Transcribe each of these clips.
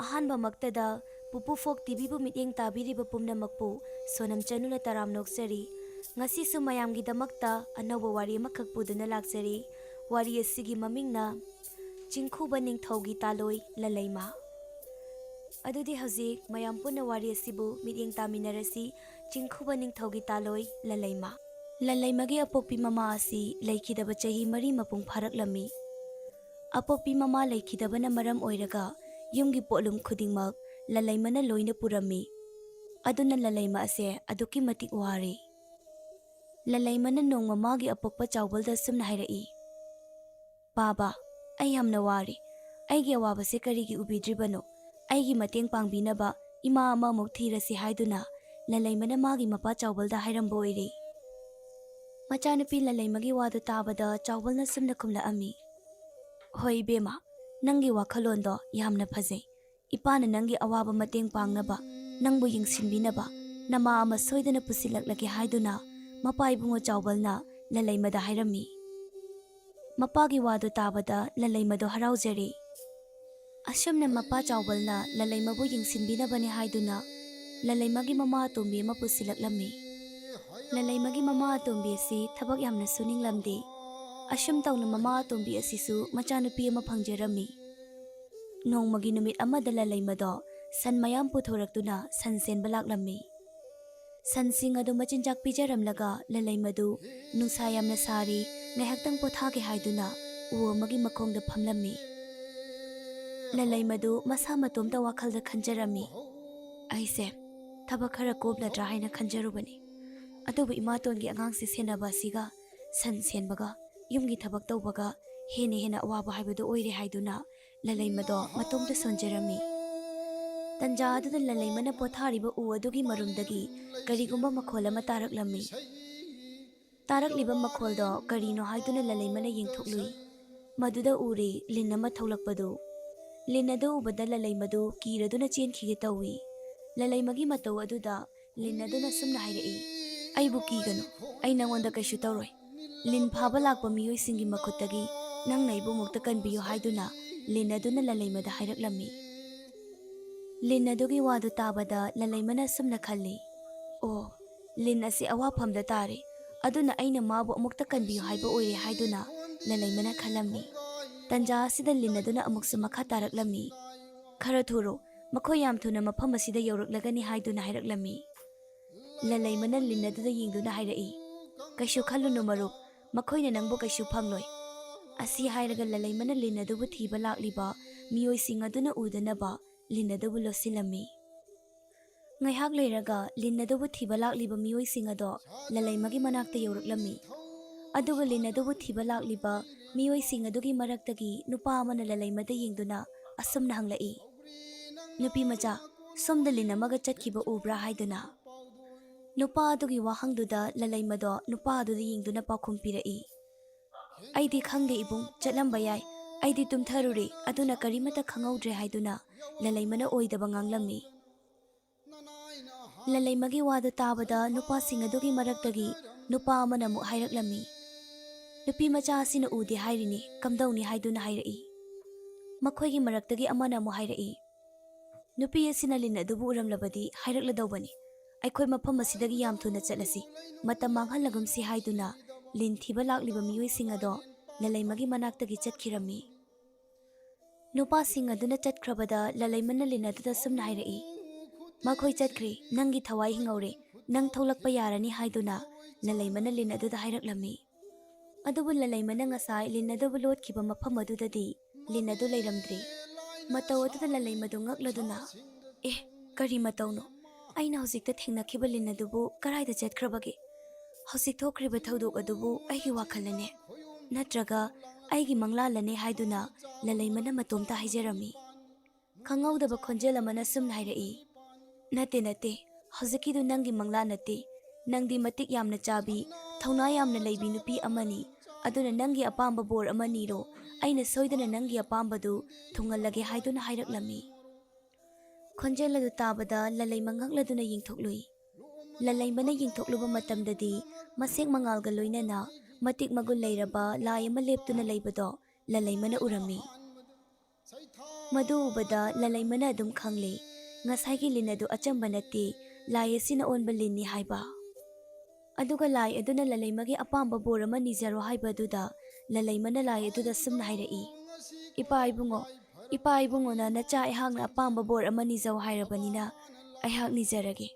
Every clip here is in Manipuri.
ꯑꯍꯥꯟꯕꯃꯛꯇꯗ ꯄꯨꯄꯨ ꯐꯣꯛ ꯇꯤꯚꯤꯕꯨ ꯃꯤꯠꯌꯦꯡ ꯇꯥꯕꯤꯔꯤꯕ ꯄꯨꯝꯅꯃꯛꯄꯨ ꯁꯣꯅꯝ ꯆꯅꯨꯅ ꯇꯔꯥꯝ ꯅꯣꯛꯆꯔꯤ꯫ ꯉꯁꯤꯁꯨ ꯃꯌꯥꯝꯒꯤꯗꯃꯛꯇ ꯑꯅꯧꯕ ꯋꯥꯔꯤ ꯑꯃꯈꯛ ꯄꯨꯗꯨꯅ ꯂꯥꯛꯆꯔꯤ꯫ ꯋꯥꯔꯤ ꯑꯁꯤꯒꯤ ꯃꯃꯤꯡꯅ ꯆꯤꯡꯈꯨꯕ ꯅꯤꯡꯊꯧꯒꯤ ꯇꯥꯂꯣꯏ ꯂꯂꯩꯃ꯫ ꯑꯗꯨꯗꯤ ꯍꯧꯖꯤꯛ ꯃꯌꯥꯝ ꯄꯨꯟꯅ ꯋꯥꯔꯤ ꯑꯁꯤꯕꯨ ꯃꯤꯠꯌꯦꯡ ꯇꯥꯃꯤꯟꯅꯔꯁꯤ꯫ ꯆꯤꯡꯈꯨꯕ ꯅꯤꯡꯊꯧꯒꯤ ꯇꯥꯂꯣꯏ ꯂꯂꯩꯃ꯫ ꯂꯂꯩꯃꯒꯤ ꯑꯄꯣꯛꯄꯤ ꯃꯃꯥ ꯑꯁꯤ ꯂꯩꯈꯤꯗꯕ ꯆꯍꯤ 4 ꯃꯄꯨꯡ ꯐꯥꯔꯛꯂꯝꯃꯤ꯫ ꯑꯄꯣꯛꯄꯤ ꯃꯃꯥ ꯂꯩꯈꯤꯗꯕꯅ ꯃꯔꯝ ꯑꯣꯏꯔꯒ ꯌꯨꯝꯒꯤ ꯄꯣꯠꯂꯨꯝ ꯈꯨꯗꯤꯡꯃꯛ ꯂꯂꯩꯃꯅ ꯂꯣꯏꯅ ꯄꯨꯔꯝꯃꯤ꯫ ꯑꯗꯨꯅ ꯂꯂꯩꯃ ꯑꯁꯦ ꯑꯗꯨꯛꯀꯤ ꯃꯇꯤꯛ ꯋꯥꯔꯦ꯫ ꯂꯂꯩꯃꯅ ꯅꯣꯡꯃ ꯃꯥꯒꯤ ꯑꯄꯣꯛꯄ ꯆꯥꯎꯕꯜꯗ ꯁꯨꯝꯅ ꯍꯥꯏꯔꯛꯏ, "ꯕꯥꯕꯥ, ꯑꯩ ꯌꯥꯝꯅ ꯋꯥꯔꯦ꯫ ꯑꯩꯒꯤ ꯑꯋꯥꯕꯁꯦ ꯀꯔꯤꯒꯤ ꯎꯕꯤꯗ꯭ꯔꯤꯕꯅꯣ? ꯑꯩꯒꯤ ꯃꯇꯦꯡ ꯄꯥꯡꯕꯤꯅꯕ ꯏꯃꯥ ꯑꯃꯃꯨꯛ ꯊꯤꯔꯁꯤ" ꯍꯥꯏꯗꯨꯅ ꯂꯂꯩꯃꯅ ꯃꯥꯒꯤ ꯃꯄꯥ ꯆꯥꯎꯕꯜꯗ ꯍꯥꯏꯔꯝꯕ ꯑꯣꯏꯔꯦ꯫ ꯃꯆꯥꯅꯨꯄꯤ ꯂꯂꯩꯃꯒꯤ ꯋꯥꯗꯨ ꯇꯥꯕꯗ ꯆꯥꯎꯕꯜꯅ ꯁꯨꯝꯅ ꯈꯨꯝꯂꯛꯑꯝꯃꯤ, "ꯍꯣꯏ ꯏꯕꯦꯝꯃ, ꯅꯪꯒꯤ ꯋꯥꯈꯜꯂꯣꯟꯗꯣ ꯌꯥꯝꯅ ꯐꯖꯩ꯫ ꯏꯄꯥꯅ ꯅꯪꯒꯤ ꯑꯋꯥꯕ ꯃꯇꯦꯡ ꯄꯥꯡꯅꯕ, ꯅꯪꯕꯨ ꯌꯦꯡꯁꯤꯟꯕꯤꯅꯕ ꯅꯃꯥ ꯑꯃ ꯁꯣꯏꯗꯅ ꯄꯨꯁꯤꯜꯂꯛꯂꯒꯦ" ꯍꯥꯏꯗꯨꯅ ꯃꯄꯥ ꯏꯕꯨꯡꯉꯣ ꯆꯥꯎꯕꯜꯅ ꯂꯂꯩꯃꯗ ꯍꯥꯏꯔꯝꯃꯤ꯫ ꯃꯄꯥꯒꯤ ꯋꯥꯗꯨ ꯇꯥꯕꯗ ꯂꯂꯩꯃꯗꯣ ꯍꯔꯥꯎꯖꯔꯦ꯫ ꯑꯁꯨꯝꯅ ꯃꯄꯥ ꯆꯥꯎꯕꯜꯅ ꯂꯂꯩꯃꯕꯨ ꯌꯦꯡꯁꯤꯟꯕꯤꯅꯕꯅꯤ ꯍꯥꯏꯗꯨꯅ ꯂꯂꯩꯃꯒꯤ ꯃꯃꯥ ꯑꯇꯣꯝꯕꯤ ꯑꯃ ꯄꯨꯁꯤꯜꯂꯛꯂꯝꯃꯤ꯫ ꯂꯂꯩꯃꯒꯤ ꯃꯃꯥ ꯑꯇꯣꯝꯕꯤ ꯑꯁꯤ ꯊꯕꯛ ꯌꯥꯝꯅ ꯁꯨꯅꯤꯡꯂꯝꯗꯦ꯫ ꯑꯁꯨꯝ ꯇꯧꯅ ꯃꯃꯥ ꯑꯇꯣꯝꯕꯤ ꯑꯁꯤꯁꯨ ꯃꯆꯥꯅꯨꯄꯤ ꯑꯃ ꯐꯪꯖꯔꯝꯃꯤ꯫ ꯅꯣꯡꯃꯒꯤ ꯅꯨꯃꯤꯠ ꯑꯃꯗ ꯂꯂꯩꯃꯗꯣ ꯁꯟ ꯃꯌꯥꯝ ꯄꯨꯊꯣꯔꯛꯇꯨꯅ ꯁꯟ ꯁꯦꯟꯕ ꯂꯥꯛꯂꯝꯃꯤ꯫ ꯁꯟꯁꯤꯡ ꯑꯗꯨ ꯃꯆꯤꯟꯖꯥꯛ ꯄꯤꯖꯔꯝꯂꯒ ꯂꯂꯩꯃꯗꯨ ꯅꯨꯡꯁꯥ ꯌꯥꯝꯅ ꯁꯥꯔꯤ, ꯉꯥꯏꯍꯥꯛꯇꯪ ꯄꯣꯊꯥꯒꯦ ꯍꯥꯏꯗꯨꯅ ꯎ ꯑꯃꯒꯤ ꯃꯈꯣꯡꯗ ꯐꯝꯂꯝꯃꯤ꯫ ꯂꯂꯩꯃꯗꯨ ꯃꯁꯥ ꯃꯇꯣꯝꯇ ꯋꯥꯈꯜꯗ ꯈꯟꯖꯔꯝꯃꯤ, "ꯑꯩꯁꯦ ꯊꯕꯛ ꯈꯔ ꯀꯣꯝꯂꯗ꯭ꯔꯥ ꯍꯥꯏꯅ ꯈꯟꯖꯔꯨꯕꯅꯤ꯫ ꯑꯗꯨꯕꯨ ꯏꯃꯥꯇꯣꯟꯒꯤ ꯑꯉꯥꯡꯁꯤ ꯁꯦꯟꯅꯕ ꯑꯁꯤꯒ ꯁꯟ ꯁꯦꯟꯕꯒ ꯌꯨꯝꯒꯤ ꯊꯕꯛ ꯇꯧꯕꯒ ꯍꯦꯟꯅ ꯑꯋꯥꯕ ꯍꯥꯏꯕꯗꯨ ꯑꯣꯏꯔꯦ" ꯍꯥꯏꯗꯨꯅ ꯂꯂꯩꯃꯗꯣ ꯃꯇꯣꯝꯇ ꯁꯣꯟꯖꯔꯝꯃꯤ꯫ ꯇꯟꯖꯥ ꯑꯗꯨꯗ ꯂꯂꯩꯃꯅ ꯄꯣꯊꯥꯔꯤꯕ ꯎ ꯑꯗꯨꯒꯤ ꯃꯔꯨꯝꯗꯒꯤ ꯀꯔꯤꯒꯨꯝꯕ ꯃꯈꯣꯜ ꯑꯃ ꯇꯥꯔꯛꯂꯝꯃꯤ꯫ ꯇꯥꯔꯛꯂꯤꯕ ꯃꯈꯣꯜꯗꯣ ꯀꯔꯤꯅꯣ ꯍꯥꯏꯗꯨꯅ ꯂꯂꯩꯃꯅ ꯌꯦꯡꯊꯣꯛꯂꯨꯏ꯫ ꯃꯗꯨꯗ ꯎꯔꯦ ꯂꯤꯟ ꯑꯃ ꯊꯣꯛꯂꯛꯄꯗꯨ꯫ ꯂꯤꯟ ꯑꯗꯨ ꯎꯕꯗ ꯂꯂꯩꯃꯗꯨ ꯀꯤꯔꯗꯨꯅ ꯆꯦꯟꯈꯤꯒꯦ ꯇꯧꯏ꯫ ꯂꯂꯩꯃꯒꯤ ꯃꯇꯧ ꯑꯗꯨꯗ ꯂꯤꯟ ꯑꯗꯨꯅ ꯁꯨꯝꯅ ꯍꯥꯏꯔꯛꯏ, "ꯑꯩꯕꯨ ꯀꯤꯒꯅꯨ, ꯑꯩ ꯅꯪꯉꯣꯟꯗ ꯀꯩꯁꯨ ꯇꯧꯔꯣꯏ꯫ ꯂꯤꯟ ꯐꯥꯕ ꯂꯥꯛꯄ ꯃꯤꯑꯣꯏꯁꯤꯡꯒꯤ ꯃꯈꯨꯠꯇꯒꯤ ꯅꯪꯅ ꯑꯩꯕꯨ ꯑꯃꯨꯛꯇ ꯀꯟꯕꯤꯌꯨ" ꯍꯥꯏꯗꯨꯅ ꯂꯤꯟ ꯑꯗꯨꯅ ꯂꯂꯩꯃꯗ ꯍꯥꯏꯔꯛꯂꯝꯃꯤ꯫ ꯂꯤꯟ ꯑꯗꯨꯒꯤ ꯋꯥꯗꯨ ꯇꯥꯕꯗ ꯂꯂꯩꯃꯅ ꯁꯨꯝꯅ ꯈꯜꯂꯤ, "ꯑꯣ, ꯂꯤꯟ ꯑꯁꯤ ꯑꯋꯥꯐꯝꯗ ꯇꯥꯔꯦ, ꯑꯗꯨꯅ ꯑꯩꯅ ꯃꯥꯕꯨ ꯑꯃꯨꯛꯇ ꯀꯟꯕꯤꯌꯨ ꯍꯥꯏꯕ ꯑꯣꯏꯔꯦ" ꯍꯥꯏꯗꯨꯅ ꯂꯂꯩꯃꯅ ꯈꯜꯂꯝꯃꯤ꯫ ꯇꯟꯖꯥ ꯑꯁꯤꯗ ꯂꯤꯟ ꯑꯗꯨꯅ ꯑꯃꯨꯛꯁꯨ ꯃꯈꯥ ꯇꯥꯔꯛꯂꯝꯃꯤ, "ꯈꯔ ꯊꯨꯔꯣ, ꯃꯈꯣꯏ ꯌꯥꯝ ꯊꯨꯅ ꯃꯐꯝ ꯑꯁꯤꯗ ꯌꯧꯔꯛꯂꯒꯅꯤ" ꯍꯥꯏꯗꯨꯅ ꯍꯥꯏꯔꯛꯂꯝꯃꯤ꯫ ꯂꯂꯩꯃꯅ ꯂꯤꯟ ꯑꯗꯨꯗ ꯌꯦꯡꯗꯨꯅ ꯍꯥꯏꯔꯛꯏ, "ꯀꯩꯁꯨ ꯈꯜꯂꯨꯅꯨ ꯃꯔꯨꯞ, ꯃꯈꯣꯏꯅ ꯅꯪꯕꯨ ꯀꯩꯁꯨ ꯐꯪꯂꯣꯏ." ꯑꯁꯤ ꯍꯥꯏꯔꯒ ꯂꯂꯩꯃꯅ ꯂꯤꯟ ꯑꯗꯨꯕꯨ ꯊꯤꯕ ꯂꯥꯛꯂꯤꯕ ꯃꯤꯑꯣꯏꯁꯤꯡ ꯑꯗꯨꯅ ꯎꯗꯅꯕ ꯂꯤꯟ ꯑꯗꯨꯕꯨ ꯂꯣꯠꯁꯤꯜꯂꯝꯃꯤ꯫ ꯉꯥꯏꯍꯥꯛ ꯂꯩꯔꯒ ꯂꯤꯟ ꯑꯗꯨꯕꯨ ꯊꯤꯕ ꯂꯥꯛꯂꯤꯕ ꯃꯤꯑꯣꯏꯁꯤꯡ ꯑꯗꯣ ꯂꯂꯩꯃꯒꯤ ꯃꯅꯥꯛꯇ ꯌꯧꯔꯛꯂꯝꯃꯤ꯫ ꯑꯗꯨꯒ ꯂꯤꯟ ꯑꯗꯨꯕꯨ ꯊꯤꯕ ꯂꯥꯛꯂꯤꯕ ꯃꯤꯑꯣꯏꯁꯤꯡ ꯑꯗꯨꯒꯤ ꯃꯔꯛꯇꯒꯤ ꯅꯨꯄꯥ ꯑꯃꯅ ꯂꯂꯩꯃꯗ ꯌꯦꯡꯗꯨꯅ ꯑꯁꯨꯝꯅ ꯍꯪꯂꯛꯏ, "ꯅꯨꯄꯤ ꯃꯆꯥ, ꯁꯣꯝꯗ ꯂꯤꯟ ꯑꯃꯒ ꯆꯠꯈꯤꯕ ꯎꯕ꯭ꯔꯥ?" ꯍꯥꯏꯗꯨꯅ꯫ ꯅꯨꯄꯥ ꯑꯗꯨꯒꯤ ꯋꯥꯍꯪꯗꯨꯗ ꯂꯂꯩꯃꯗꯣ ꯅꯨꯄꯥ ꯑꯗꯨꯗ ꯌꯦꯡꯗꯨꯅ ꯄꯥꯎꯈꯨꯝ ꯄꯤꯔꯛꯏ, "ꯑꯩꯗꯤ ꯈꯪꯗꯦ ꯏꯕꯨꯡ, ꯆꯠꯂꯝꯕ ꯌꯥꯏ, ꯑꯩꯗꯤ ꯇꯨꯝꯊꯔꯨꯔꯦ, ꯑꯗꯨꯅ ꯀꯔꯤꯃꯠꯇ ꯈꯪꯍꯧꯗ꯭ꯔꯦ" ꯍꯥꯏꯗꯨꯅ ꯂꯂꯩꯃꯅ ꯑꯣꯏꯗꯕ ꯉꯥꯡꯂꯝꯃꯤ꯫ ꯂꯂꯩꯃꯒꯤ ꯋꯥꯗꯨ ꯇꯥꯕꯗ ꯅꯨꯄꯥꯁꯤꯡ ꯑꯗꯨꯒꯤ ꯃꯔꯛꯇꯒꯤ ꯅꯨꯄꯥ ꯑꯃꯅ ꯑꯃꯨꯛ ꯍꯥꯏꯔꯛꯂꯝꯃꯤ, "ꯅꯨꯄꯤ ꯃꯆꯥ ꯑꯁꯤꯅ ꯎꯗꯦ ꯍꯥꯏꯔꯤꯅꯤ, ꯀꯝꯗꯧꯅꯤ?" ꯍꯥꯏꯗꯨꯅ ꯍꯥꯏꯔꯛꯏ꯫ ꯃꯈꯣꯏꯒꯤ ꯃꯔꯛꯇꯒꯤ ꯑꯃꯅ ꯑꯃꯨꯛ ꯍꯥꯏꯔꯛꯏ, "ꯅꯨꯄꯤ ꯑꯁꯤꯅ ꯂꯤꯟ ꯑꯗꯨꯕꯨ ꯎꯔꯝꯂꯕꯗꯤ ꯍꯥꯏꯔꯛꯂꯗꯧꯕꯅꯤ, ꯑꯩꯈꯣꯏ ꯃꯐꯝ ꯑꯁꯤꯗꯒꯤ ꯌꯥꯝ ꯊꯨꯅ ꯆꯠꯂꯁꯤ, ꯃꯇꯝ ꯃꯥꯡꯍꯜꯂꯒꯨꯝꯁꯤ" ꯍꯥꯏꯗꯨꯅ ꯂꯤꯟ ꯊꯤꯕ ꯂꯥꯛꯂꯤꯕ ꯃꯤꯑꯣꯏꯁꯤꯡ ꯑꯗꯣ ꯂꯂꯩꯃꯒꯤ ꯃꯅꯥꯛꯇꯒꯤ ꯆꯠꯈꯤꯔꯝꯃꯤ꯫ ꯅꯨꯄꯥꯁꯤꯡ ꯑꯗꯨꯅ ꯆꯠꯈ꯭ꯔꯕꯗ ꯂꯂꯩꯃꯅ ꯂꯤꯟ ꯑꯗꯨꯗ ꯁꯨꯝꯅ ꯍꯥꯏꯔꯛꯏ, "ꯃꯈꯣꯏ ꯆꯠꯈ꯭ꯔꯦ, ꯅꯪꯒꯤ ꯊꯋꯥꯏ ꯍꯤꯡꯍꯧꯔꯦ, ꯅꯪ ꯊꯣꯛꯂꯛꯄ ꯌꯥꯔꯅꯤ" ꯍꯥꯏꯗꯨꯅ ꯂꯂꯩꯃꯅ ꯂꯤꯟ ꯑꯗꯨꯗ ꯍꯥꯏꯔꯛꯂꯝꯃꯤ꯫ ꯑꯗꯨꯕꯨ ꯂꯂꯩꯃꯅ ꯉꯁꯥꯏ ꯂꯤꯟ ꯑꯗꯨꯕꯨ ꯂꯣꯠꯈꯤꯕ ꯃꯐꯝ ꯑꯗꯨꯗꯗꯤ ꯂꯤꯟ ꯑꯗꯨ ꯂꯩꯔꯝꯗ꯭ꯔꯦ꯫ ꯃꯇꯧ ꯑꯗꯨꯗ ꯂꯂꯩꯃꯗꯨ ꯉꯛꯂꯗꯨꯅ, "ꯑꯦ, ꯀꯔꯤ ꯃꯇꯧꯅꯣ? ꯑꯩꯅ ꯍꯧꯖꯤꯛꯇ ꯊꯦꯡꯅꯈꯤꯕ ꯂꯤꯟ ꯑꯗꯨꯕꯨ ꯀꯔꯥꯏꯗ ꯆꯠꯈ꯭ꯔꯕꯒꯦ? ꯍꯧꯖꯤꯛ ꯊꯣꯛꯈ꯭ꯔꯤꯕ ꯊꯧꯗꯣꯛ ꯑꯗꯨꯕꯨ ꯑꯩꯒꯤ ꯋꯥꯈꯜꯂꯅꯦ, ꯅꯠꯇ꯭ꯔꯒ ꯑꯩꯒꯤ ꯃꯪꯂꯥꯟꯂꯅꯦ?" ꯍꯥꯏꯗꯨꯅ ꯂꯂꯩꯃꯅ ꯃꯇꯣꯝꯇ ꯍꯥꯏꯖꯔꯝꯃꯤ꯫ ꯈꯪꯍꯧꯗꯕ ꯈꯣꯟꯖꯦꯜ ꯑꯃꯅ ꯁꯨꯝꯅ ꯍꯥꯏꯔꯛꯏ, "ꯅꯠꯇꯦ, ꯍꯧꯖꯤꯛꯀꯤꯗꯨ ꯅꯪꯒꯤ ꯃꯪꯂꯥꯟ ꯅꯠꯇꯦ, ꯅꯪꯗꯤ ꯃꯇꯤꯛ ꯌꯥꯝꯅ ꯆꯥꯕꯤ, ꯊꯧꯅꯥ ꯌꯥꯝꯅ ꯂꯩꯕꯤ ꯅꯨꯄꯤ ꯑꯃꯅꯤ, ꯑꯗꯨꯅ ꯅꯪꯒꯤ ꯑꯄꯥꯝꯕ ꯕꯣꯔ ꯑꯃ ꯅꯤꯔꯣ, ꯑꯩꯅ ꯁꯣꯏꯗꯅ ꯅꯪꯒꯤ ꯑꯄꯥꯝꯕꯗꯨ ꯊꯨꯡꯍꯜꯂꯒꯦ" ꯍꯥꯏꯗꯨꯅ ꯍꯥꯏꯔꯛꯂꯝꯃꯤ꯫ ꯈꯣꯟꯖꯦꯜ ꯑꯗꯨ ꯇꯥꯕꯗ ꯂꯂꯩꯃ ꯉꯛꯂꯗꯨꯅ ꯌꯦꯡꯊꯣꯛꯂꯨꯏ꯫ ꯂꯂꯩꯃꯅ ꯌꯦꯡꯊꯣꯛꯂꯨꯕ ꯃꯇꯝꯗꯗꯤ ꯃꯁꯦꯛ ꯃꯉꯥꯜꯒ ꯂꯣꯏꯅꯅ ꯃꯇꯤꯛ ꯃꯒꯨꯟ ꯂꯩꯔꯕ ꯂꯥꯏ ꯑꯃ ꯂꯦꯞꯇꯨꯅ ꯂꯩꯕꯗꯣ ꯂꯂꯩꯃꯅ ꯎꯔꯝꯃꯤ꯫ ꯃꯗꯨ ꯎꯕꯗ ꯂꯂꯩꯃꯅ ꯑꯗꯨꯝ ꯈꯪꯂꯦ ꯉꯁꯥꯏꯒꯤ ꯂꯤꯟ ꯑꯗꯨ ꯑꯆꯝꯕ ꯅꯠꯇꯦ, ꯂꯥꯏ ꯑꯁꯤꯅ ꯑꯣꯟꯕ ꯂꯤꯟꯅꯤ ꯍꯥꯏꯕ꯫ ꯑꯗꯨꯒ ꯂꯥꯏ ꯑꯗꯨꯅ ꯂꯂꯩꯃꯒꯤ ꯑꯄꯥꯝꯕ ꯕꯣꯔ ꯑꯃ ꯅꯤꯖꯔꯣ ꯍꯥꯏꯕ ꯑꯗꯨꯗ ꯂꯂꯩꯃꯅ ꯂꯥꯏ ꯑꯗꯨꯗ ꯁꯨꯝꯅ ꯍꯥꯏꯔꯛꯏ, ꯏꯄꯥ ꯏꯕꯨꯡꯉꯣꯅ ꯅꯆꯥ ꯑꯩꯍꯥꯛꯅ ꯑꯄꯥꯝꯕ ꯕꯣꯔ ꯑꯃ ꯅꯤꯖꯧ ꯍꯥꯏꯔꯕꯅꯤꯅ ꯑꯩꯍꯥꯛ ꯅꯤꯖꯔꯒꯦ꯫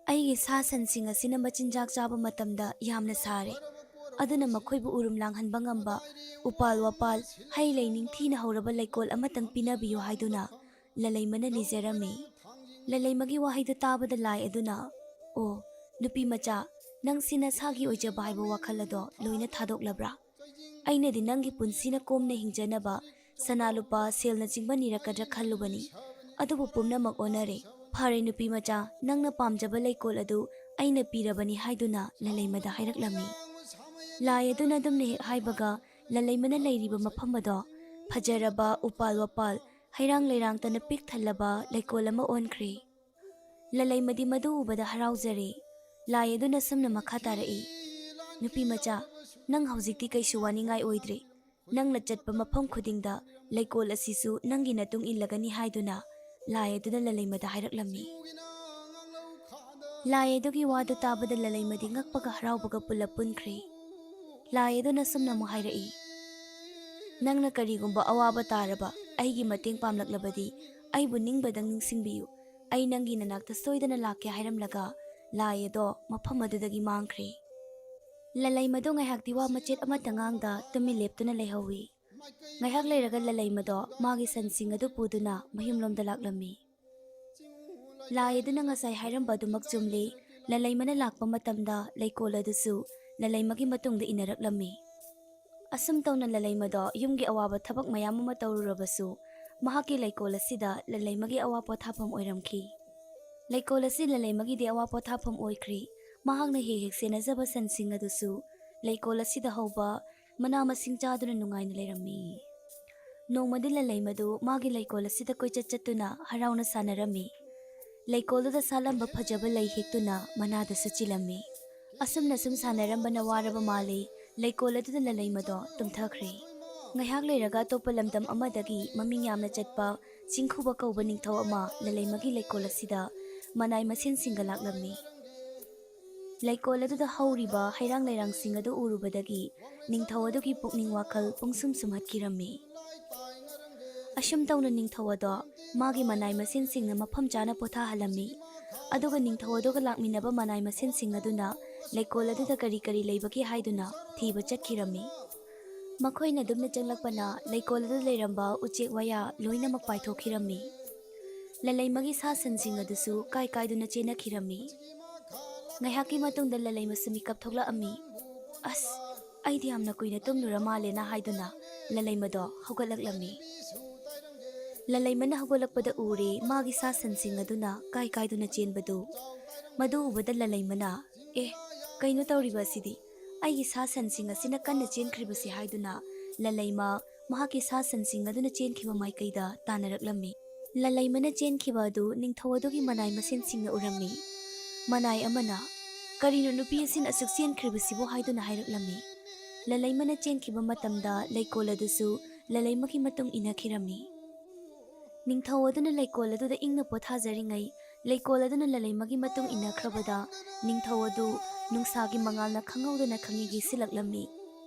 ꯑꯩꯒꯤ ꯁꯥ ꯁꯟꯁꯤꯡ ꯑꯁꯤꯅ ꯃꯆꯤꯟꯖꯥꯛ ꯆꯥꯕ ꯃꯇꯝꯗ ꯌꯥꯝꯅ ꯁꯥꯔꯦ, ꯑꯗꯨꯅ ꯃꯈꯣꯏꯕꯨ ꯎꯔꯨꯝ ꯂꯥꯡꯍꯟꯕ ꯉꯝꯕ ꯎꯄꯥꯜ ꯋꯥꯄꯥꯜ ꯍꯩ ꯂꯩ ꯅꯤꯡꯊꯤꯅ ꯍꯧꯔꯕ ꯂꯩꯀꯣꯜ ꯑꯃꯇꯪ ꯄꯤꯅꯕꯤꯌꯨ ꯍꯥꯏꯗꯨꯅ ꯂꯂꯩꯃꯅ ꯅꯤꯖꯔꯝꯃꯤ꯫ ꯂꯂꯩꯃꯒꯤ ꯋꯥꯍꯩꯗꯨ ꯇꯥꯕꯗ ꯂꯥꯏ ꯑꯗꯨꯅ, ꯑꯣ ꯅꯨꯄꯤ ꯃꯆꯥ, ꯅꯪꯁꯤ ꯅꯁꯥꯒꯤ ꯑꯣꯏꯖꯕ ꯍꯥꯏꯕ ꯋꯥꯈꯜ ꯑꯗꯣ ꯂꯣꯏꯅ ꯊꯥꯗꯣꯛꯂꯕ꯭ꯔꯥ? ꯑꯩꯅꯗꯤ ꯅꯪꯒꯤ ꯄꯨꯟꯁꯤꯅ ꯀꯣꯝꯅ ꯍꯤꯡꯖꯅꯕ ꯁꯅꯥ ꯂꯨꯄꯥ ꯁꯦꯜꯅꯆꯤꯡꯕ ꯅꯤꯔꯛꯀꯗ꯭ꯔꯥ ꯈꯜꯂꯨꯕꯅꯤ, ꯑꯗꯨꯕꯨ ꯄꯨꯝꯅꯃꯛ ꯑꯣꯟꯅꯔꯦ꯫ ꯐꯔꯦ ꯅꯨꯄꯤ ꯃꯆꯥ, ꯅꯪꯅ ꯄꯥꯝꯖꯕ ꯂꯩꯀꯣꯜ ꯑꯗꯨ ꯑꯩꯅ ꯄꯤꯔꯕꯅꯤ ꯍꯥꯏꯗꯨꯅ ꯂꯂꯩꯃꯗ ꯍꯥꯏꯔꯛꯂꯝꯃꯤ꯫ ꯂꯥꯏ ꯑꯗꯨꯅ ꯑꯗꯨꯝꯅ ꯍꯦꯛ ꯍꯥꯏꯕꯒ ꯂꯂꯩꯃꯅ ꯂꯩꯔꯤꯕ ꯃꯐꯝ ꯑꯗꯣ ꯐꯖꯔꯕ ꯎꯄꯥꯜ ꯋꯥꯄꯥꯜ ꯍꯩꯔꯥꯡ ꯂꯩꯔꯥꯡꯇꯅ ꯄꯤꯛ ꯊꯜꯂꯕ ꯂꯩꯀꯣꯜ ꯑꯃ ꯑꯣꯟꯈ꯭ꯔꯦ꯫ ꯂꯂꯩꯃꯗꯤ ꯃꯗꯨ ꯎꯕꯗ ꯍꯔꯥꯎꯖꯔꯦ꯫ ꯂꯥꯏ ꯑꯗꯨꯅ ꯁꯨꯝꯅ ꯃꯈꯥ ꯇꯥꯔꯛꯏ, ꯅꯨꯄꯤ ꯃꯆꯥ, ꯅꯪ ꯍꯧꯖꯤꯛꯇꯤ ꯀꯩꯁꯨ ꯋꯥꯅꯤꯡꯉꯥꯏ ꯑꯣꯏꯗ꯭ꯔꯦ, ꯅꯪꯅ ꯆꯠꯄ ꯃꯐꯝ ꯈꯨꯗꯤꯡꯗ ꯂꯩꯀꯣꯜ ꯑꯁꯤꯁꯨ ꯅꯪꯒꯤ ꯃꯇꯨꯡ ꯏꯜꯂꯒꯅꯤ ꯍꯥꯏꯗꯨꯅ ꯂꯥꯏ ꯑꯗꯨꯅ ꯂꯂꯩꯃꯗ ꯍꯥꯏꯔꯛꯂꯝꯃꯤ꯫ ꯂꯥꯏ ꯑꯗꯨꯒꯤ ꯋꯥꯗꯨ ꯇꯥꯕꯗ ꯂꯂꯩꯃꯗꯤ ꯉꯛꯄꯒ ꯍꯔꯥꯎꯕꯒ ꯄꯨꯜꯂꯞ ꯄꯨꯟꯈ꯭ꯔꯦ꯫ ꯂꯥꯏ ꯑꯗꯨꯅ ꯁꯨꯝꯅ ꯑꯃꯨꯛ ꯍꯥꯏꯔꯛꯏ, ꯅꯪꯅ ꯀꯔꯤꯒꯨꯝꯕ ꯑꯋꯥꯕ ꯇꯥꯔꯕ ꯑꯩꯒꯤ ꯃꯇꯦꯡ ꯄꯥꯝꯂꯛꯂꯕꯗꯤ ꯑꯩꯕꯨ ꯅꯤꯡꯕꯗꯪ ꯅꯤꯡꯁꯤꯡꯕꯤꯌꯨ, ꯑꯩ ꯅꯪꯒꯤ ꯅꯅꯥꯛꯇ ꯁꯣꯏꯗꯅ ꯂꯥꯛꯀꯦ ꯍꯥꯏꯔꯝꯂꯒ ꯂꯥꯏ ꯑꯗꯣ ꯃꯐꯝ ꯑꯗꯨꯗꯒꯤ ꯃꯥꯡꯈ꯭ꯔꯦ꯫ ꯂꯂꯩꯃꯗꯣ ꯉꯥꯏꯍꯥꯛꯇꯤ ꯋꯥ ꯃꯆꯦꯠ ꯑꯃꯠꯇ ꯉꯥꯡꯗ ꯇꯨꯃꯤꯟ ꯂꯦꯞꯇꯨꯅ ꯂꯩꯍꯧꯏ꯫ ꯉꯥꯏꯍꯥꯛ ꯂꯩꯔꯒ ꯂꯂꯩꯃꯗꯣ ꯃꯥꯒꯤ ꯁꯟꯁꯤꯡ ꯑꯗꯨ ꯄꯨꯗꯨꯅ ꯃꯌꯨꯝꯂꯣꯝꯗ ꯂꯥꯛꯂꯝꯃꯤ꯫ ꯂꯥꯏ ꯑꯗꯨꯅ ꯉꯁꯥꯏ ꯍꯥꯏꯔꯝꯕ ꯑꯗꯨꯃꯛ ꯆꯨꯝꯂꯦ꯫ ꯂꯂꯩꯃꯅ ꯂꯥꯛꯄ ꯃꯇꯝꯗ ꯂꯩꯀꯣꯜ ꯑꯗꯨꯁꯨ ꯂꯂꯩꯃꯒꯤ ꯃꯇꯨꯡꯗ ꯏꯟꯅꯔꯛꯂꯝꯃꯤ꯫ ꯑꯁꯨꯝ ꯇꯧꯅ ꯂꯂꯩꯃꯗꯣ ꯌꯨꯝꯒꯤ ꯑꯋꯥꯕ ꯊꯕꯛ ꯃꯌꯥꯝ ꯑꯃ ꯇꯧꯔꯨꯔꯕꯁꯨ ꯃꯍꯥꯛꯀꯤ ꯂꯩꯀꯣꯜ ꯑꯁꯤꯗ ꯂꯂꯩꯃꯒꯤ ꯑꯋꯥ ꯄꯣꯊꯥꯐꯝ ꯑꯣꯏꯔꯝꯈꯤ꯫ ꯂꯩꯀꯣꯜ ꯑꯁꯤ ꯂꯂꯩꯃꯒꯤꯗꯤ ꯑꯋꯥ ꯄꯣꯊꯥꯐꯝ ꯑꯣꯏꯈ꯭ꯔꯤ꯫ ꯃꯍꯥꯛꯅ ꯍꯦꯛ ꯍꯦꯛ ꯁꯦꯟꯅꯖꯕ ꯁꯟꯁꯤꯡ ꯑꯗꯨꯁꯨ ꯂꯩꯀꯣꯜ ꯑꯁꯤꯗ ꯍꯧꯕ ꯃꯅꯥ ꯃꯁꯤꯡ ꯆꯥꯗꯨꯅ ꯅꯨꯡꯉꯥꯏꯅ ꯂꯩꯔꯝꯃꯤ꯫ ꯅꯣꯡꯃꯗꯤ ꯂꯂꯩꯃꯗꯨ ꯃꯥꯒꯤ ꯂꯩꯀꯣꯜ ꯑꯁꯤꯗ ꯀꯣꯏꯆꯠ ꯆꯠꯇꯨꯅ ꯍꯔꯥꯎꯅ ꯁꯥꯟꯅꯔꯝꯃꯤ꯫ ꯂꯩꯀꯣꯜꯗꯨꯗ ꯁꯥꯠꯂꯝꯕ ꯐꯖꯕ ꯂꯩ ꯍꯦꯛꯇꯨꯅ ꯃꯅꯥꯗꯁꯨ ꯆꯤꯜꯂꯝꯃꯤ꯫ ꯑꯁꯨꯝꯅ ꯁꯨꯝ ꯁꯥꯟꯅꯔꯝꯕꯅ ꯋꯥꯔꯕ ꯃꯥꯜꯂꯤ ꯂꯩꯀꯣꯜ ꯑꯗꯨꯗ ꯂꯂꯩꯃꯗꯣ ꯇꯨꯝꯊꯈ꯭ꯔꯦ꯫ ꯉꯥꯏꯍꯥꯛ ꯂꯩꯔꯒ ꯑꯇꯣꯞꯄ ꯂꯝꯗꯝ ꯑꯃꯗꯒꯤ ꯃꯃꯤꯡ ꯌꯥꯝꯅ ꯆꯠꯄ ꯆꯤꯡꯈꯨꯕ ꯀꯧꯕ ꯅꯤꯡꯊꯧ ꯑꯃ ꯂꯂꯩꯃꯒꯤ ꯂꯩꯀꯣꯜ ꯑꯁꯤꯗ ꯃꯅꯥꯏ ꯃꯁꯤꯟꯁꯤꯡꯒ ꯂꯥꯛꯂꯝꯃꯤ꯫ ꯂꯩꯀꯣꯜ ꯑꯗꯨꯗ ꯍꯧꯔꯤꯕ ꯍꯩꯔꯥꯡ ꯂꯩꯔꯥꯡꯁꯤꯡ ꯑꯗꯨ ꯎꯔꯨꯕꯗꯒꯤ ꯅꯤꯡꯊꯧ ꯑꯗꯨꯒꯤ ꯄꯨꯛꯅꯤꯡ ꯋꯥꯈꯜ ꯄꯨꯡꯁꯨꯝ ꯁꯨꯝꯍꯠꯈꯤꯔꯝꯃꯤ꯫ ꯑꯁꯨꯝ ꯇꯧꯅ ꯅꯤꯡꯊꯧ ꯑꯗꯣ ꯃꯥꯒꯤ ꯃꯅꯥꯏ ꯃꯁꯤꯟꯁꯤꯡꯅ ꯃꯐꯝ ꯆꯥꯅ ꯄꯣꯊꯥꯍꯜꯂꯝꯃꯤ꯫ ꯑꯗꯨꯒ ꯅꯤꯡꯊꯧ ꯑꯗꯨꯒ ꯂꯥꯛꯃꯤꯟꯅꯕ ꯃꯅꯥꯏ ꯃꯁꯤꯟꯁꯤꯡ ꯑꯗꯨꯅ ꯂꯩꯀꯣꯜ ꯑꯗꯨꯗ ꯀꯔꯤ ꯀꯔꯤ ꯂꯩꯕꯒꯦ ꯍꯥꯏꯗꯨꯅ ꯊꯤꯕ ꯆꯠꯈꯤꯔꯝꯃꯤ꯫ ꯃꯈꯣꯏꯅ ꯑꯗꯨꯝꯅ ꯆꯪꯂꯛꯄꯅ ꯂꯩꯀꯣꯜ ꯑꯗꯨꯗ ꯂꯩꯔꯝꯕ ꯎꯆꯦꯛ ꯋꯥꯌꯥ ꯂꯣꯏꯅꯃꯛ ꯄꯥꯏꯊꯣꯛꯈꯤꯔꯝꯃꯤ꯫ ꯂꯂꯩꯃꯒꯤ ꯁꯥ ꯁꯟꯁꯤꯡ ꯑꯗꯨꯁꯨ ꯀꯥꯏ ꯀꯥꯏꯗꯨꯅ ꯆꯦꯟꯅꯈꯤꯔꯝꯃꯤ꯫ ꯉꯥꯏꯍꯥꯛꯀꯤ ꯃꯇꯨꯡꯗ ꯂꯂꯩꯃꯁꯨ ꯃꯤꯀꯞ ꯊꯣꯛꯂꯛꯑꯝꯃꯤ꯫ ꯑꯁ, ꯑꯩꯗꯤ ꯌꯥꯝꯅ ꯀꯨꯏꯅ ꯇꯨꯝꯂꯨꯔ ꯃꯥꯜꯂꯦꯅ ꯍꯥꯏꯗꯨꯅ ꯂꯂꯩꯃꯗꯣ ꯍꯧꯒꯠꯂꯛꯂꯝꯃꯤ꯫ ꯂꯂꯩꯃꯅ ꯍꯧꯒꯠꯂꯛꯄꯗ ꯎꯔꯦ ꯃꯥꯒꯤ ꯁꯥ ꯁꯟꯁꯤꯡ ꯑꯗꯨꯅ ꯀꯥꯏ ꯀꯥꯏꯗꯨꯅ ꯆꯦꯟꯕꯗꯨ꯫ ꯃꯗꯨ ꯎꯕꯗ ꯂꯂꯩꯃꯅ, ꯀꯩꯅꯣ ꯇꯧꯔꯤꯕ ꯑꯁꯤꯗꯤ, ꯑꯩꯒꯤ ꯁꯥ ꯁꯟꯁꯤꯡ ꯑꯁꯤꯅ ꯀꯟꯅ ꯆꯦꯟꯈ꯭ꯔꯤꯕꯁꯤ ꯍꯥꯏꯗꯨꯅ ꯂꯂꯩꯃ ꯃꯍꯥꯛꯀꯤ ꯁꯥ ꯁꯟꯁꯤꯡ ꯑꯗꯨꯅ ꯆꯦꯟꯈꯤꯕ ꯃꯥꯏꯀꯩꯗ ꯇꯥꯟꯅꯔꯛꯂꯝꯃꯤ꯫ ꯂꯂꯩꯃꯅ ꯆꯦꯟꯈꯤꯕ ꯑꯗꯨ ꯅꯤꯡꯊꯧ ꯑꯗꯨꯒꯤ ꯃꯅꯥꯏ ꯃꯁꯤꯟꯁꯤꯡꯅ ꯎꯔꯝꯃꯤ꯫ ꯃꯅꯥꯏ ꯑꯃꯅ, ꯀꯔꯤꯅꯣ ꯅꯨꯄꯤ ꯑꯁꯤꯅ ꯑꯁꯨꯛ ꯆꯦꯟꯈ꯭ꯔꯤꯕꯁꯤꯕꯨ ꯍꯥꯏꯗꯨꯅ ꯍꯥꯏꯔꯛꯂꯝꯃꯤ꯫ ꯂꯂꯩꯃꯅ ꯆꯦꯟꯈꯤꯕ ꯃꯇꯝꯗ ꯂꯩꯀꯣꯜ ꯑꯗꯨꯁꯨ ꯂꯂꯩꯃꯒꯤ ꯃꯇꯨꯡ ꯏꯟꯅꯈꯤꯔꯝꯃꯤ꯫ ꯅꯤꯡꯊꯧ ꯑꯗꯨꯅ ꯂꯩꯀꯣꯜ ꯑꯗꯨꯗ ꯏꯪꯅ ꯄꯣꯊꯥꯖꯔꯤꯉꯩ ꯂꯩꯀꯣꯜ ꯑꯗꯨꯅ ꯂꯂꯩꯃꯒꯤ ꯃꯇꯨꯡ ꯏꯟꯅꯈ꯭ꯔꯕꯗ ꯅꯤꯡꯊꯧ ꯑꯗꯨ ꯅꯨꯡꯁꯥꯒꯤ ꯃꯉꯥꯜꯅ ꯈꯪꯍꯧꯗꯅ ꯈꯪꯉꯤꯒꯤ ꯁꯤꯜꯂꯛꯂꯝꯃꯤ꯫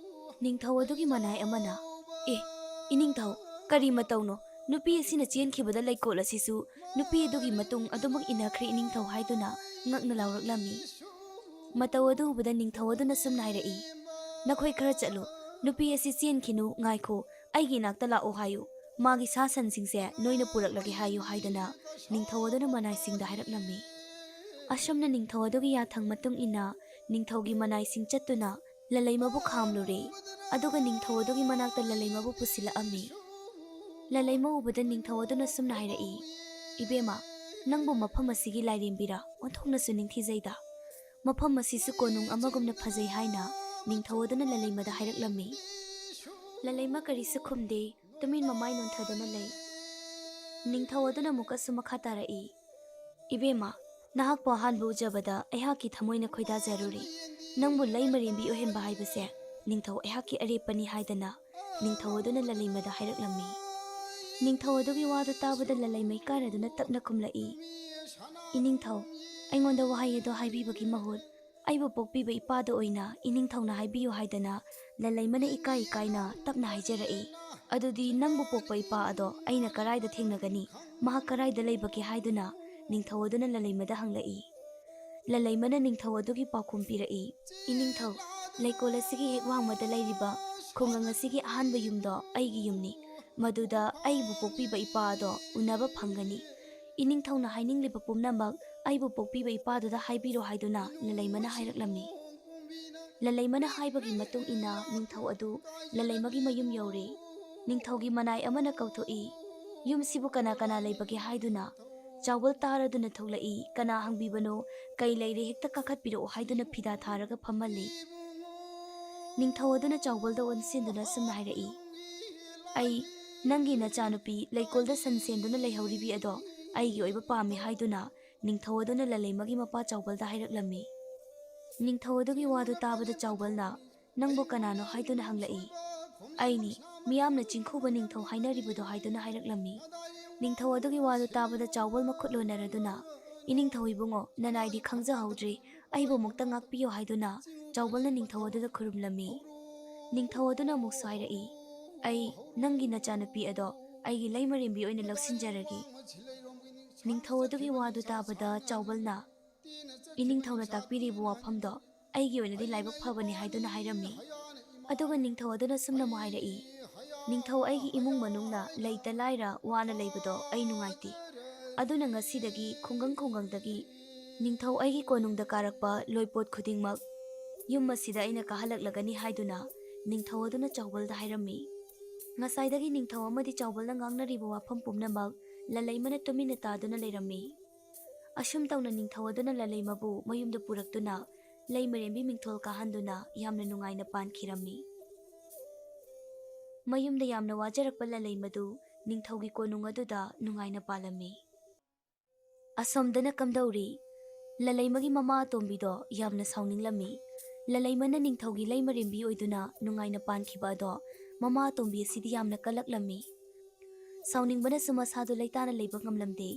ꯅꯤꯡꯊꯧ ꯑꯗꯨꯒꯤ ꯃꯅꯥꯏ ꯑꯃꯅ, ꯏꯅꯤꯡꯊꯧ, ꯀꯔꯤ ꯃꯇꯧꯅꯣ? ꯅꯨꯄꯤ ꯑꯁꯤꯅ ꯆꯦꯟꯈꯤꯕꯗ ꯂꯩꯀꯣꯜ ꯑꯁꯤꯁꯨ ꯅꯨꯄꯤ ꯑꯗꯨꯒꯤ ꯃꯇꯨꯡ ꯑꯗꯨꯃꯛ ꯏꯟꯅꯈ꯭ꯔꯦ ꯏꯅꯤꯡꯊꯧ ꯍꯥꯏꯗꯨꯅ ꯉꯛꯅ ꯂꯥꯎꯔꯛꯂꯝꯃꯤ꯫ ꯃꯇꯧ ꯑꯗꯨ ꯎꯕꯗ ꯅꯤꯡꯊꯧ ꯑꯗꯨꯅ ꯁꯨꯝꯅ ꯍꯥꯏꯔꯛꯏ, ꯅꯈꯣꯏ ꯈꯔ ꯆꯠꯂꯨ, ꯅꯨꯄꯤ ꯑꯁꯤ ꯆꯦꯟꯈꯤꯅꯨ, ꯉꯥꯏꯈꯣ, ꯑꯩꯒꯤ ꯏꯅꯥꯛꯇ ꯂꯥꯛꯑꯣ ꯍꯥꯏꯌꯨ, ꯃꯥꯒꯤ ꯁꯥ ꯁꯟꯁꯤꯡꯁꯦ ꯅꯣꯏꯅ ꯄꯨꯔꯛꯂꯒꯦ ꯍꯥꯏꯌꯨ ꯍꯥꯏꯗꯅ ꯅꯤꯡꯊꯧ ꯑꯗꯨꯅ ꯃꯅꯥꯏꯁꯤꯡꯗ ꯍꯥꯏꯔꯛꯂꯝꯃꯤ꯫ ꯑꯁꯨꯝꯅ ꯅꯤꯡꯊꯧ ꯑꯗꯨꯒꯤ ꯌꯥꯊꯪ ꯃꯇꯨꯡ ꯏꯟꯅ ꯅꯤꯡꯊꯧꯒꯤ ꯃꯅꯥꯏꯁꯤꯡ ꯆꯠꯇꯨꯅ ꯂꯂꯩꯃꯕꯨ ꯈꯥꯝꯂꯨꯔꯦ꯫ ꯑꯗꯨꯒ ꯅꯤꯡꯊꯧ ꯑꯗꯨꯒꯤ ꯃꯅꯥꯛꯇ ꯂꯂꯩꯃꯕꯨ ꯄꯨꯁꯤꯜꯂꯛꯑꯝꯃꯤ꯫ ꯂꯂꯩꯃ ꯎꯕꯗ ꯅꯤꯡꯊꯧ ꯑꯗꯨꯅ ꯁꯨꯝꯅ ꯍꯥꯏꯔꯛꯏ, ꯏꯕꯦꯝꯃ, ꯅꯪꯕꯨ ꯃꯐꯝ ꯑꯁꯤꯒꯤ ꯂꯥꯏꯔꯦꯝꯕꯤꯔ? ꯑꯣꯟꯊꯣꯛꯅꯁꯨ ꯅꯤꯡꯊꯤꯖꯩꯗ꯫ ꯃꯐꯝ ꯑꯁꯤꯁꯨ ꯀꯣꯅꯨꯡ ꯑꯃꯒꯨꯝꯅ ꯐꯖꯩ ꯍꯥꯏꯅ ꯅꯤꯡꯊꯧ ꯑꯗꯨꯅ ꯂꯂꯩꯃꯗ ꯍꯥꯏꯔꯛꯂꯝꯃꯤ꯫ ꯂꯂꯩꯃ ꯀꯔꯤꯁꯨ ꯈꯨꯝꯗꯦ, ꯇꯨꯃꯤꯟ ꯃꯃꯥꯏ ꯅꯣꯟꯊꯗꯨꯅ ꯂꯩ꯫ ꯅꯤꯡꯊꯧ ꯑꯗꯨꯅ ꯑꯃꯨꯛꯀꯁꯨ ꯃꯈꯥ ꯇꯥꯔꯛꯏ, ꯏꯕꯦꯝꯃ, ꯅꯍꯥꯛꯄꯨ ꯑꯍꯥꯟꯕ ꯎꯖꯕꯗ ꯑꯩꯍꯥꯛꯀꯤ ꯊꯃꯣꯏꯅ ꯈꯣꯏꯗꯥꯖꯔꯨꯔꯦ꯫ ꯅꯪꯕꯨ ꯂꯩꯃꯔꯦꯝꯕꯤ ꯑꯣꯏꯍꯟꯕ ꯍꯥꯏꯕꯁꯦ ꯅꯤꯡꯊꯧ ꯑꯩꯍꯥꯛꯀꯤ ꯑꯔꯦꯞꯄꯅꯤ ꯍꯥꯏꯗꯅ ꯅꯤꯡꯊꯧ ꯑꯗꯨꯅ ꯂꯂꯩꯃꯗ ꯍꯥꯏꯔꯛꯂꯝꯃꯤ꯫ ꯅꯤꯡꯊꯧ ꯑꯗꯨꯒꯤ ꯋꯥꯗꯨ ꯇꯥꯕꯗ ꯂꯂꯩꯃ ꯏꯀꯥꯏꯔꯗꯨꯅ ꯇꯞꯅ ꯈꯨꯝꯂꯛꯏ, ꯏꯅꯤꯡꯊꯧ, ꯑꯩꯉꯣꯟꯗ ꯋꯥꯍꯩ ꯑꯗꯨ ꯍꯥꯏꯕꯤꯕꯒꯤ ꯃꯍꯨꯠ ꯑꯩꯕꯨ ꯄꯣꯛꯄꯤꯕ ꯏꯄꯥꯗ ꯑꯣꯏꯅ ꯏꯅꯤꯡꯊꯧꯅ ꯍꯥꯏꯕꯤꯌꯨ ꯍꯥꯏꯗꯅ ꯂꯂꯩꯃꯅ ꯏꯀꯥꯏ ꯏꯀꯥꯏꯅ ꯇꯞꯅ ꯍꯥꯏꯖꯔꯛꯏ꯫ ꯑꯗꯨꯗꯤ ꯅꯪꯕꯨ ꯄꯣꯛꯄ ꯏꯄꯥ ꯑꯗꯣ ꯑꯩꯅ ꯀꯔꯥꯏꯗ ꯊꯦꯡꯅꯒꯅꯤ, ꯃꯍꯥꯛ ꯀꯔꯥꯏꯗ ꯂꯩꯕꯒꯦ ꯍꯥꯏꯗꯨꯅ ꯅꯤꯡꯊꯧ ꯑꯗꯨꯅ ꯂꯂꯩꯃꯗ ꯍꯪꯂꯛꯏ꯫ ꯂꯂꯩꯃꯅ ꯅꯤꯡꯊꯧ ꯑꯗꯨꯒꯤ ꯄꯥꯎꯈꯨꯝ ꯄꯤꯔꯛꯏ, ꯏꯅꯤꯡꯊꯧ, ꯂꯩꯀꯣꯜ ꯑꯁꯤꯒꯤ ꯍꯦꯛ ꯋꯥꯡꯃꯗ ꯂꯩꯔꯤꯕ ꯈꯨꯡꯒꯪ ꯑꯁꯤꯒꯤ ꯑꯍꯥꯟꯕ ꯌꯨꯝꯗꯣ ꯑꯩꯒꯤ ꯌꯨꯝꯅꯤ, ꯃꯗꯨꯗ ꯑꯩꯕꯨ ꯄꯣꯛꯄꯤꯕ ꯏꯄꯥ ꯑꯗꯣ ꯎꯅꯕ ꯐꯪꯒꯅꯤ꯫ ꯏꯅꯤꯡꯊꯧꯅ ꯍꯥꯏꯅꯤꯡꯂꯤꯕ ꯄꯨꯝꯅꯃꯛ ꯑꯩꯕꯨ ꯄꯣꯛꯄꯤꯕ ꯏꯄꯥꯗꯨꯗ ꯍꯥꯏꯕꯤꯔꯣ ꯍꯥꯏꯗꯨꯅ ꯂꯂꯩꯃꯅ ꯍꯥꯏꯔꯛꯂꯝꯃꯤ꯫ ꯂꯂꯩꯃꯅ ꯍꯥꯏꯕꯒꯤ ꯃꯇꯨꯡ ꯏꯟꯅ ꯅꯤꯡꯊꯧ ꯑꯗꯨ ꯂꯂꯩꯃꯒꯤ ꯃꯌꯨꯝ ꯌꯧꯔꯦ꯫ ꯅꯤꯡꯊꯧꯒꯤ ꯃꯅꯥꯏ ꯑꯃꯅ ꯀꯧꯊꯣꯛꯏ, ꯌꯨꯝꯁꯤꯕꯨ ꯀꯅꯥ ꯀꯅꯥ ꯂꯩꯕꯒꯦ ꯍꯥꯏꯗꯨꯅ꯫ ꯆꯥꯎꯕꯜ ꯇꯥꯔꯗꯨꯅ ꯊꯣꯛꯂꯛꯏ, ꯀꯅꯥ ꯍꯪꯕꯤꯕꯅꯣ, ꯀꯩ ꯂꯩꯔꯦ ꯍꯦꯛꯇ ꯀꯥꯈꯠꯄꯤꯔꯛꯑꯣ ꯍꯥꯏꯗꯨꯅ ꯐꯤꯗꯥ ꯊꯥꯔꯒ ꯐꯝꯍꯜꯂꯤ꯫ ꯅꯤꯡꯊꯧ ꯑꯗꯨꯅ ꯆꯥꯎꯕꯜꯗ ꯑꯣꯟꯁꯤꯟꯗꯨꯅ ꯁꯨꯝꯅ ꯍꯥꯏꯔꯛꯏ, ꯑꯩ ꯅꯪꯒꯤ ꯅꯆꯥꯅꯨꯄꯤ ꯂꯩꯀꯣꯜꯗ ꯁꯟ ꯁꯦꯟꯗꯨꯅ ꯂꯩꯍꯧꯔꯤꯕꯤ ꯑꯗꯣ ꯑꯩꯒꯤ ꯑꯣꯏꯕ ꯄꯥꯝꯃꯤ ꯍꯥꯏꯗꯨꯅ ꯅꯤꯡꯊꯧ ꯑꯗꯨꯅ ꯂꯂꯩꯃꯒꯤ ꯃꯄꯥ ꯆꯥꯎꯕꯜꯗ ꯍꯥꯏꯔꯛꯂꯝꯃꯤ꯫ ꯅꯤꯡꯊꯧ ꯑꯗꯨꯒꯤ ꯋꯥꯗꯨ ꯇꯥꯕꯗ ꯆꯥꯎꯕꯜꯅ ꯅꯪꯕꯨ ꯀꯅꯥꯅꯣ ꯍꯥꯏꯗꯨꯅ ꯍꯪꯂꯛꯏ꯫ ꯑꯩꯅꯤ, ꯃꯤꯌꯥꯝꯅ ꯆꯤꯡꯈꯨꯕ ꯅꯤꯡꯊꯧ ꯍꯥꯏꯅꯔꯤꯕꯗꯣ ꯍꯥꯏꯗꯨꯅ ꯍꯥꯏꯔꯛꯂꯝꯃꯤ꯫ ꯅꯤꯡꯊꯧ ꯑꯗꯨꯒꯤ ꯋꯥꯗꯨ ꯇꯥꯕꯗ ꯆꯥꯎꯕꯜ ꯃꯈꯨꯠ ꯂꯣꯟꯅꯔꯗꯨꯅ, ꯏꯅꯤꯡꯊꯧ ꯏꯕꯨꯡꯉꯣ, ꯅꯅꯥꯏꯗꯤ ꯈꯪꯖꯍꯧꯗ꯭ꯔꯤ, ꯑꯩꯕꯨ ꯑꯃꯨꯛꯇ ꯉꯥꯛꯄꯤꯌꯣ ꯍꯥꯏꯗꯨꯅ ꯆꯥꯎꯕꯜꯅ ꯅꯤꯡꯊꯧ ꯑꯗꯨꯗ ꯈꯨꯔꯨꯝꯂꯝꯃꯤ꯫ ꯅꯤꯡꯊꯧ ꯑꯗꯨꯅ ꯑꯃꯨꯛꯁꯨ ꯍꯥꯏꯔꯛꯏ, ꯑꯩ ꯅꯪꯒꯤ ꯅꯆꯥꯅꯨꯄꯤ ꯑꯗꯣ ꯑꯩꯒꯤ ꯂꯩꯃꯔꯦꯝꯕꯤ ꯑꯣꯏꯅ ꯂꯧꯁꯤꯟꯖꯔꯒꯦ꯫ ꯅꯤꯡꯊꯧ ꯑꯗꯨꯒꯤ ꯋꯥꯗꯨ ꯇꯥꯕꯗ ꯆꯥꯎꯕꯜꯅ, ꯏꯅꯤꯡꯊꯧꯅ ꯇꯥꯛꯄꯤꯔꯤꯕ ꯋꯥꯐꯝꯗꯣ ꯑꯩꯒꯤ ꯑꯣꯏꯅꯗꯤ ꯂꯥꯏꯕꯛ ꯐꯕꯅꯤ ꯍꯥꯏꯗꯨꯅ ꯍꯥꯏꯔꯝꯃꯤ꯫ ꯑꯗꯨꯒ ꯅꯤꯡꯊꯧ ꯑꯗꯨꯅ ꯁꯨꯝꯅ ꯑꯃꯨꯛ ꯍꯥꯏꯔꯛꯏ, ꯅꯤꯡꯊꯧ, ꯑꯩꯒꯤ ꯏꯃꯨꯡ ꯃꯅꯨꯡꯅ ꯂꯩꯇ ꯂꯥꯏꯔ ꯋꯥꯅ ꯂꯩꯕꯗꯣ ꯑꯩ ꯅꯨꯡꯉꯥꯏꯇꯦ꯫ ꯑꯗꯨꯅ ꯉꯁꯤꯗꯒꯤ ꯈꯨꯡꯒꯪꯗꯒꯤ ꯅꯤꯡꯊꯧ ꯑꯩꯒꯤ ꯀꯣꯅꯨꯡꯗ ꯀꯥꯔꯛꯄ ꯂꯣꯏꯄꯣꯠ ꯈꯨꯗꯤꯡꯃꯛ ꯌꯨꯝ ꯑꯁꯤꯗ ꯑꯩꯅ ꯀꯥꯍꯜꯂꯛꯂꯒꯅꯤ ꯍꯥꯏꯗꯨꯅ ꯅꯤꯡꯊꯧ ꯑꯗꯨꯅ ꯆꯥꯎꯕꯜꯗ ꯍꯥꯏꯔꯝꯃꯤ꯫ ꯉꯁꯥꯏꯗꯒꯤ ꯅꯤꯡꯊꯧ ꯑꯃꯗꯤ ꯆꯥꯎꯕꯜꯅ ꯉꯥꯡꯅꯔꯤꯕ ꯋꯥꯐꯝ ꯄꯨꯝꯅꯃꯛ ꯂꯂꯩꯃꯅ ꯇꯨꯃꯤꯟꯅ ꯇꯥꯗꯨꯅ ꯂꯩꯔꯝꯃꯤ꯫ ꯑꯁꯨꯝ ꯇꯧꯅ ꯅꯤꯡꯊꯧ ꯑꯗꯨꯅ ꯂꯂꯩꯃꯕꯨ ꯃꯌꯨꯝꯗ ꯄꯨꯔꯛꯇꯨꯅ ꯂꯩꯃꯔꯦꯝꯕꯤ ꯃꯤꯡꯊꯣꯜ ꯀꯥꯍꯟꯗꯨꯅ ꯌꯥꯝꯅ ꯅꯨꯡꯉꯥꯏꯅ ꯄꯥꯟꯈꯤꯔꯝꯃꯤ꯫ ꯃꯌꯨꯝꯗ ꯌꯥꯝꯅ ꯋꯥꯖꯔꯛꯄ ꯂꯂꯩꯃꯗꯨ ꯅꯤꯡꯊꯧꯒꯤ ꯀꯣꯅꯨꯡ ꯑꯗꯨꯗ ꯅꯨꯡꯉꯥꯏꯅ ꯄꯥꯜꯂꯝꯃꯤ꯫ ꯑꯁꯣꯝꯗꯅ ꯀꯝꯗꯧꯔꯤ? ꯂꯂꯩꯃꯒꯤ ꯃꯃꯥ ꯑꯇꯣꯝꯕꯤꯗꯣ ꯌꯥꯝꯅ ꯁꯥꯎꯅꯤꯡꯂꯝꯃꯤ꯫ ꯂꯂꯩꯃꯅ ꯅꯤꯡꯊꯧꯒꯤ ꯂꯩꯃꯔꯦꯝꯕꯤ ꯑꯣꯏꯗꯨꯅ ꯅꯨꯡꯉꯥꯏꯅ ꯄꯥꯟꯈꯤꯕ ꯑꯗꯣ ꯃꯃꯥ ꯑꯇꯣꯝꯕꯤ ꯑꯁꯤꯗꯤ ꯌꯥꯝꯅ ꯀꯜꯂꯛꯂꯝꯃꯤ꯫ ꯁꯥꯎꯅꯤꯡꯕꯅꯁꯨ ꯃꯁꯥꯗꯨ ꯂꯩꯇꯥꯅ ꯂꯩꯕ ꯉꯝꯂꯝꯗꯦ꯫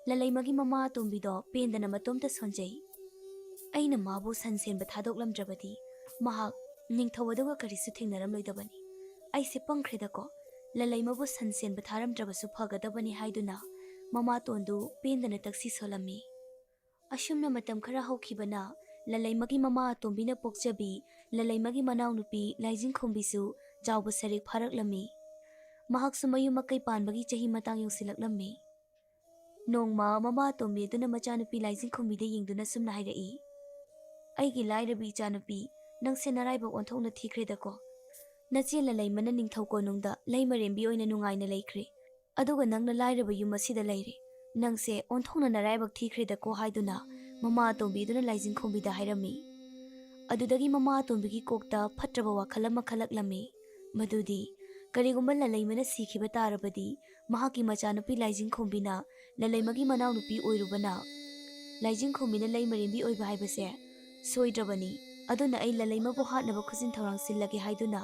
ꯂꯂꯩꯃꯒꯤ ꯃꯃꯥ ꯑꯇꯣꯝꯕꯤꯗꯣ ꯄꯦꯟꯗꯅ ꯃꯇꯣꯝꯇ ꯁꯣꯟꯖꯩ꯫ ꯑꯩꯅ ꯃꯥꯕꯨ ꯁꯟ ꯁꯦꯟꯕ ꯊꯥꯗꯣꯛꯂꯝꯗ꯭ꯔꯕꯗꯤ ꯃꯍꯥꯛ ꯅꯤꯡꯊꯧ ꯑꯗꯨꯒ ꯀꯔꯤꯁꯨ ꯊꯦꯡꯅꯔꯝꯂꯣꯏꯗꯕꯅꯤ꯫ ꯑꯩꯁꯦ ꯄꯪꯈ꯭ꯔꯦꯗꯀꯣ, ꯂꯂꯩꯃꯕꯨ ꯁꯟ ꯁꯦꯟꯕ ꯊꯥꯔꯝꯗ꯭ꯔꯕꯁꯨ ꯐꯒꯗꯕꯅꯤ ꯍꯥꯏꯗꯨꯅ ꯃꯃꯥꯇꯣꯟꯗꯨ ꯄꯦꯟꯗꯅ ꯇꯛꯁꯤ ꯁꯣꯜꯂꯝꯃꯤ꯫ ꯑꯁꯨꯝꯅ ꯃꯇꯝ ꯈꯔ ꯍꯧꯈꯤꯕꯅ ꯂꯂꯩꯃꯒꯤ ꯃꯃꯥ ꯑꯇꯣꯝꯕꯤꯅ ꯄꯣꯛꯆꯕꯤ ꯂꯂꯩꯃꯒꯤ ꯃꯅꯥꯎꯅꯨꯄꯤ ꯂꯥꯏꯖꯤꯡꯈꯣꯝꯕꯤꯁꯨ ꯆꯥꯎꯕ ꯁꯔꯤꯛ ꯐꯥꯔꯛꯂꯝꯃꯤ꯫ ꯃꯍꯥꯛꯁꯨ ꯃꯌꯨꯝ ꯃꯀꯩ ꯄꯥꯟꯕꯒꯤ ꯆꯍꯤ ꯃꯇꯥꯡ ꯌꯧꯁꯤꯜꯂꯛꯂꯝꯃꯤ꯫ ꯅꯣꯡꯃ ꯃꯃꯥ ꯑꯇꯣꯝꯕꯤ ꯑꯗꯨꯅ ꯃꯆꯥꯅꯨꯄꯤ ꯂꯥꯏꯖꯤꯡꯈꯣꯝꯕꯤꯗ ꯌꯦꯡꯗꯨꯅ ꯁꯨꯝꯅ ꯍꯥꯏꯔꯛꯏ, ꯑꯩꯒꯤ ꯂꯥꯏꯔꯕꯤ ꯏꯆꯥꯅꯨꯄꯤ, ꯅꯪꯁꯦ ꯅꯔꯥꯏꯕꯛ ꯑꯣꯟꯊꯣꯛꯅ ꯊꯤꯈ꯭ꯔꯦꯗꯀꯣ꯫ ꯅꯆꯦ ꯂꯂꯩꯃꯅ ꯅꯤꯡꯊꯧ ꯀꯣꯅꯨꯡꯗ ꯂꯩꯃꯔꯦꯝꯕꯤ ꯑꯣꯏꯅ ꯅꯨꯡꯉꯥꯏꯅ ꯂꯩꯈ꯭ꯔꯦ, ꯑꯗꯨꯒ ꯅꯪꯅ ꯂꯥꯏꯔꯕ ꯌꯨꯝ ꯑꯁꯤꯗ ꯂꯩꯔꯦ꯫ ꯅꯪꯁꯦ ꯑꯣꯟꯊꯣꯛꯅ ꯅꯔꯥꯏꯕꯛ ꯊꯤꯈ꯭ꯔꯦꯗꯀꯣ ꯍꯥꯏꯗꯨꯅ ꯃꯃꯥ ꯑꯇꯣꯝꯕꯤ ꯑꯗꯨꯅ ꯂꯥꯏꯖꯤꯡꯈꯣꯝꯕꯤꯗ ꯍꯥꯏꯔꯝꯃꯤ꯫ ꯑꯗꯨꯗꯒꯤ ꯃꯃꯥ ꯑꯇꯣꯝꯕꯤꯒꯤ ꯀꯣꯛꯇ ꯐꯠꯇ꯭ꯔꯕ ꯋꯥꯈꯜ ꯑꯃ ꯈꯜꯂꯛꯂꯝꯃꯤ, ꯃꯗꯨꯗꯤ ꯀꯔꯤꯒꯨꯝꯕ ꯂꯂꯩꯃꯅ ꯁꯤꯈꯤꯕ ꯇꯥꯔꯕꯗꯤ ꯃꯍꯥꯛꯀꯤ ꯃꯆꯥꯅꯨꯄꯤ ꯂꯥꯏꯖꯤꯡꯈꯣꯝꯕꯤꯅ ꯂꯂꯩꯃꯒꯤ ꯃꯅꯥꯎꯅꯨꯄꯤ ꯑꯣꯏꯔꯨꯕꯅ ꯂꯥꯏꯖꯤꯡꯈꯣꯝꯕꯤꯅ ꯂꯩꯃꯔꯦꯝꯕꯤ ꯑꯣꯏꯕ ꯍꯥꯏꯕꯁꯦ ꯁꯣꯏꯗ꯭ꯔꯕꯅꯤ꯫ ꯑꯗꯨꯅ ꯑꯩ ꯂꯂꯩꯃꯕꯨ ꯍꯥꯠꯅꯕ ꯈꯨꯖꯤꯟ ꯊꯧꯔꯥꯡ ꯁꯤꯜꯂꯒꯦ ꯍꯥꯏꯗꯨꯅ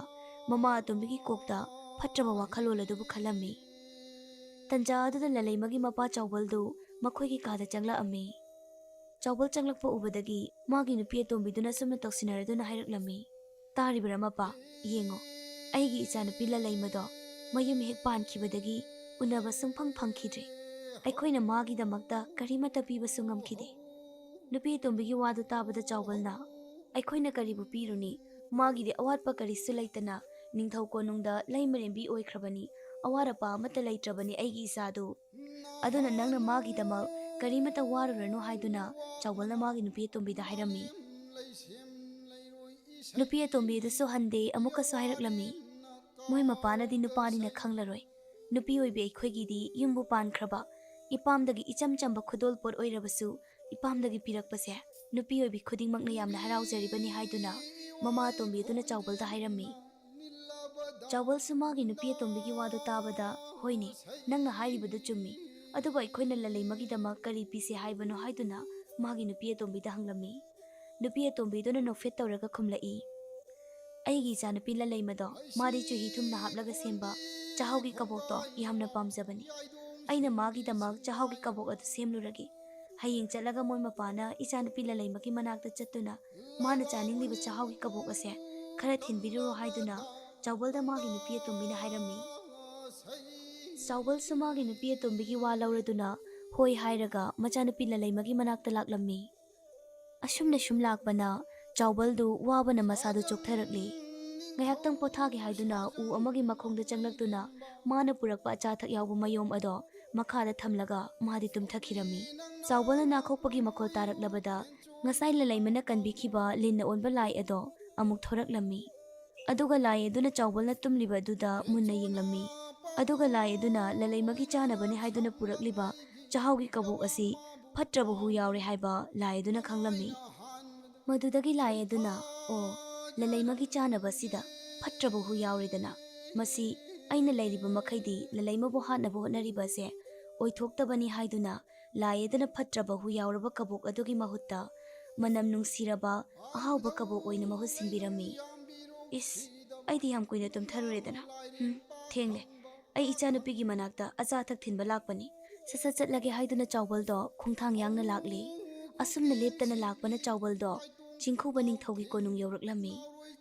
ꯃꯃꯥ ꯑꯇꯣꯝꯕꯤꯒꯤ ꯀꯣꯛꯇ ꯐꯠꯇ꯭ꯔꯕ ꯋꯥꯈꯜꯂꯣꯟ ꯑꯗꯨꯕꯨ ꯈꯜꯂꯝꯃꯤ꯫ ꯇꯟꯖꯥ ꯑꯗꯨꯗ ꯂꯂꯩꯃꯒꯤ ꯃꯄꯥ ꯆꯥꯎꯕꯜꯗꯨ ꯃꯈꯣꯏꯒꯤ ꯀꯥꯗ ꯆꯪꯂꯛꯑꯝꯃꯤ꯫ ꯆꯥꯎꯕꯜ ꯆꯪꯂꯛꯄ ꯎꯕꯗꯒꯤ ꯃꯥꯒꯤ ꯅꯨꯄꯤ ꯑꯇꯣꯝꯕꯤꯗꯨꯅ ꯁꯨꯝꯅ ꯇꯧꯁꯤꯟꯅꯔꯗꯨꯅ ꯍꯥꯏꯔꯛꯂꯝꯃꯤ, ꯇꯥꯔꯤꯕꯔꯥ ꯃꯄꯥ, ꯌꯦꯡꯉꯣ, ꯑꯩꯒꯤ ꯏꯆꯥꯅꯨꯄꯤ ꯂꯂꯩꯃꯗꯣ ꯃꯌꯨꯝ ꯍꯦꯛ ꯄꯥꯟꯈꯤꯕꯗꯒꯤ ꯎꯅꯕ ꯁꯨꯡꯐꯪ ꯐꯪꯈꯤꯗ꯭ꯔꯦ꯫ ꯑꯩꯈꯣꯏꯅ ꯃꯥꯒꯤꯗꯃꯛꯇ ꯀꯔꯤꯃꯠꯇ ꯄꯤꯕꯁꯨ ꯉꯝꯈꯤꯗꯦ꯫ ꯅꯨꯄꯤ ꯑꯇꯣꯝꯕꯤꯒꯤ ꯋꯥꯗꯨ ꯇꯥꯕꯗ ꯆꯥꯎꯕꯜꯅ, ꯑꯩꯈꯣꯏꯅ ꯀꯔꯤꯕꯨ ꯄꯤꯔꯨꯅꯤ, ꯃꯥꯒꯤꯗꯤ ꯑꯋꯥꯠꯄ ꯀꯔꯤꯁꯨ ꯂꯩꯇꯅ ꯅꯤꯡꯊꯧ ꯀꯣꯅꯨꯡꯗ ꯂꯩꯃꯔꯦꯝꯕꯤ ꯑꯣꯏꯈ꯭ꯔꯕꯅꯤ, ꯑꯋꯥꯠ ꯑꯄꯥ ꯑꯃꯠꯇ ꯂꯩꯇ꯭ꯔꯕꯅꯤ ꯑꯩꯒꯤ ꯏꯆꯥꯗꯨ꯫ ꯑꯗꯨꯅ ꯅꯪꯅ ꯃꯥꯒꯤꯗꯃꯛ ꯀꯔꯤꯃꯠꯇ ꯋꯥꯔꯨꯔꯅꯨ ꯍꯥꯏꯗꯨꯅ ꯆꯥꯎꯕꯜꯅ ꯃꯥꯒꯤ ꯅꯨꯄꯤ ꯑꯇꯣꯝꯕꯤꯗ ꯍꯥꯏꯔꯝꯃꯤ꯫ ꯅꯨꯄꯤ ꯑꯇꯣꯝꯕꯤ ꯑꯗꯨꯁꯨ ꯍꯟꯗꯦ ꯑꯃꯨꯛꯀꯁꯨ ꯍꯥꯏꯔꯛꯂꯝꯃꯤ, ꯃꯣꯏ ꯃꯄꯥꯅꯗꯤ ꯅꯨꯄꯥꯅꯤꯅ ꯈꯪꯂꯔꯣꯏ, ꯅꯨꯄꯤ ꯑꯣꯏꯕꯤ ꯑꯩꯈꯣꯏꯒꯤꯗꯤ ꯌꯨꯝꯕꯨ ꯄꯥꯟꯈ꯭ꯔꯕ ꯏꯄꯥꯝꯗꯒꯤ ꯏꯆꯝ ꯆꯝꯕ ꯈꯨꯗꯣꯜ ꯄꯣꯠ ꯑꯣꯏꯔꯕꯁꯨ ꯏꯄꯥꯝꯗꯒꯤ ꯄꯤꯔꯛꯄꯁꯦ ꯅꯨꯄꯤ ꯑꯣꯏꯕꯤ ꯈꯨꯗꯤꯡꯃꯛꯅ ꯌꯥꯝꯅ ꯍꯔꯥꯎꯖꯔꯤꯕꯅꯤ ꯍꯥꯏꯗꯨꯅ ꯃꯃꯥ ꯑꯇꯣꯝꯕꯤ ꯑꯗꯨꯅ ꯆꯥꯎꯕꯜꯗ ꯍꯥꯏꯔꯝꯃꯤ꯫ ꯆꯥꯎꯕꯜꯁꯨ ꯃꯥꯒꯤ ꯅꯨꯄꯤ ꯑꯇꯣꯝꯕꯤꯒꯤ ꯋꯥꯗꯨ ꯇꯥꯕꯗ, ꯍꯣꯏꯅꯦ, ꯅꯪꯅ ꯍꯥꯏꯔꯤꯕꯗꯨ ꯆꯨꯝꯃꯤ, ꯑꯗꯨꯕꯨ ꯑꯩꯈꯣꯏꯅ ꯂꯂꯩꯃꯒꯤꯗꯃꯛ ꯀꯔꯤ ꯄꯤꯁꯦ ꯍꯥꯏꯕꯅꯣ ꯍꯥꯏꯗꯨꯅ ꯃꯥꯒꯤ ꯅꯨꯄꯤ ꯑꯇꯣꯝꯕꯤꯗ ꯍꯪꯂꯝꯃꯤ꯫ ꯅꯨꯄꯤ ꯑꯇꯣꯝꯕꯤꯗꯨꯅ ꯅꯣꯛꯐꯦꯠ ꯇꯧꯔꯒ ꯈꯨꯝꯂꯛꯏ, ꯑꯩꯒꯤ ꯏꯆꯥꯅꯨꯄꯤ ꯂꯂꯩꯃꯗꯣ ꯃꯥꯗꯤ ꯆꯨꯍꯤ ꯊꯨꯝꯅ ꯍꯥꯞꯂꯒ ꯁꯦꯝꯕ ꯆꯥꯍꯥꯎꯒꯤ ꯀꯕꯣꯛꯇꯣ ꯌꯥꯝꯅ ꯄꯥꯝꯖꯕꯅꯤ꯫ ꯑꯩꯅ ꯃꯥꯒꯤꯗꯃꯛ ꯆꯥꯍꯥꯎꯒꯤ ꯀꯕꯣꯛ ꯑꯗꯨ ꯁꯦꯝꯂꯨꯔꯒꯦ꯫ ꯍꯌꯦꯡ ꯆꯠꯂꯒ ꯃꯣꯏ ꯃꯄꯥꯅ ꯏꯆꯥꯅꯨꯄꯤ ꯂꯂꯩꯃꯒꯤ ꯃꯅꯥꯛꯇ ꯆꯠꯇꯨꯅ ꯃꯥꯅ ꯆꯥꯅꯤꯡꯂꯤꯕ ꯆꯥꯍꯥꯎꯒꯤ ꯀꯕꯣꯛ ꯑꯁꯦ ꯈꯔ ꯊꯤꯟꯕꯤꯔꯨꯔꯣ ꯍꯥꯏꯗꯨꯅ ꯆꯥꯎꯕꯜꯗ ꯃꯥꯒꯤ ꯅꯨꯄꯤ ꯑꯇꯣꯝꯕꯤꯅ ꯍꯥꯏꯔꯝꯃꯤ꯫ ꯆꯥꯎꯕꯜꯁꯨ ꯃꯥꯒꯤ ꯅꯨꯄꯤ ꯑꯇꯣꯝꯕꯤꯒꯤ ꯋꯥ ꯂꯧꯔꯗꯨꯅ ꯍꯣꯏ ꯍꯥꯏꯔꯒ ꯃꯆꯥꯅꯨꯄꯤ ꯂꯂꯩꯃꯒꯤ ꯃꯅꯥꯛꯇ ꯂꯥꯛꯂꯝꯃꯤ꯫ ꯑꯁꯨꯝꯅ ꯁꯨꯝ ꯂꯥꯛꯄꯅ ꯆꯥꯎꯕꯜꯗꯨ ꯋꯥꯕꯅ ꯃꯁꯥꯗꯨ ꯆꯣꯛꯊꯔꯛꯂꯤ꯫ ꯉꯥꯏꯍꯥꯛꯇꯪ ꯄꯣꯊꯥꯒꯦ ꯍꯥꯏꯗꯨꯅ ꯎ ꯑꯃꯒꯤ ꯃꯈꯣꯡꯗ ꯆꯪꯂꯛꯇꯨꯅ ꯃꯥꯅ ꯄꯨꯔꯛꯄ ꯑꯆꯥꯊꯛ ꯌꯥꯎꯕ ꯃꯌꯣꯝ ꯑꯗꯣ ꯃꯈꯥꯗ ꯊꯝꯂꯒ ꯃꯥꯗꯤ ꯇꯨꯝꯊꯈꯤꯔꯝꯃꯤ꯫ ꯆꯥꯎꯕꯜꯅ ꯅꯥꯈꯣꯛꯄꯒꯤ ꯃꯈꯣꯜ ꯇꯥꯔꯛꯂꯕꯗ ꯉꯁꯥꯏ ꯂꯂꯩꯃꯅ ꯀꯟꯕꯤꯈꯤꯕ ꯂꯤꯟꯅ ꯑꯣꯟꯕ ꯂꯥꯏ ꯑꯗꯣ ꯑꯃꯨꯛ ꯊꯣꯔꯛꯂꯝꯃꯤ꯫ ꯑꯗꯨꯒ ꯂꯥꯏ ꯑꯗꯨꯅ ꯆꯥꯎꯕꯜꯅ ꯇꯨꯝꯂꯤꯕ ꯑꯗꯨꯗ ꯃꯨꯟꯅ ꯌꯦꯡꯂꯝꯃꯤ꯫ ꯑꯗꯨꯒ ꯂꯥꯏ ꯑꯗꯨꯅ ꯂꯂꯩꯃꯒꯤ ꯆꯥꯅꯕꯅꯤ ꯍꯥꯏꯗꯨꯅ ꯄꯨꯔꯛꯂꯤꯕ ꯆꯥꯍꯥꯎꯒꯤ ꯀꯕꯣꯛ ꯑꯁꯤ ꯐꯠꯇ꯭ꯔꯕ ꯍꯨ ꯌꯥꯎꯔꯦ ꯍꯥꯏꯕ ꯂꯥꯏ ꯑꯗꯨꯅ ꯈꯪꯂꯝꯃꯤ꯫ ꯃꯗꯨꯗꯒꯤ ꯂꯥꯏ ꯑꯗꯨꯅ ꯑꯣ ꯂꯂꯩꯃꯒꯤ ꯆꯥꯅꯕꯁꯤꯗ ꯐꯠꯇ꯭ꯔꯕ ꯍꯨ ꯌꯥꯎꯔꯦꯗꯅ ꯃꯁꯤ ꯑꯩꯅ ꯂꯩꯔꯤꯕ ꯃꯈꯩꯗꯤ ꯂꯂꯩꯃꯕꯨ ꯍꯥꯠꯅꯕ ꯍꯣꯠꯅꯔꯤꯕ ꯑꯁꯦ ꯑꯣꯏꯊꯣꯛꯇꯕꯅꯤ ꯍꯥꯏꯗꯨꯅ ꯂꯥꯏ ꯑꯗꯨꯅ ꯐꯠꯇ꯭ꯔꯕ ꯍꯨ ꯌꯥꯎꯔꯕ ꯀꯕꯣꯛ ꯑꯗꯨꯒꯤ ꯃꯍꯨꯠꯇ ꯃꯅꯝ ꯅꯨꯡꯁꯤꯔꯕ ꯑꯍꯥꯎꯕ ꯀꯕꯣꯛ ꯑꯣꯏꯅ ꯃꯍꯨꯠ ꯁꯤꯟꯕꯤꯔꯝꯃꯤ꯫ ꯏꯁ ꯑꯩꯗꯤ ꯌꯥꯝ ꯀꯨꯏꯅ ꯇꯨꯝꯊꯔꯨꯔꯦꯗꯅ ꯊꯦꯡꯂꯦ꯫ ꯑꯩ ꯏꯆꯥꯅꯨꯄꯤꯒꯤ ꯃꯅꯥꯛꯇ ꯑꯆꯥ ꯑꯊꯛ ꯊꯤꯟꯕ ꯂꯥꯛꯄꯅꯤ꯫ ꯁꯠ ꯆꯠꯂꯒꯦ ꯍꯥꯏꯗꯨꯅ ꯆꯥꯎꯕꯜꯗꯣ ꯈꯣꯡꯊꯥꯡ ꯌꯥꯡꯅ ꯂꯥꯛꯂꯤ꯫ ꯑꯁꯨꯝꯅ ꯂꯦꯞꯇꯅ ꯂꯥꯛꯄꯅ ꯆꯥꯎꯕꯜꯗꯣ ꯆꯤꯡꯈꯨꯕ ꯅꯤꯡꯊꯧꯒꯤ ꯀꯣꯅꯨꯡ ꯌꯧꯔꯛꯂꯝꯃꯤ꯫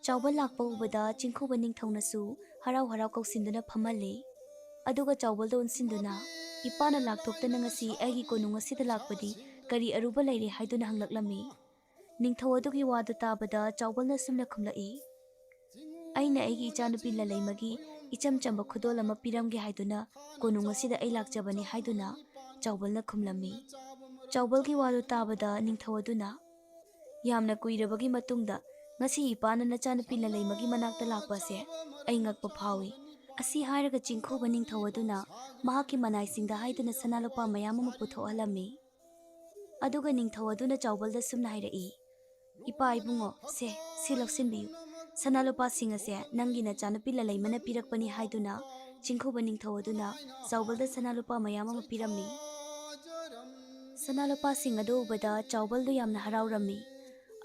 ꯆꯥꯎꯕꯜ ꯂꯥꯛꯄ ꯎꯕꯗ ꯆꯤꯡꯈꯨꯕ ꯅꯤꯡꯊꯧꯅꯁꯨ ꯍꯔꯥꯎ ꯍꯔꯥꯎ ꯀꯧꯁꯤꯟꯗꯨꯅ ꯐꯝꯍꯜꯂꯤ꯫ ꯑꯗꯨꯒ ꯆꯥꯎꯕꯜꯗ ꯑꯣꯟꯁꯤꯟꯗꯨꯅ ꯏꯄꯥꯅ ꯂꯥꯛꯊꯣꯛꯇꯅ ꯉꯁꯤ ꯑꯩꯒꯤ ꯀꯣꯅꯨꯡ ꯑꯁꯤꯗ ꯂꯥꯛꯄꯗꯤ ꯀꯔꯤ ꯑꯔꯨꯕ ꯂꯩꯔꯦ ꯍꯥꯏꯗꯨꯅ ꯍꯪꯂꯛꯂꯝꯃꯤ꯫ ꯅꯤꯡꯊꯧ ꯑꯗꯨꯒꯤ ꯋꯥꯗꯨ ꯇꯥꯕꯗ ꯆꯥꯎꯕꯜꯅ ꯁꯨꯝꯅ ꯈꯨꯝꯂꯛꯏ꯫ ꯑꯩꯅ ꯑꯩꯒꯤ ꯏꯆꯥꯅꯨꯄꯤ ꯂꯂꯩꯃꯒꯤ ꯏꯆꯝ ꯆꯝꯕ ꯈꯨꯗꯣꯜ ꯑꯃ ꯄꯤꯔꯝꯒꯦ ꯍꯥꯏꯗꯨꯅ ꯀꯣꯅꯨꯡ ꯑꯁꯤꯗ ꯑꯩ ꯂꯥꯛꯆꯕꯅꯤ ꯍꯥꯏꯗꯨꯅ ꯆꯥꯎꯕꯜꯅ ꯈꯨꯝꯂꯝꯃꯤ꯫ ꯆꯥꯎꯕꯜꯒꯤ ꯋꯥꯗꯨ ꯇꯥꯕꯗ ꯅꯤꯡꯊꯧ ꯑꯗꯨꯅ ꯌꯥꯝꯅ ꯀꯨꯏꯔꯕꯒꯤ ꯃꯇꯨꯡꯗ ꯉꯁꯤ ꯏꯄꯥꯅ ꯅꯆꯥꯅꯨꯄꯤ ꯂꯂꯩꯃꯒꯤ ꯃꯅꯥꯛꯇ ꯂꯥꯛꯄ ꯑꯁꯦ ꯑꯩ ꯉꯛꯄ ꯐꯥꯎꯏ꯫ ꯑꯁꯤ ꯍꯥꯏꯔꯒ ꯆꯤꯡꯈꯨꯕ ꯅꯤꯡꯊꯧ ꯑꯗꯨꯅ ꯃꯍꯥꯛꯀꯤ ꯃꯅꯥꯏꯁꯤꯡꯗ ꯍꯥꯏꯗꯨꯅ ꯁꯅꯥ ꯂꯨꯄꯥ ꯃꯌꯥꯝ ꯑꯃ ꯄꯨꯊꯣꯛꯍꯜꯂꯝꯃꯤ꯫ ꯑꯗꯨꯒ ꯅꯤꯡꯊꯧ ꯑꯗꯨꯅ ꯆꯥꯎꯕꯜꯗ ꯁꯨꯝꯅ ꯍꯥꯏꯔꯛꯏ꯫ ꯏꯄꯥ ꯏꯕꯨꯡꯉꯣ ꯁꯤ ꯂꯧꯁꯤꯟꯕꯤꯌꯨ꯫ ꯁꯅꯥ ꯂꯨꯄꯥꯁꯤꯡ ꯑꯁꯦ ꯅꯪꯒꯤ ꯅꯆꯥꯅꯨꯄꯤ ꯂꯂꯩꯃꯅ ꯄꯤꯔꯛꯄꯅꯤ ꯍꯥꯏꯗꯨꯅ ꯆꯤꯡꯈꯨꯕ ꯅꯤꯡꯊꯧ ꯑꯗꯨꯅ ꯆꯥꯎꯕꯜꯗ ꯁꯅꯥ ꯂꯨꯄꯥ ꯃꯌꯥꯝ ꯑꯃ ꯄꯤꯔꯝꯃꯤ꯫ ꯁꯅꯥ ꯂꯨꯄꯥꯁꯤꯡ ꯑꯗꯨ ꯎꯕꯗ ꯆꯥꯎꯕꯜꯗꯨ ꯌꯥꯝꯅ ꯍꯔꯥꯎꯔꯝꯃꯤ꯫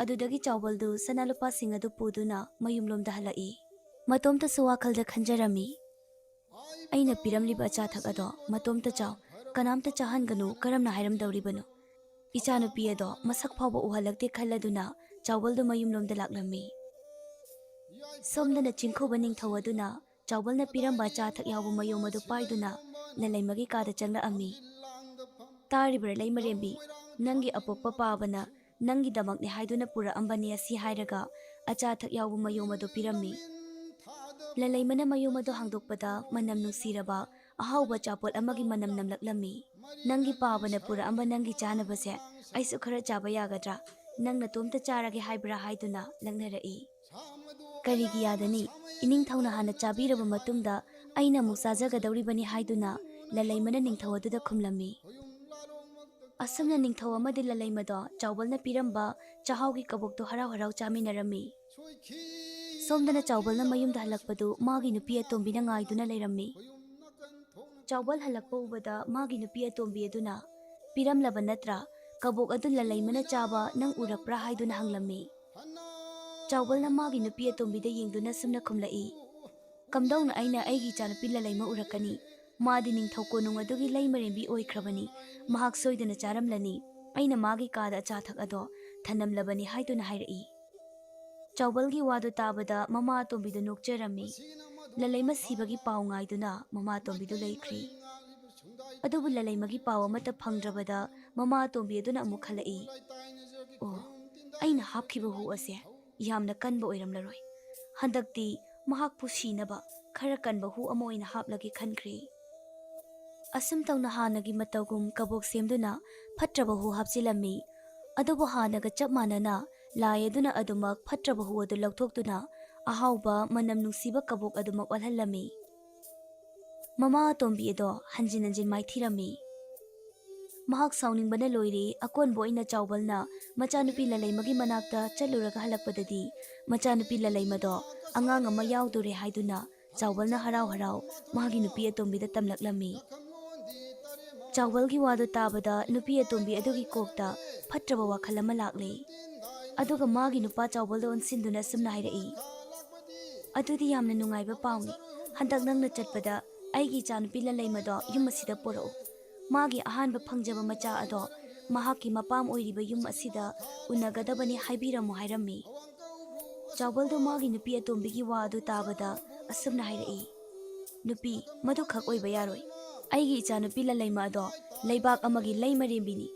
ꯑꯗꯨꯗꯒꯤ ꯆꯥꯎꯕꯜꯗꯨ ꯁꯅꯥ ꯂꯨꯄꯥꯁꯤꯡ ꯑꯗꯨ ꯄꯨꯗꯨꯅ ꯃꯌꯨꯝꯂꯣꯝꯗ ꯍꯜꯂꯛꯏ꯫ ꯃꯇꯣꯝꯇꯁꯨ ꯋꯥꯈꯜꯗ ꯈꯟꯖꯔꯝꯃꯤ꯫ ꯑꯩꯅ ꯄꯤꯔꯝꯂꯤꯕ ꯑꯆꯥꯊꯛ ꯑꯗꯣ ꯃꯇꯣꯝꯇ ꯆꯥꯎ, ꯀꯅꯥꯝꯇ ꯆꯥꯍꯟꯒꯅꯨ ꯀꯔꯝꯅ ꯍꯥꯏꯔꯝꯗꯧꯔꯤꯕꯅꯣ? ꯏꯆꯥꯅꯨꯄꯤ ꯑꯗꯣ ꯃꯁꯛ ꯐꯥꯎꯕ ꯎꯍꯜꯂꯛꯇꯦ ꯈꯜꯂꯗꯨꯅ ꯆꯥꯎꯕꯜꯗꯨ ꯃꯌꯨꯝꯂꯣꯝꯗ ꯂꯥꯛꯂꯝꯃꯤ꯫ ꯁꯣꯝꯗꯅ ꯆꯤꯡꯈꯨꯕ ꯅꯤꯡꯊꯧ ꯑꯗꯨꯅ ꯆꯥꯎꯕꯜꯅ ꯄꯤꯔꯝꯕ ꯑꯆꯥꯊꯛ ꯌꯥꯎꯕ ꯃꯌꯣꯝ ꯑꯗꯨ ꯄꯥꯏꯗꯨꯅ ꯂꯂꯩꯃꯒꯤ ꯀꯥꯗ ꯆꯪꯂꯛꯑꯝꯃꯤ꯫ ꯇꯥꯔꯤꯕ꯭ꯔꯥ ꯂꯩꯃꯔꯦꯝꯕꯤ, ꯅꯪꯒꯤ ꯑꯄꯣꯛꯄ ꯄꯥꯕꯅ ꯅꯪꯒꯤꯗꯃꯛꯅꯦ ꯍꯥꯏꯗꯨꯅ ꯄꯨꯔꯛꯑꯝꯕꯅꯤ ꯑꯁꯤ ꯍꯥꯏꯔꯒ ꯑꯆꯥꯊꯛ ꯌꯥꯎꯕ ꯃꯌꯣꯝ ꯑꯗꯨ ꯄꯤꯔꯝꯃꯤ꯫ ꯂꯂꯩꯃꯅ ꯃꯌꯣꯝ ꯑꯗꯨ ꯍꯥꯡꯗꯣꯛꯄꯗ ꯃꯅꯝ ꯅꯨꯡꯁꯤꯔꯕ ꯑꯍꯥꯎꯕ ꯑꯆꯥꯄꯣꯠ ꯑꯃꯒꯤ ꯃꯅꯝ ꯅꯝꯂꯛꯂꯝꯃꯤ꯫ ꯅꯪꯒꯤ ꯄꯥꯕꯅ ꯄꯨꯔꯛꯑꯝꯕ ꯅꯪꯒꯤ ꯆꯥꯅꯕꯁꯦ ꯑꯩꯁꯨ ꯈꯔ ꯆꯥꯕ ꯌꯥꯒꯗ꯭ꯔꯥ? ꯅꯪ ꯅꯇꯣꯝꯇ ꯆꯥꯔꯒꯦ ꯍꯥꯏꯕ꯭ꯔꯥ ꯍꯥꯏꯗꯨꯅ ꯂꯛꯅꯔꯛꯏ꯫ ꯀꯔꯤꯒꯤ ꯌꯥꯗꯅꯤ? ꯏꯅꯤꯡꯊꯧꯅ ꯍꯥꯟꯅ ꯆꯥꯕꯤꯔꯕ ꯃꯇꯨꯡꯗ ꯑꯩꯅ ꯑꯃꯨꯛ ꯆꯥꯖꯒꯗꯧꯔꯤꯕꯅꯤ ꯍꯥꯏꯗꯨꯅ ꯂꯂꯩꯃꯅ ꯅꯤꯡꯊꯧ ꯑꯗꯨꯗ ꯈꯨꯝꯂꯝꯃꯤ꯫ ꯑꯁꯨꯝꯅ ꯅꯤꯡꯊꯧ ꯑꯃꯗꯤ ꯂꯂꯩꯃꯗꯣ ꯆꯥꯎꯕꯜꯅ ꯄꯤꯔꯝꯕ ꯆꯥꯍꯥꯎꯒꯤ ꯀꯕꯣꯛꯇꯣ ꯍꯔꯥꯎ ꯍꯔꯥꯎ ꯆꯥꯃꯤꯟꯅꯔꯝꯃꯤ꯫ ꯁꯣꯝꯗꯅ ꯆꯥꯎꯕꯜꯅ ꯃꯌꯨꯝꯗ ꯍꯜꯂꯛꯄꯗꯨ ꯃꯥꯒꯤ ꯅꯨꯄꯤ ꯑꯇꯣꯝꯕꯤꯅ ꯉꯥꯏꯗꯨꯅ ꯂꯩꯔꯝꯃꯤ꯫ ꯆꯥꯎꯕꯜ ꯍꯜꯂꯛꯄ ꯎꯕꯗ ꯃꯥꯒꯤ ꯅꯨꯄꯤ ꯑꯇꯣꯝꯕꯤ ꯑꯗꯨꯅ ꯄꯤꯔꯝꯂꯕ ꯅꯠꯇ꯭ꯔꯥ? ꯀꯕꯣꯛ ꯑꯗꯨ ꯂꯂꯩꯃꯅ ꯆꯥꯕ ꯅꯪ ꯎꯔꯛꯄ꯭ꯔꯥ ꯍꯥꯏꯗꯨꯅ ꯍꯪꯂꯝꯃꯤ꯫ ꯆꯥꯎꯕꯜꯅ ꯃꯥꯒꯤ ꯅꯨꯄꯤ ꯑꯇꯣꯝꯕꯤꯗ ꯌꯦꯡꯗꯨꯅ ꯁꯨꯝꯅ ꯈꯨꯝꯂꯛꯏ꯫ ꯀꯝꯗꯧꯅ ꯑꯩꯅ ꯑꯩꯒꯤ ꯏꯆꯥꯅꯨꯄꯤ ꯂꯂꯩꯃ ꯎꯔꯛꯀꯅꯤ? ꯃꯥꯗꯤ ꯅꯤꯡꯊꯧ ꯀꯣꯅꯨꯡ ꯑꯗꯨꯒꯤ ꯂꯩꯃꯔꯦꯝꯕꯤ ꯑꯣꯏꯈ꯭ꯔꯕꯅꯤ꯫ ꯃꯍꯥꯛ ꯁꯣꯏꯗꯅ ꯆꯥꯔꯝꯂꯅꯤ꯫ ꯑꯩꯅ ꯃꯥꯒꯤ ꯀꯥꯗ ꯑꯆꯥꯊꯛ ꯑꯗꯣ ꯊꯅꯝꯂꯕꯅꯤ ꯍꯥꯏꯗꯨꯅ ꯍꯥꯏꯔꯛꯏ꯫ ꯆꯥꯎꯕꯜꯒꯤ ꯋꯥꯗꯨ ꯇꯥꯕꯗ ꯃꯃꯥ ꯑꯇꯣꯝꯕꯤꯗꯨ ꯅꯣꯛꯆꯔꯝꯃꯤ꯫ ꯂꯂꯩꯃ ꯁꯤꯕꯒꯤ ꯄꯥꯎ ꯉꯥꯏꯗꯨꯅ ꯃꯃꯥ ꯑꯇꯣꯝꯕꯤꯗꯨ ꯂꯩꯈ꯭ꯔꯤ꯫ ꯑꯗꯨꯕꯨ ꯂꯂꯩꯃꯒꯤ ꯄꯥꯎ ꯑꯃꯠꯇ ꯐꯪꯗ꯭ꯔꯕꯗ ꯃꯃꯥ ꯑꯇꯣꯝꯕꯤ ꯑꯗꯨꯅ ꯑꯃꯨꯛ ꯈꯜꯂꯛꯏ꯫ ꯑꯣ ꯑꯩꯅ ꯍꯥꯞꯈꯤꯕ ꯍꯨ ꯑꯁꯦ ꯌꯥꯝꯅ ꯀꯟꯕ ꯑꯣꯏꯔꯝꯂꯔꯣꯏ꯫ ꯍꯟꯗꯛꯇꯤ ꯃꯍꯥꯛꯄꯨ ꯁꯤꯅꯕ ꯈꯔ ꯀꯟꯕ ꯍꯨ ꯑꯃ ꯑꯣꯏꯅ ꯍꯥꯞꯂꯒꯦ ꯈꯟꯈ꯭ꯔꯤ꯫ ꯑꯁꯨꯝ ꯇꯧꯅ ꯍꯥꯟꯅꯒꯤ ꯃꯇꯧꯒꯨꯝ ꯀꯕꯣꯛ ꯁꯦꯝꯗꯨꯅ ꯐꯠꯇ꯭ꯔꯕ ꯍꯨ ꯍꯥꯞꯆꯤꯜꯂꯝꯃꯤ꯫ ꯑꯗꯨꯕꯨ ꯍꯥꯟꯅꯒ ꯆꯞ ꯃꯥꯟꯅꯅ ꯂꯥꯏ ꯑꯗꯨꯅ ꯑꯗꯨꯃꯛ ꯐꯠꯇ꯭ꯔꯕ ꯍꯨ ꯑꯗꯨ ꯂꯧꯊꯣꯛꯇꯨꯅ ꯑꯍꯥꯎꯕ ꯃꯅꯝ ꯅꯨꯡꯁꯤꯕ ꯀꯕꯣꯛ ꯑꯗꯨꯃꯛ ꯑꯣꯜꯍꯜꯂꯝꯃꯤ꯫ ꯃꯃꯥ ꯑꯇꯣꯝꯕꯤ ꯑꯗꯣ ꯍꯟꯖꯤꯟ ꯍꯟꯖꯤꯟ ꯃꯥꯏꯊꯤꯔꯝꯃꯤ꯫ ꯃꯍꯥꯛ ꯁꯥꯎꯅꯤꯡꯕꯅ ꯂꯣꯏꯔꯦ꯫ ꯑꯀꯣꯟꯕ ꯑꯣꯏꯅ ꯆꯥꯎꯕꯜꯅ ꯃꯆꯥꯅꯨꯄꯤ ꯂꯂꯩꯃꯒꯤ ꯃꯅꯥꯛꯇ ꯆꯠꯂꯨꯔꯒ ꯍꯜꯂꯛꯄꯗꯗꯤ ꯃꯆꯥꯅꯨꯄꯤ ꯂꯂꯩꯃꯗꯣ ꯑꯉꯥꯡ ꯑꯃ ꯌꯥꯎꯗꯣꯔꯦ ꯍꯥꯏꯗꯨꯅ ꯆꯥꯎꯕꯜꯅ ꯍꯔꯥꯎ ꯍꯔꯥꯎ ꯃꯥꯒꯤ ꯅꯨꯄꯤ ꯑꯇꯣꯝꯕꯤꯗ ꯇꯝꯂꯛꯂꯝꯃꯤ꯫ ꯆꯥꯎꯕꯜꯒꯤ ꯋꯥꯗꯨ ꯇꯥꯕꯗ ꯅꯨꯄꯤ ꯑꯇꯣꯝꯕꯤ ꯑꯗꯨꯒꯤ ꯀꯣꯛꯇ ꯐꯠꯇ꯭ꯔꯕ ꯋꯥꯈꯜ ꯑꯃ ꯂꯥꯛꯂꯦ꯫ ꯑꯗꯨꯒ ꯃꯥꯒꯤ ꯅꯨꯄꯥ ꯆꯥꯎꯕꯜꯗ ꯑꯣꯟꯁꯤꯟꯗꯨꯅ ꯁꯨꯝꯅ ꯍꯥꯏꯔꯛꯏ꯫ ꯑꯗꯨꯗꯤ ꯌꯥꯝꯅ ꯅꯨꯡꯉꯥꯏꯕ ꯄꯥꯎꯅꯤ꯫ ꯍꯟꯗꯛ ꯅꯪꯅ ꯆꯠꯄꯗ ꯑꯩꯒꯤ ꯏꯆꯥꯅꯨꯄꯤ ꯂꯂꯩꯃꯗꯣ ꯌꯨꯝ ꯑꯁꯤꯗ ꯄꯨꯔꯛꯎ꯫ ꯃꯥꯒꯤ ꯑꯍꯥꯟꯕ ꯐꯪꯖꯕ ꯃꯆꯥ ꯑꯗꯣ ꯃꯍꯥꯛꯀꯤ ꯃꯄꯥꯝ ꯑꯣꯏꯔꯤꯕ ꯌꯨꯝ ꯑꯁꯤꯗ ꯎꯅꯒꯗꯕꯅꯤ ꯍꯥꯏꯕꯤꯔꯝꯃꯨ ꯍꯥꯏꯔꯝꯃꯤ꯫ ꯆꯥꯎꯕꯜꯗꯣ ꯃꯥꯒꯤ ꯅꯨꯄꯤ ꯑꯇꯣꯝꯕꯤꯒꯤ ꯋꯥ ꯑꯗꯨ ꯇꯥꯕꯗ ꯑꯁꯨꯝꯅ ꯍꯥꯏꯔꯛꯏ, ꯅꯨꯄꯤ, ꯃꯗꯨꯈꯛ ꯑꯣꯏꯕ ꯌꯥꯔꯣꯏ꯫ ꯑꯩꯒꯤ ꯏꯆꯥꯅꯨꯄꯤ ꯂꯂꯩꯃ ꯑꯗꯣ ꯂꯩꯕꯥꯛ ꯑꯃꯒꯤ ꯂꯩꯃꯔꯦꯝꯕꯤꯅꯤ꯫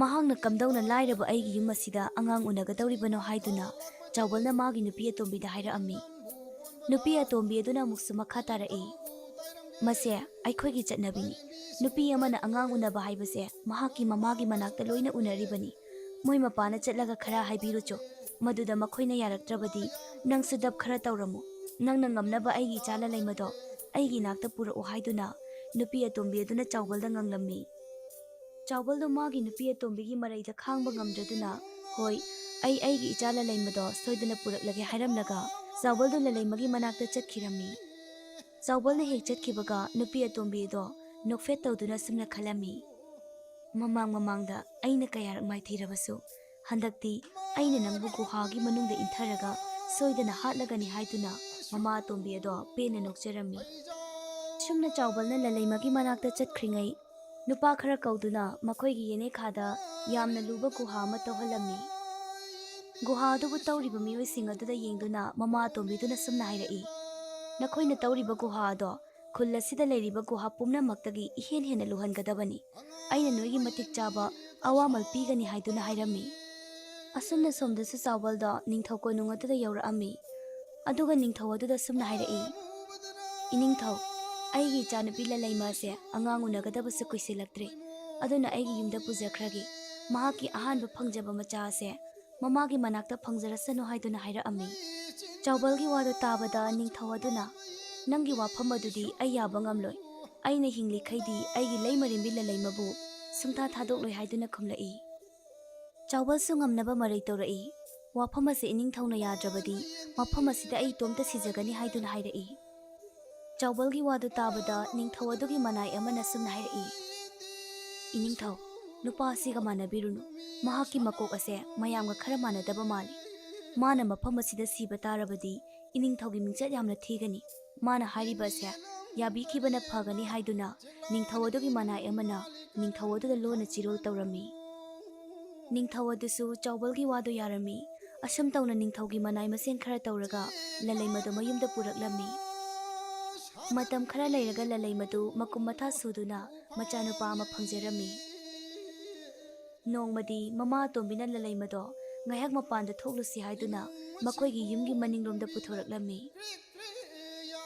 ꯃꯍꯥꯛꯅ ꯀꯝꯗꯧꯅ ꯂꯥꯏꯔꯕ ꯑꯩꯒꯤ ꯌꯨꯝ ꯑꯁꯤꯗ ꯑꯉꯥꯡ ꯎꯅꯒꯗꯧꯔꯤꯕꯅꯣ ꯍꯥꯏꯗꯨꯅ ꯆꯥꯎꯕꯜꯅ ꯃꯥꯒꯤ ꯅꯨꯄꯤ ꯑꯇꯣꯝꯕꯤꯗ ꯍꯥꯏꯔꯛꯑꯝꯃꯤ꯫ ꯅꯨꯄꯤ ꯑꯇꯣꯝꯕꯤ ꯑꯗꯨꯅ ꯑꯃꯨꯛꯁꯨ ꯃꯈꯥ ꯇꯥꯔꯛꯏ, ꯃꯁꯦ ꯑꯩꯈꯣꯏꯒꯤ ꯆꯠꯅꯕꯤꯅꯤ꯫ ꯅꯨꯄꯤ ꯑꯃꯅ ꯑꯉꯥꯡ ꯎꯅꯕ ꯍꯥꯏꯕꯁꯦ ꯃꯍꯥꯛꯀꯤ ꯃꯃꯥꯒꯤ ꯃꯅꯥꯛꯇ ꯂꯣꯏꯅ ꯎꯅꯔꯤꯕꯅꯤ꯫ ꯃꯣꯏ ꯃꯄꯥꯅ ꯆꯠꯂꯒ ꯈꯔ ꯍꯥꯏꯕꯤꯔꯨꯆꯣ꯫ ꯃꯗꯨꯗ ꯃꯈꯣꯏꯅ ꯌꯥꯔꯛꯇ꯭ꯔꯕꯗꯤ ꯅꯪꯁꯨ ꯗꯞ ꯈꯔ ꯇꯧꯔꯝꯃꯨ꯫ ꯅꯪꯅ ꯉꯝꯅꯕ ꯑꯩꯒꯤ ꯏꯆꯥ ꯂꯂꯩꯃꯗꯣ ꯑꯩꯒꯤ ꯏꯅꯥꯛꯇ ꯄꯨꯔꯛꯎ ꯍꯥꯏꯗꯨꯅ ꯅꯨꯄꯤ ꯑꯇꯣꯝꯕꯤ ꯑꯗꯨꯅ ꯆꯥꯎꯕꯜꯗ ꯉꯥꯡꯂꯝꯃꯤ꯫ ꯆꯥꯎꯕꯜꯗꯣ ꯃꯥꯒꯤ ꯅꯨꯄꯤ ꯑꯇꯣꯝꯕꯤꯒꯤ ꯃꯔꯩꯗ ꯈꯥꯡꯕ ꯉꯝꯗ꯭ꯔꯗꯨꯅ, ꯍꯣꯏ, ꯑꯩꯒꯤ ꯏꯆꯥ ꯂꯂꯩꯃꯗꯣ ꯁꯣꯏꯗꯅ ꯄꯨꯔꯛꯂꯒꯦ ꯍꯥꯏꯔꯝꯂꯒ ꯆꯥꯎꯕꯜꯗꯣ ꯂꯂꯩꯃꯒꯤ ꯃꯅꯥꯛꯇ ꯆꯠꯈꯤꯔꯝꯃꯤ꯫ ꯆꯥꯎꯕꯜꯅ ꯍꯦꯛ ꯆꯠꯈꯤꯕꯒ ꯅꯨꯄꯤ ꯑꯇꯣꯝꯕꯤ ꯑꯗꯣ ꯅꯣꯛꯐꯦꯠ ꯇꯧꯗꯨꯅ ꯁꯨꯝꯅ ꯈꯜꯂꯝꯃꯤ, ꯃꯃꯥꯡꯗ ꯑꯩꯅ ꯀꯌꯥꯔꯛ ꯃꯥꯏꯊꯤꯔꯕꯁꯨ ꯍꯟꯗꯛꯇꯤ ꯑꯩꯅ ꯅꯪꯕꯨ ꯒꯨꯍꯥꯒꯤ ꯃꯅꯨꯡꯗ ꯏꯟꯊꯔꯒ ꯁꯣꯏꯗꯅ ꯍꯥꯠꯂꯒꯅꯤ ꯍꯥꯏꯗꯨꯅ ꯃꯃꯥ ꯑꯇꯣꯝꯕꯤ ꯑꯗꯣ ꯄꯦꯟꯅ ꯅꯣꯛꯆꯔꯝꯃꯤ꯫ ꯁꯨꯝꯅ ꯆꯥꯎꯕꯜꯅ ꯂꯂꯩꯃꯒꯤ ꯃꯅꯥꯛꯇ ꯆꯠꯈ꯭ꯔꯤꯉꯩ ꯅꯨꯄꯥ ꯈꯔ ꯀꯧꯗꯨꯅ ꯃꯈꯣꯏꯒꯤ ꯌꯦꯅꯦꯈꯥꯗ ꯌꯥꯝꯅ ꯂꯨꯕ ꯒꯨꯍꯥ ꯑꯃ ꯇꯧꯍꯜꯂꯝꯃꯤ꯫ ꯒꯨꯍꯥ ꯑꯗꯨꯕꯨ ꯇꯧꯔꯤꯕ ꯃꯤꯑꯣꯏꯁꯤꯡ ꯑꯗꯨꯗ ꯌꯦꯡꯗꯨꯅ ꯃꯃꯥ ꯑꯇꯣꯝꯕꯤꯗꯨꯅ ꯁꯨꯝꯅ ꯍꯥꯏꯔꯛꯏ, ꯅꯈꯣꯏꯅ ꯇꯧꯔꯤꯕ ꯒꯨꯍꯥ ꯑꯗꯣ ꯈꯨꯜ ꯑꯁꯤꯗ ꯂꯩꯔꯤꯕ ꯒꯨꯍꯥ ꯄꯨꯝꯅꯃꯛꯇꯒꯤ ꯏꯍꯦꯟ ꯍꯦꯟꯅ ꯂꯨꯍꯟꯒꯗꯕꯅꯤ꯫ ꯑꯩꯅ ꯅꯣꯏꯒꯤ ꯃꯇꯤꯛ ꯆꯥꯕ ꯑꯋꯥꯃꯜ ꯄꯤꯒꯅꯤ ꯍꯥꯏꯗꯨꯅ ꯍꯥꯏꯔꯝꯃꯤ꯫ ꯑꯁꯨꯝꯅ ꯁꯣꯝꯗꯁꯨ ꯆꯥꯎꯕꯜꯗꯣ ꯅꯤꯡꯊꯧ ꯀꯣꯅꯨꯡ ꯑꯗꯨꯗ ꯌꯧꯔꯛꯑꯝꯃꯤ꯫ ꯑꯗꯨꯒ ꯅꯤꯡꯊꯧ ꯑꯗꯨꯗ ꯁꯨꯝꯅ ꯍꯥꯏꯔꯛꯏ, ꯏꯅꯤꯡꯊꯧ, ꯑꯩꯒꯤ ꯏꯆꯥꯅꯨꯄꯤ ꯂꯂꯩꯃ ꯑꯁꯦ ꯑꯉꯥꯡ ꯎꯅꯒꯗꯕꯁꯨ ꯀꯨꯏꯁꯤꯜꯂꯛꯇ꯭ꯔꯦ, ꯑꯗꯨꯅ ꯑꯩꯒꯤ ꯌꯨꯝꯗ ꯄꯨꯖꯈ꯭ꯔꯒꯦ꯫ ꯃꯍꯥꯛꯀꯤ ꯑꯍꯥꯟꯕ ꯐꯪꯖꯕ ꯃꯆꯥ ꯑꯁꯦ ꯃꯃꯥꯒꯤ ꯃꯅꯥꯛꯇ ꯐꯪꯖꯔꯁꯅꯨ ꯍꯥꯏꯗꯨꯅ ꯍꯥꯏꯔꯛꯑꯝꯃꯤ꯫ ꯆꯥꯎꯕꯜꯒꯤ ꯋꯥꯗꯨ ꯇꯥꯕꯗ ꯅꯤꯡꯊꯧ ꯑꯗꯨꯅ, ꯅꯪꯒꯤ ꯋꯥꯐꯝ ꯑꯗꯨꯗꯤ ꯑꯩ ꯌꯥꯕ ꯉꯝꯂꯣꯏ꯫ ꯑꯩꯅ ꯍꯤꯡꯂꯤꯈꯩꯗꯤ ꯑꯩꯒꯤ ꯂꯩꯃꯔꯦꯝꯕꯤ ꯂꯂꯩꯃꯕꯨ ꯁꯨꯡꯊꯥ ꯊꯥꯗꯣꯛꯂꯣꯏ ꯍꯥꯏꯗꯨꯅ ꯈꯨꯝꯂꯛꯏ꯫ ꯆꯥꯎꯕꯜꯁꯨ ꯉꯝꯅꯕ ꯃꯔꯩ ꯇꯧꯔꯛꯏ, ꯋꯥꯐꯝ ꯑꯁꯤ ꯏꯅꯤꯡꯊꯧꯅ ꯌꯥꯗ꯭ꯔꯕꯗꯤ ꯃꯐꯝ ꯑꯁꯤꯗ ꯑꯩ ꯏꯇꯣꯝꯇ ꯁꯤꯖꯒꯅꯤ ꯍꯥꯏꯗꯨꯅ ꯍꯥꯏꯔꯛꯏ꯫ ꯆꯥꯎꯕꯜꯒꯤ ꯋꯥꯗꯨ ꯇꯥꯕꯗ ꯅꯤꯡꯊꯧ ꯑꯗꯨꯒꯤ ꯃꯅꯥꯏ ꯑꯃꯅ ꯁꯨꯝꯅ ꯍꯥꯏꯔꯛꯏ, ꯏꯅꯤꯡꯊꯧ, ꯅꯨꯄꯥ ꯑꯁꯤꯒ ꯃꯥꯟꯅꯕꯤꯔꯨꯅꯨ꯫ ꯃꯍꯥꯛꯀꯤ ꯃꯀꯣꯛ ꯑꯁꯦ ꯃꯌꯥꯝꯒ ꯈꯔ ꯃꯥꯟꯅꯗꯕ ꯃꯥꯜꯂꯤ꯫ ꯃꯥꯅ ꯃꯐꯝ ꯑꯁꯤꯗ ꯁꯤꯕ ꯇꯥꯔꯕꯗꯤ ꯏꯅꯤꯡꯊꯧꯒꯤ ꯃꯤꯡꯆꯠ ꯌꯥꯝꯅ ꯊꯤꯒꯅꯤ꯫ ꯃꯥꯅ ꯍꯥꯏꯔꯤꯕ ꯑꯁꯦ ꯌꯥꯕꯤꯈꯤꯕꯅ ꯐꯒꯅꯤ ꯍꯥꯏꯗꯨꯅ ꯅꯤꯡꯊꯧ ꯑꯗꯨꯒꯤ ꯃꯅꯥꯏ ꯑꯃꯅ ꯅꯤꯡꯊꯧ ꯑꯗꯨꯗ ꯂꯣꯟꯅ ꯆꯤꯔꯣꯜ ꯇꯧꯔꯝꯃꯤ꯫ ꯅꯤꯡꯊꯧ ꯑꯗꯨꯁꯨ ꯆꯥꯎꯕꯜꯒꯤ ꯋꯥꯗꯨ ꯌꯥꯔꯝꯃꯤ꯫ ꯑꯁꯨꯝ ꯇꯧꯅ ꯅꯤꯡꯊꯧꯒꯤ ꯃꯅꯥꯏ ꯃꯁꯦꯟ ꯈꯔ ꯇꯧꯔꯒ ꯂꯂꯩꯃꯗꯨ ꯃꯌꯨꯝꯗ ꯄꯨꯔꯛꯂꯝꯃꯤ꯫ ꯃꯇꯝ ꯈꯔ ꯂꯩꯔꯒ ꯂꯂꯩꯃꯗꯨ ꯃꯀꯨꯝ ꯃꯊꯥ ꯁꯨꯗꯨꯅ ꯃꯆꯥꯅꯨꯄꯥ ꯑꯃ ꯐꯪꯖꯔꯝꯃꯤ꯫ ꯅꯣꯡꯃꯗꯤ ꯃꯃꯥ ꯑꯇꯣꯝꯕꯤꯅ ꯂꯂꯩꯃꯗꯣ ꯉꯥꯏꯍꯥꯛ ꯃꯄꯥꯟꯗ ꯊꯣꯛꯂꯨꯁꯤ ꯍꯥꯏꯗꯨꯅ ꯃꯈꯣꯏꯒꯤ ꯌꯨꯝꯒꯤ ꯃꯅꯤꯡꯂꯣꯝꯗ ꯄꯨꯊꯣꯔꯛꯂꯝꯃꯤ꯫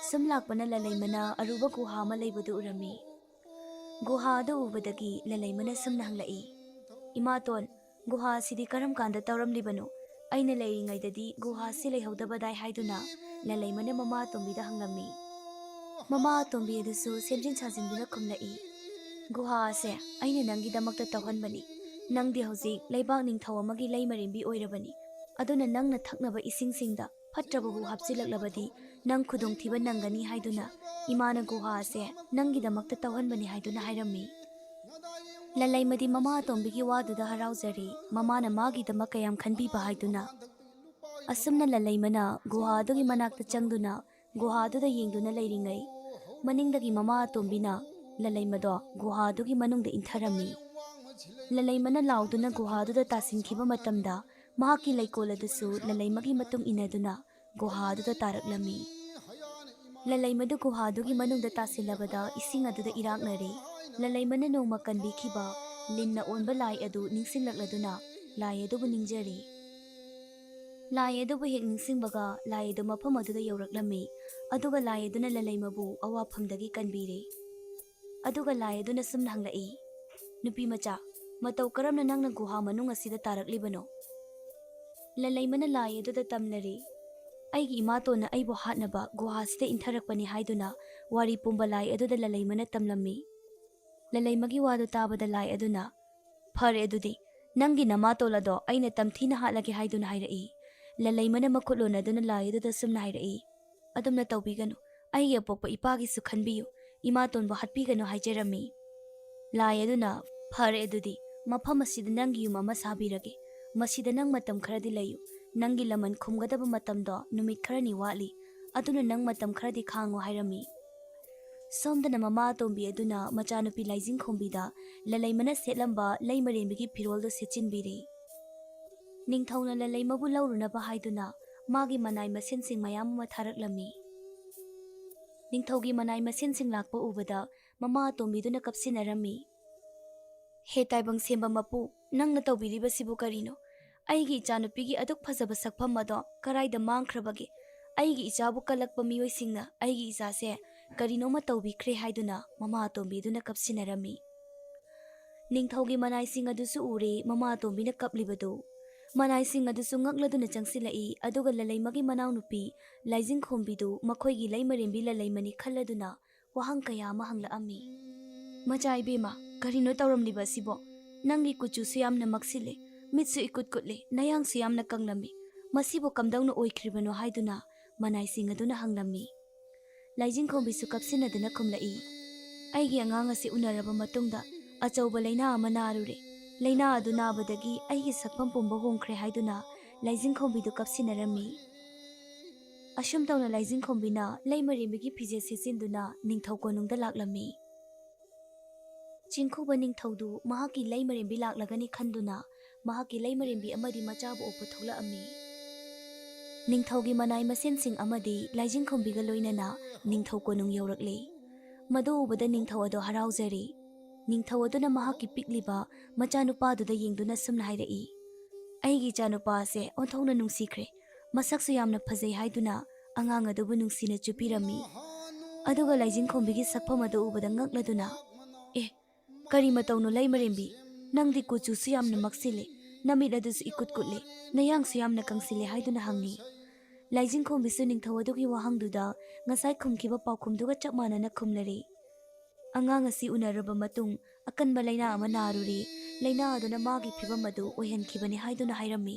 ꯁꯨꯝ ꯂꯥꯛꯄꯅ ꯂꯂꯩꯃꯅ ꯑꯔꯨꯕ ꯒꯨꯍꯥ ꯑꯃ ꯂꯩꯕꯗꯨ ꯎꯔꯝꯃꯤ꯫ ꯒꯨꯍꯥ ꯑꯗꯨ ꯎꯕꯗꯒꯤ ꯂꯂꯩꯃꯅ ꯁꯨꯝꯅ ꯍꯪꯂꯛꯏ, ꯏꯃꯥꯇꯣꯟ, ꯒꯨꯍꯥ ꯑꯁꯤꯗꯤ ꯀꯔꯝ ꯀꯥꯟꯗ ꯇꯧꯔꯝꯂꯤꯕꯅꯣ? ꯑꯩꯅ ꯂꯩꯔꯤꯉꯩꯗꯗꯤ ꯒꯨꯍꯥ ꯑꯁꯤ ꯂꯩꯍꯧꯗꯕꯗꯥꯏ ꯍꯥꯏꯗꯨꯅ ꯂꯂꯩꯃꯅ ꯃꯃꯥ ꯑꯇꯣꯝꯕꯤꯗ ꯍꯪꯂꯝꯃꯤ꯫ ꯃꯃꯥ ꯑꯇꯣꯝꯕꯤ ꯑꯗꯨꯁꯨ ꯁꯦꯝꯖꯤꯟ ꯁꯥꯖꯤꯟꯗꯨꯅ ꯈꯨꯝꯂꯛꯏ, ꯒꯨꯍꯥ ꯑꯁꯦ ꯑꯩꯅ ꯅꯪꯒꯤꯗꯃꯛꯇ ꯇꯧꯍꯟꯕꯅꯤ꯫ ꯅꯪꯗꯤ ꯍꯧꯖꯤꯛ ꯂꯩꯕꯥꯛ ꯅꯤꯡꯊꯧ ꯑꯃꯒꯤ ꯂꯩꯃꯔꯦꯝꯕꯤ ꯑꯣꯏꯔꯕꯅꯤ꯫ ꯑꯗꯨꯅ ꯅꯪꯅ ꯊꯛꯅꯕ ꯏꯁꯤꯡꯁꯤꯡꯗ ꯐꯠꯇ꯭ꯔꯕꯕꯨ ꯍꯥꯞꯆꯤꯜꯂꯛꯂꯕꯗꯤ ꯅꯪ ꯈꯨꯗꯣꯡꯊꯤꯕ ꯅꯪꯒꯅꯤ ꯍꯥꯏꯗꯨꯅ ꯏꯃꯥꯅ ꯒꯨꯍꯥ ꯑꯁꯦ ꯅꯪꯒꯤꯗꯃꯛꯇ ꯇꯧꯍꯟꯕꯅꯤ ꯍꯥꯏꯗꯨꯅ ꯍꯥꯏꯔꯝꯃꯤ꯫ ꯂꯂꯩꯃꯗꯤ ꯃꯃꯥ ꯑꯇꯣꯝꯕꯤꯒꯤ ꯋꯥꯗꯨꯗ ꯍꯔꯥꯎꯖꯔꯤ, ꯃꯃꯥꯅ ꯃꯥꯒꯤꯗꯃꯛ ꯀꯌꯥꯝ ꯈꯟꯕꯤꯕ ꯍꯥꯏꯗꯨꯅ꯫ ꯑꯁꯨꯝꯅ ꯂꯂꯩꯃꯅ ꯒꯨꯍꯥ ꯑꯗꯨꯒꯤ ꯃꯅꯥꯛꯇ ꯆꯪꯗꯨꯅ ꯒꯨꯍꯥ ꯑꯗꯨꯗ ꯌꯦꯡꯗꯨꯅ ꯂꯩꯔꯤꯉꯩ ꯃꯅꯤꯡꯗꯒꯤ ꯃꯃꯥ ꯑꯇꯣꯝꯕꯤꯅ ꯂꯂꯩꯃꯗꯣ ꯒꯨꯍꯥ ꯑꯗꯨꯒꯤ ꯃꯅꯨꯡꯗ ꯏꯟꯊꯔꯝꯃꯤ꯫ ꯂꯂꯩꯃꯅ ꯂꯥꯎꯗꯨꯅ ꯒꯨꯍꯥ ꯑꯗꯨꯗ ꯇꯥꯁꯤꯟꯈꯤꯕ ꯃꯇꯝꯗ ꯃꯍꯥꯛꯀꯤ ꯂꯩꯀꯣꯜ ꯑꯗꯨꯁꯨ ꯂꯂꯩꯃꯒꯤ ꯃꯇꯨꯡ ꯏꯟꯅꯗꯨꯅ ꯒꯨꯍꯥ ꯑꯗꯨꯗ ꯇꯥꯔꯛꯂꯝꯃꯤ꯫ ꯂꯂꯩꯃꯗꯨ ꯒꯨꯍꯥ ꯑꯗꯨꯒꯤ ꯃꯅꯨꯡꯗ ꯇꯥꯁꯤꯜꯂꯕꯗ ꯏꯁꯤꯡ ꯑꯗꯨꯗ ꯏꯔꯥꯛꯅꯔꯦ꯫ ꯂꯂꯩꯃꯅ ꯅꯣꯡꯃ ꯀꯟꯕꯤꯈꯤꯕ ꯂꯤꯟꯅ ꯑꯣꯟꯕ ꯂꯥꯏ ꯑꯗꯨ ꯅꯤꯡꯁꯤꯡꯂꯛꯂꯗꯨꯅ ꯂꯥꯏ ꯑꯗꯨꯕꯨ ꯅꯤꯡꯖꯔꯤ꯫ ꯂꯥꯏ ꯑꯗꯨꯕꯨ ꯍꯦꯛ ꯅꯤꯡꯁꯤꯡꯕꯒ ꯂꯥꯏ ꯑꯗꯨ ꯃꯐꯝ ꯑꯗꯨꯗ ꯌꯧꯔꯛꯂꯝꯃꯤ꯫ ꯑꯗꯨꯒ ꯂꯥꯏ ꯑꯗꯨꯅ ꯂꯂꯩꯃꯕꯨ ꯑꯋꯥꯐꯝꯗꯒꯤ ꯀꯟꯕꯤꯔꯦ꯫ ꯑꯗꯨꯒ ꯂꯥꯏ ꯑꯗꯨꯅ ꯁꯨꯝꯅ ꯍꯪꯂꯛꯏ, ꯅꯨꯄꯤ ꯃꯆꯥ, ꯃꯇꯧ ꯀꯔꯝꯅ ꯅꯪꯅ ꯒꯨꯍꯥ ꯃꯅꯨꯡ ꯑꯁꯤꯗ ꯇꯥꯔꯛꯂꯤꯕꯅꯣ? ꯂꯂꯩꯃꯅ ꯂꯥꯏ ꯑꯗꯨꯗ ꯇꯝꯅꯔꯦ, ꯑꯩꯒꯤ ꯏꯃꯥꯇꯣꯟꯅ ꯑꯩꯕꯨ ꯍꯥꯠꯅꯕ ꯒꯨꯍꯥ ꯑꯁꯤꯗ ꯏꯟꯊꯔꯛꯄꯅꯤ ꯍꯥꯏꯗꯨꯅ ꯋꯥꯔꯤ ꯄꯨꯝꯕ ꯂꯥꯏ ꯑꯗꯨꯗ ꯂꯂꯩꯃꯅ ꯇꯝꯂꯝꯃꯤ꯫ ꯂꯂꯩꯃꯒꯤ ꯋꯥꯗꯨ ꯇꯥꯕꯗ ꯂꯥꯏ ꯑꯗꯨꯅ, ꯐꯔꯦ ꯑꯗꯨꯗꯤ ꯅꯪꯒꯤ ꯅꯃꯥꯇꯣꯜ ꯑꯗꯣ ꯑꯩꯅ ꯇꯝꯊꯤꯅ ꯍꯥꯠꯂꯒꯦ ꯍꯥꯏꯗꯨꯅ ꯍꯥꯏꯔꯛꯏ꯫ ꯂꯂꯩꯃꯅ ꯃꯈꯨꯠ ꯂꯣꯟꯅꯗꯨꯅ ꯂꯥꯏ ꯑꯗꯨꯗ ꯁꯨꯝꯅ ꯍꯥꯏꯔꯛꯏ, ꯑꯗꯨꯝꯅ ꯇꯧꯕꯤꯒꯅꯨ, ꯑꯩꯒꯤ ꯑꯄꯣꯛꯄ ꯏꯄꯥꯒꯤꯁꯨ ꯈꯟꯕꯤꯌꯨ, ꯏꯃꯥꯇꯣꯟꯕꯨ ꯍꯥꯠꯄꯤꯒꯅꯨ ꯍꯥꯏꯖꯔꯝꯃꯤ꯫ ꯂꯥꯏ ꯑꯗꯨꯅ, ꯐꯔꯦ ꯑꯗꯨꯗꯤ ꯃꯐꯝ ꯑꯁꯤꯗ ꯅꯪꯒꯤ ꯌꯨꯝ ꯑꯃ ꯁꯥꯕꯤꯔꯒꯦ꯫ ꯃꯁꯤꯗ ꯅꯪ ꯃꯇꯝ ꯈꯔꯗꯤ ꯂꯩꯌꯨ꯫ ꯅꯪꯒꯤ ꯂꯃꯟ ꯈꯨꯝꯒꯗꯕ ꯃꯇꯝꯗꯣ ꯅꯨꯃꯤꯠ ꯈꯔꯅꯤ ꯋꯥꯠꯂꯤ, ꯑꯗꯨꯅ ꯅꯪ ꯃꯇꯝ ꯈꯔꯗꯤ ꯈꯥꯡꯉꯨ ꯍꯥꯏꯔꯝꯃꯤ꯫ ꯁꯣꯝꯗꯅ ꯃꯃꯥ ꯑꯇꯣꯝꯕꯤ ꯑꯗꯨꯅ ꯃꯆꯥꯅꯨꯄꯤ ꯂꯥꯏꯖꯤꯡꯈꯣꯝꯕꯤꯗ ꯂꯂꯩꯃꯅ ꯁꯦꯠꯂꯝꯕ ꯂꯩ ꯃꯔꯦꯝꯕꯤꯒꯤ ꯐꯤꯔꯣꯜꯗꯨ ꯁꯦꯠꯆꯤꯟꯕꯤꯔꯤ꯫ ꯅꯤꯡꯊꯧꯅ ꯂꯂꯩꯃꯕꯨ ꯂꯧꯔꯨꯅꯕ ꯍꯥꯏꯗꯨꯅ ꯃꯥꯒꯤ ꯃꯅꯥꯏ ꯃꯁꯤꯟꯁꯤꯡ ꯃꯌꯥꯝ ꯑꯃ ꯊꯥꯔꯛꯂꯝꯃꯤ꯫ ꯅꯤꯡꯊꯧꯒꯤ ꯃꯅꯥꯏ ꯃꯁꯤꯟꯁꯤꯡ ꯂꯥꯛꯄ ꯎꯕꯗ ꯃꯃꯥ ꯑꯇꯣꯝꯕꯤꯗꯨꯅ ꯀꯞꯁꯤꯟꯅꯔꯝꯃꯤ꯫ ꯍꯦ ꯇꯥꯏꯕꯪ ꯁꯦꯝꯕ ꯃꯄꯨ, ꯅꯪꯅ ꯇꯧꯕꯤꯔꯤꯕꯁꯤꯕꯨ ꯀꯔꯤꯅꯣ? ꯑꯩꯒꯤ ꯏꯆꯥꯅꯨꯄꯤꯒꯤ ꯑꯗꯨꯛ ꯐꯖꯕ ꯁꯛꯐꯝ ꯑꯗꯣ ꯀꯔꯥꯏꯗ ꯃꯥꯡꯈ꯭ꯔꯕꯒꯦ? ꯑꯩꯒꯤ ꯏꯆꯥꯕꯨ ꯀꯜꯂꯛꯄ ꯃꯤꯑꯣꯏꯁꯤꯡꯅ ꯑꯩꯒꯤ ꯏꯆꯥꯁꯦ ꯀꯔꯤꯅꯣꯃ ꯇꯧꯕꯤꯈ꯭ꯔꯦ ꯍꯥꯏꯗꯨꯅ ꯃꯃꯥ ꯑꯇꯣꯝꯕꯤꯗꯨꯅ ꯀꯞꯁꯤꯟꯅꯔꯝꯃꯤ꯫ ꯅꯤꯡꯊꯧꯒꯤ ꯃꯅꯥꯏꯁꯤꯡ ꯑꯗꯨꯁꯨ ꯎꯔꯦ ꯃꯃꯥ ꯑꯇꯣꯝꯕꯤꯅ ꯀꯞꯂꯤꯕꯗꯨ꯫ ꯃꯅꯥꯏꯁꯤꯡ ꯑꯗꯨꯁꯨ ꯉꯛꯂꯗꯨꯅ ꯆꯪꯁꯤꯜꯂꯛꯏ, ꯑꯗꯨꯒ ꯂꯂꯩꯃꯒꯤ ꯃꯅꯥꯎꯅꯨꯄꯤ ꯂꯥꯏꯖꯤꯡꯈꯣꯝꯕꯤꯗꯨ ꯃꯈꯣꯏꯒꯤ ꯂꯩꯃꯔꯦꯝꯕꯤ ꯂꯂꯩꯃꯅꯤ ꯈꯜꯂꯗꯨꯅ ꯋꯥꯍꯪ ꯀꯌꯥ ꯑꯃ ꯍꯪꯂꯛꯑꯝꯃꯤ꯫ ꯃꯆꯥ ꯏꯕꯦꯝꯃ, ꯀꯔꯤꯅꯣ ꯇꯧꯔꯝꯂꯤꯕ ꯑꯁꯤꯕꯣ? ꯅꯪꯒꯤ ꯀꯨꯆꯨꯁꯨ ꯌꯥꯝꯅ ꯃꯛꯁꯤꯜꯂꯦ, ꯃꯤꯠꯁꯨ ꯏꯀꯨꯠ ꯀꯨꯠꯂꯦ, ꯅꯌꯥꯡꯁꯨ ꯌꯥꯝꯅ ꯀꯪꯂꯝꯃꯤ, ꯃꯁꯤꯕꯨ ꯀꯝꯗꯧꯅ ꯑꯣꯏꯈ꯭ꯔꯤꯕꯅꯣ ꯍꯥꯏꯗꯨꯅ ꯃꯅꯥꯏꯁꯤꯡ ꯑꯗꯨꯅ ꯍꯪꯂꯝꯃꯤ꯫ ꯂꯥꯏꯖꯤꯡꯈꯣꯝꯕꯤꯁꯨ ꯀꯞꯁꯤꯟꯅꯗꯨꯅ ꯈꯨꯝꯂꯛꯏ, ꯑꯩꯒꯤ ꯑꯉꯥꯡ ꯑꯁꯤ ꯎꯅꯔꯕ ꯃꯇꯨꯡꯗ ꯑꯆꯧꯕ ꯂꯩꯅꯥ ꯑꯃ ꯅꯥꯔꯨꯔꯦ꯫ ꯂꯩꯅꯥ ꯑꯗꯨ ꯅꯥꯕꯗꯒꯤ ꯑꯩꯒꯤ ꯁꯛꯐꯝ ꯄꯨꯝꯕ ꯍꯣꯡꯈ꯭ꯔꯦ ꯍꯥꯏꯗꯨꯅ ꯂꯥꯏꯖꯤꯡꯈꯣꯝꯕꯤꯗꯨ ꯀꯞꯁꯤꯟꯅꯔꯝꯃꯤ꯫ ꯑꯁꯨꯝ ꯇꯧꯅ ꯂꯥꯏꯖꯤꯡꯈꯣꯝꯕꯤꯅ ꯂꯩꯃꯔꯦꯝꯕꯤꯒꯤ ꯐꯤꯖꯦꯠ ꯁꯦꯠꯆꯤꯟꯗꯨꯅ ꯅꯤꯡꯊꯧ ꯀꯣꯅꯨꯡꯗ ꯂꯥꯛꯂꯝꯃꯤ꯫ ꯆꯤꯡꯈꯨꯕ ꯅꯤꯡꯊꯧꯗꯨ ꯃꯍꯥꯛꯀꯤ ꯂꯩꯃꯔꯦꯝꯕꯤ ꯂꯥꯛꯂꯒꯅꯤ ꯈꯟꯗꯨꯅ ꯃꯍꯥꯛꯀꯤ ꯂꯩꯃꯔꯦꯝꯕꯤ ꯑꯃꯗꯤ ꯃꯆꯥꯕꯨ ꯑꯣꯛꯄ ꯊꯣꯛꯂꯛꯑꯝꯃꯤ꯫ ꯅꯤꯡꯊꯧꯒꯤ ꯃꯅꯥꯏ ꯃꯁꯦꯟꯁꯤꯡ ꯑꯃꯗꯤ ꯂꯥꯏꯖꯤꯡꯈꯣꯝꯕꯤꯒ ꯂꯣꯏꯅꯅ ꯅꯤꯡꯊꯧ ꯀꯣꯅꯨꯡ ꯌꯧꯔꯛꯂꯦ꯫ ꯃꯗꯨ ꯎꯕꯗ ꯅꯤꯡꯊꯧ ꯑꯗꯣ ꯍꯔꯥꯎꯖꯔꯦ꯫ ꯅꯤꯡꯊꯧ ꯑꯗꯨꯅ ꯃꯍꯥꯛꯀꯤ ꯄꯤꯛꯂꯤꯕ ꯃꯆꯥꯅꯨꯄꯥꯗꯨꯗ ꯌꯦꯡꯗꯨꯅ ꯁꯨꯝꯅ ꯍꯥꯏꯔꯛꯏ, ꯑꯩꯒꯤ ꯏꯆꯥꯅꯨꯄꯥ ꯑꯁꯦ ꯑꯣꯟꯊꯣꯛꯅ ꯅꯨꯡꯁꯤꯈ꯭ꯔꯦ, ꯃꯁꯛꯁꯨ ꯌꯥꯝꯅ ꯐꯖꯩ ꯍꯥꯏꯗꯨꯅ ꯑꯉꯥꯡ ꯑꯗꯨꯕꯨ ꯅꯨꯡꯁꯤꯅ ꯆꯨꯞꯄꯤꯔꯝꯃꯤ꯫ ꯑꯗꯨꯒ ꯂꯥꯏꯖꯤꯡꯈꯣꯝꯕꯤꯒꯤ ꯁꯛꯐꯝ ꯑꯗꯨ ꯎꯕꯗ ꯉꯛꯂꯗꯨꯅ, ꯑꯦ, ꯀꯔꯤ ꯃꯇꯧꯅꯣ ꯂꯩꯃꯔꯦꯝꯕꯤ? ꯅꯪꯗꯤ ꯀꯨꯆꯨꯁꯨ ꯌꯥꯝꯅ ꯃꯛꯁꯤꯜꯂꯦ, ꯅꯃꯤꯠ ꯑꯗꯨꯁꯨ ꯏꯀꯨꯠ ꯀꯨꯠꯂꯦ, ꯅꯌꯥꯡꯁꯨ ꯌꯥꯝꯅ ꯀꯪꯁꯤꯜꯂꯦ ꯍꯥꯏꯗꯨꯅ ꯍꯪꯉꯤ꯫ ꯂꯥꯏꯖꯤꯡꯈꯣꯝꯕꯤꯁꯨ ꯅꯤꯡꯊꯧ ꯑꯗꯨꯒꯤ ꯋꯥꯍꯪꯗꯨꯗ ꯉꯁꯥꯏ ꯈꯨꯝꯈꯤꯕ ꯄꯥꯎꯈꯨꯝꯗꯨꯒ ꯆꯞ ꯃꯥꯟꯅꯅ ꯈꯨꯝꯂꯔꯦ꯫ ꯑꯉꯥꯡ ꯑꯁꯤ ꯎꯅꯔꯕ ꯃꯇꯨꯡ ꯑꯀꯟꯕ ꯂꯩꯅꯥ ꯑꯃ ꯅꯥꯔꯨꯔꯦ, ꯂꯩꯅꯥ ꯑꯗꯨꯅ ꯃꯥꯒꯤ ꯐꯤꯕꯝ ꯑꯗꯨ ꯑꯣꯏꯍꯟꯈꯤꯕꯅꯤ ꯍꯥꯏꯗꯨꯅ ꯍꯥꯏꯔꯝꯃꯤ꯫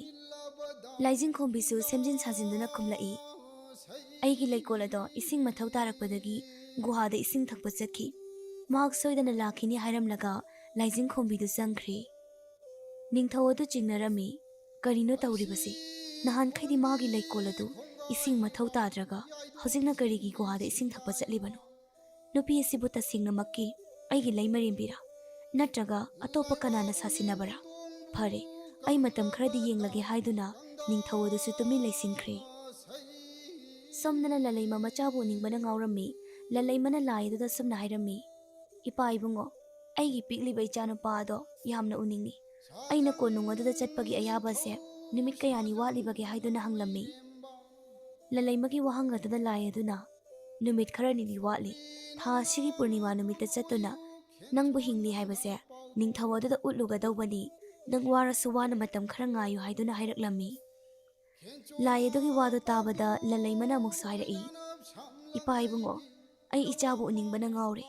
ꯂꯥꯏꯖꯤꯡꯈꯣꯝꯕꯤꯁꯨ ꯁꯦꯝꯖꯤꯟ ꯁꯥꯖꯤꯟꯗꯨꯅ ꯈꯨꯝꯂꯛꯏ, ꯑꯩꯒꯤ ꯂꯩꯀꯣꯜ ꯑꯗꯣ ꯏꯁꯤꯡ ꯃꯊꯧ ꯇꯥꯔꯛꯄꯗꯒꯤ ꯒꯨꯍꯥꯗ ꯏꯁꯤꯡ ꯊꯛꯄ ꯆꯠꯈꯤ, ꯃꯍꯥꯛ ꯁꯣꯏꯗꯅ ꯂꯥꯛꯈꯤꯅꯤ ꯍꯥꯏꯔꯝꯂꯒ ꯂꯥꯏꯖꯤꯡꯈꯣꯝꯕꯤꯗꯨ ꯆꯪꯈ꯭ꯔꯦ꯫ ꯅꯤꯡꯊꯧ ꯑꯗꯨ ꯆꯤꯡꯅꯔꯝꯃꯤ, ꯀꯔꯤꯅꯣ ꯇꯧꯔꯤꯕꯁꯤ? ꯅꯍꯥꯟꯈꯩꯗꯤ ꯃꯥꯒꯤ ꯂꯩꯀꯣꯜ ꯑꯗꯨ ꯏꯁꯤꯡ ꯃꯊꯧ ꯇꯥꯗ꯭ꯔꯒ ꯍꯧꯖꯤꯛꯅ ꯀꯔꯤꯒꯤ ꯒꯨꯍꯥꯗ ꯏꯁꯤꯡ ꯊꯛꯄ ꯆꯠꯂꯤꯕꯅꯣ? ꯅꯨꯄꯤ ꯑꯁꯤꯕꯨ ꯇꯁꯦꯡꯅꯃꯛꯀꯤ ꯑꯩꯒꯤ ꯂꯩꯃꯔꯦꯝꯕꯤꯔꯥ ꯅꯠꯇ꯭ꯔꯒ ꯑꯇꯣꯞꯄ ꯀꯅꯥꯅ ꯁꯥꯁꯤꯟꯅꯕꯔꯥ? ꯐꯔꯦ, ꯑꯩ ꯃꯇꯝ ꯈꯔꯗꯤ ꯌꯦꯡꯂꯒꯦ ꯍꯥꯏꯗꯨꯅ ꯅꯤꯡꯊꯧ ꯑꯗꯨꯁꯨ ꯇꯨꯃꯤꯟ ꯂꯩꯁꯤꯟꯈ꯭ꯔꯦ꯫ ꯁꯣꯝꯗꯅ ꯂꯂꯩꯃ ꯃꯆꯥꯕꯨ ꯎꯅꯤꯡꯕꯅ ꯉꯥꯎꯔꯝꯃꯤ꯫ ꯂꯂꯩꯃꯅ ꯂꯥꯏ ꯑꯗꯨꯗ ꯁꯨꯝꯅ ꯍꯥꯏꯔꯝꯃꯤ, ꯏꯄꯥ ꯏꯕꯨꯡꯉꯣ, ꯑꯩꯒꯤ ꯄꯤꯛꯂꯤꯕ ꯏꯆꯥꯅꯨꯄꯥ ꯑꯗꯣ ꯌꯥꯝꯅ ꯎꯅꯤꯡꯉꯤ꯫ ꯑꯩꯅ ꯀꯣꯅꯨꯡ ꯑꯗꯨꯗ ꯆꯠꯄꯒꯤ ꯑꯌꯥꯕꯁꯦ ꯅꯨꯃꯤꯠ ꯀꯌꯥꯅꯤ ꯋꯥꯠꯂꯤꯕꯒꯦ ꯍꯥꯏꯗꯨꯅ ꯍꯪꯂꯝꯃꯤ꯫ ꯂꯂꯩꯃꯒꯤ ꯋꯥꯍꯪ ꯑꯗꯨꯗ ꯂꯥꯏ ꯑꯗꯨꯅ, ꯅꯨꯃꯤꯠ ꯈꯔꯅꯤꯗꯤ ꯋꯥꯠꯂꯤ, ꯊꯥ ꯑꯁꯤꯒꯤ ꯄꯨꯔꯅꯤꯃꯥ ꯅꯨꯃꯤꯠꯇ ꯆꯠꯇꯨꯅ ꯅꯪꯕꯨ ꯍꯤꯡꯂꯤ ꯍꯥꯏꯕꯁꯦ ꯅꯤꯡꯊꯧ ꯑꯗꯨꯗ ꯎꯠꯂꯨꯒꯗꯧꯕꯅꯤ, ꯅꯪ ꯋꯥꯔꯁꯨ ꯋꯥꯅ ꯃꯇꯝ ꯈꯔ ꯉꯥꯏꯌꯨ ꯍꯥꯏꯗꯨꯅ ꯍꯥꯏꯔꯛꯂꯝꯃꯤ꯫ ꯂꯥꯏ ꯑꯗꯨꯒꯤ ꯋꯥꯗꯨ ꯇꯥꯕꯗ ꯂꯂꯩꯃꯅ ꯑꯃꯨꯛꯁꯨ ꯍꯥꯏꯔꯛꯏ, ꯏꯄꯥ ꯏꯕꯨꯡꯉꯣ, ꯑꯩ ꯏꯆꯥꯕꯨ ꯎꯅꯤꯡꯕꯅ ꯉꯥꯎꯔꯦ꯫